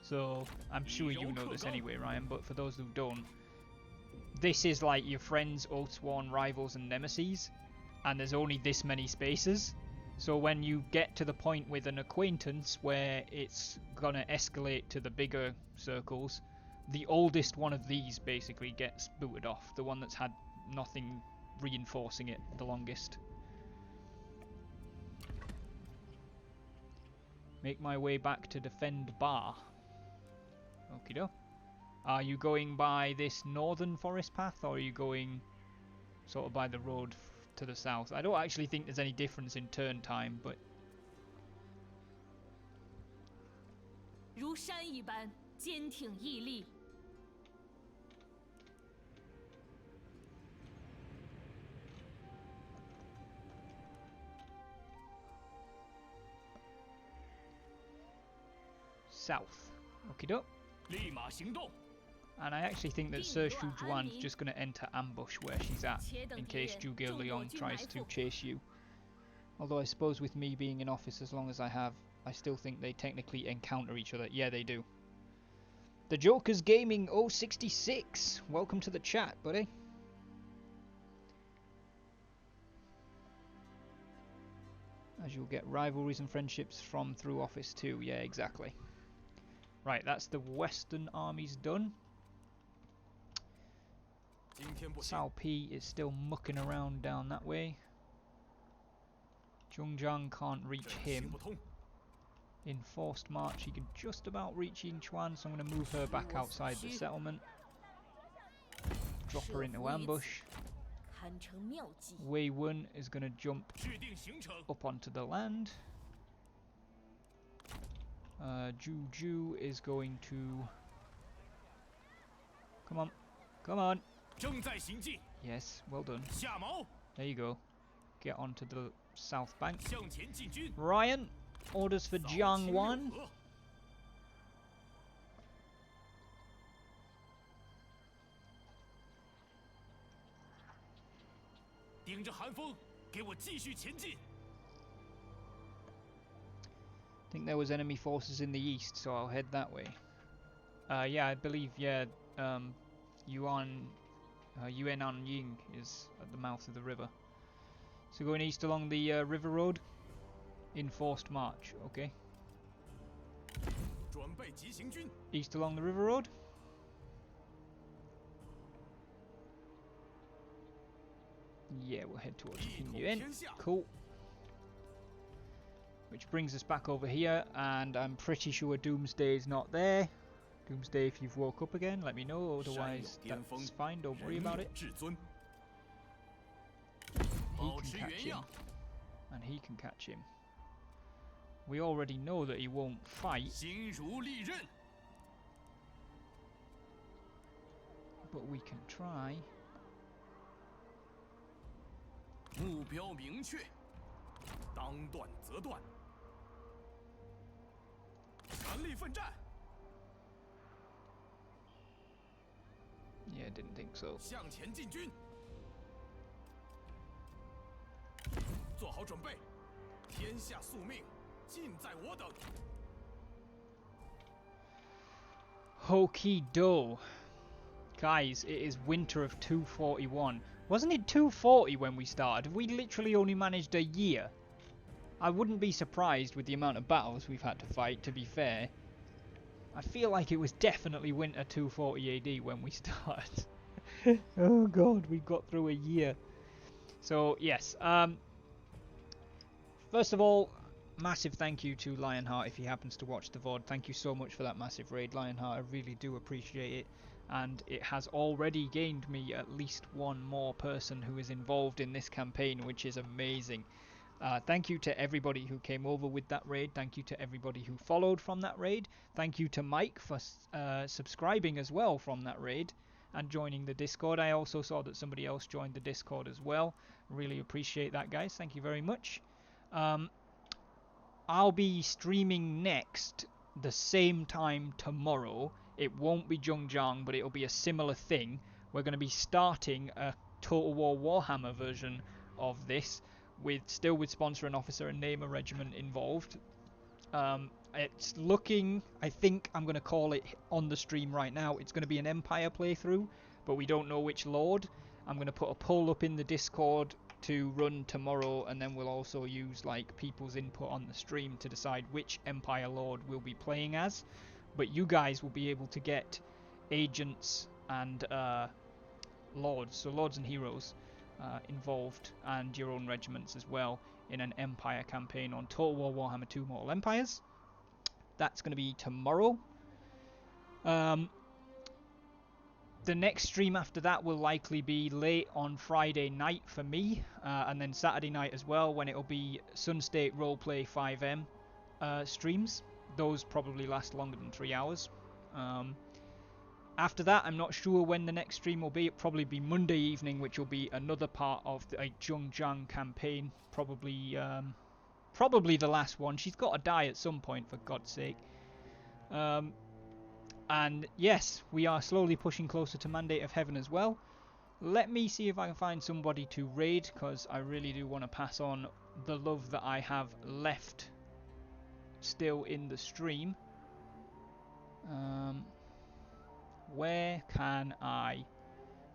So I'm sure you know this anyway, Ryan, but for those who don't, this is like your friends, Oathsworn, rivals and nemesis, and there's only this many spaces. So when you get to the point with an acquaintance where it's gonna escalate to the bigger circles, the oldest one of these basically gets booted off, the one that's had nothing reinforcing it the longest. Make my way back to defend Bar. Okie doke. Are you going by this northern forest path, or are you going sort of by the road to the south? I don't actually think there's any difference in turn time, but 如山一般坚挺屹立。 south. Okie doke. 立马行动。 And I actually think that Sir Shujuan's just going to enter ambush where she's at, in case Zhuge Liang tries to chase you. Although I suppose with me being in office as long as I have, I still think they technically encounter each other. Yeah, they do. The Joker's Gaming 066. Welcome to the chat, buddy. As you'll get rivalries and friendships from through office too. Yeah, exactly. Right, that's the Western armies done. Cao Pi is still mucking around down that way. Zhongzhang can't reach him. In forced march he can just about reach Yingchuan, so I'm going to move her back outside the settlement. Drop her into ambush. Wei Wen is going to jump up onto the land. Ju Ju is going to... Come on. Come on. Yes, well done. There you go. Get onto the south bank. Ryan, orders for Jiang Wan. I think there was enemy forces in the east, so I'll head that way. Yeah, I believe, yeah, Yuan Ying is at the mouth of the river. So going east along the river road. Enforced march, okay. 准备急行军。 East along the river road. Yeah, we'll head towards King Yuan. Cool. Which brings us back over here, and I'm pretty sure Doomsday's not there. Doomsday, if you've woke up again, let me know. Otherwise, that's fine. Don't worry about it. He can catch him, and he can catch him. We already know that he won't fight, but we can try. 目标明确，当断则断，全力奋战。 Yeah, didn't think so. 向前进军，做好准备，天下宿命，尽在我等。 Hokey do. Guys, it is winter of 241. Wasn't it 240 when we started? We literally only managed a year. I wouldn't be surprised with the amount of battles we've had to fight, to be fair. I feel like it was definitely winter 240 AD when we started. Oh god, we got through a year. So, yes. First of all, massive thank you to Lionheart if he happens to watch the VOD. Thank you so much for that massive raid, Lionheart. I really do appreciate it. And it has already gained me at least one more person who is involved in this campaign, which is amazing. Thank you to everybody who came over with that raid. Thank you to everybody who followed from that raid. Thank you to Mike for subscribing as well from that raid and joining the Discord. I also saw that somebody else joined the Discord as well. Really appreciate that, guys. Thank you very much. I'll be streaming next the same time tomorrow. It won't be Zhongjiang, but it'll be a similar thing. We're going to be starting a Total War Warhammer version of this, still with Sponsor and Officer and Name a Regiment involved. It's looking, I think I'm going to call it on the stream right now, it's going to be an Empire playthrough, but we don't know which Lord. I'm going to put a poll up in the Discord to run tomorrow, and then we'll also use like people's input on the stream to decide which Empire Lord we'll be playing as. But you guys will be able to get agents and lords, so lords and heroes involved, and your own regiments as well in an Empire campaign on Total War Warhammer 2 Mortal Empires. That's going to be tomorrow. The next stream after that will likely be late on Friday night for me, and then Saturday night as well, when it'll be Sunstate Roleplay 5M streams. Those probably last longer than 3 hours. After that, I'm not sure when the next stream will be. It'll probably be Monday evening, which will be another part of the Zhongjiang campaign. Probably the last one. She's got to die at some point, for God's sake. And yes, we are slowly pushing closer to Mandate of Heaven as well. Let me see if I can find somebody to raid, because I really do want to pass on the love that I have left still in the stream. Where can I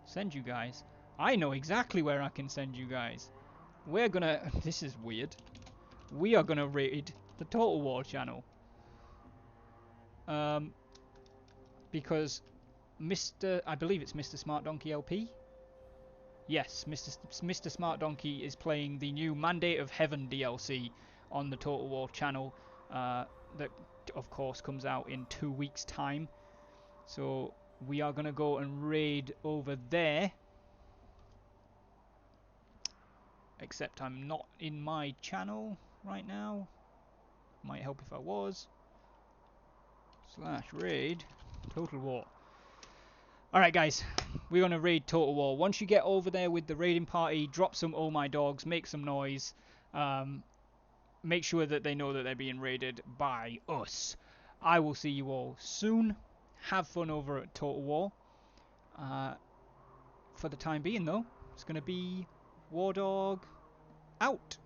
send you guys? I know exactly where I can send you guys. We're gonna... This is weird. We are gonna raid the Total War channel. Because I believe it's Mr. Smart Donkey LP. Yes, Mr. Smart Donkey is playing the new Mandate of Heaven DLC on the Total War channel. That, of course, comes out in 2 weeks' time. So we are going to go and raid over there. Except I'm not in my channel right now. Might help if I was. /raid Total War. Alright guys, we're going to raid Total War. Once you get over there with the raiding party, drop some Oh My Dogs, make some noise. Make sure that they know that they're being raided by us. I will see you all soon. Have fun over at Total War. For the time being though, it's going to be War Dog out.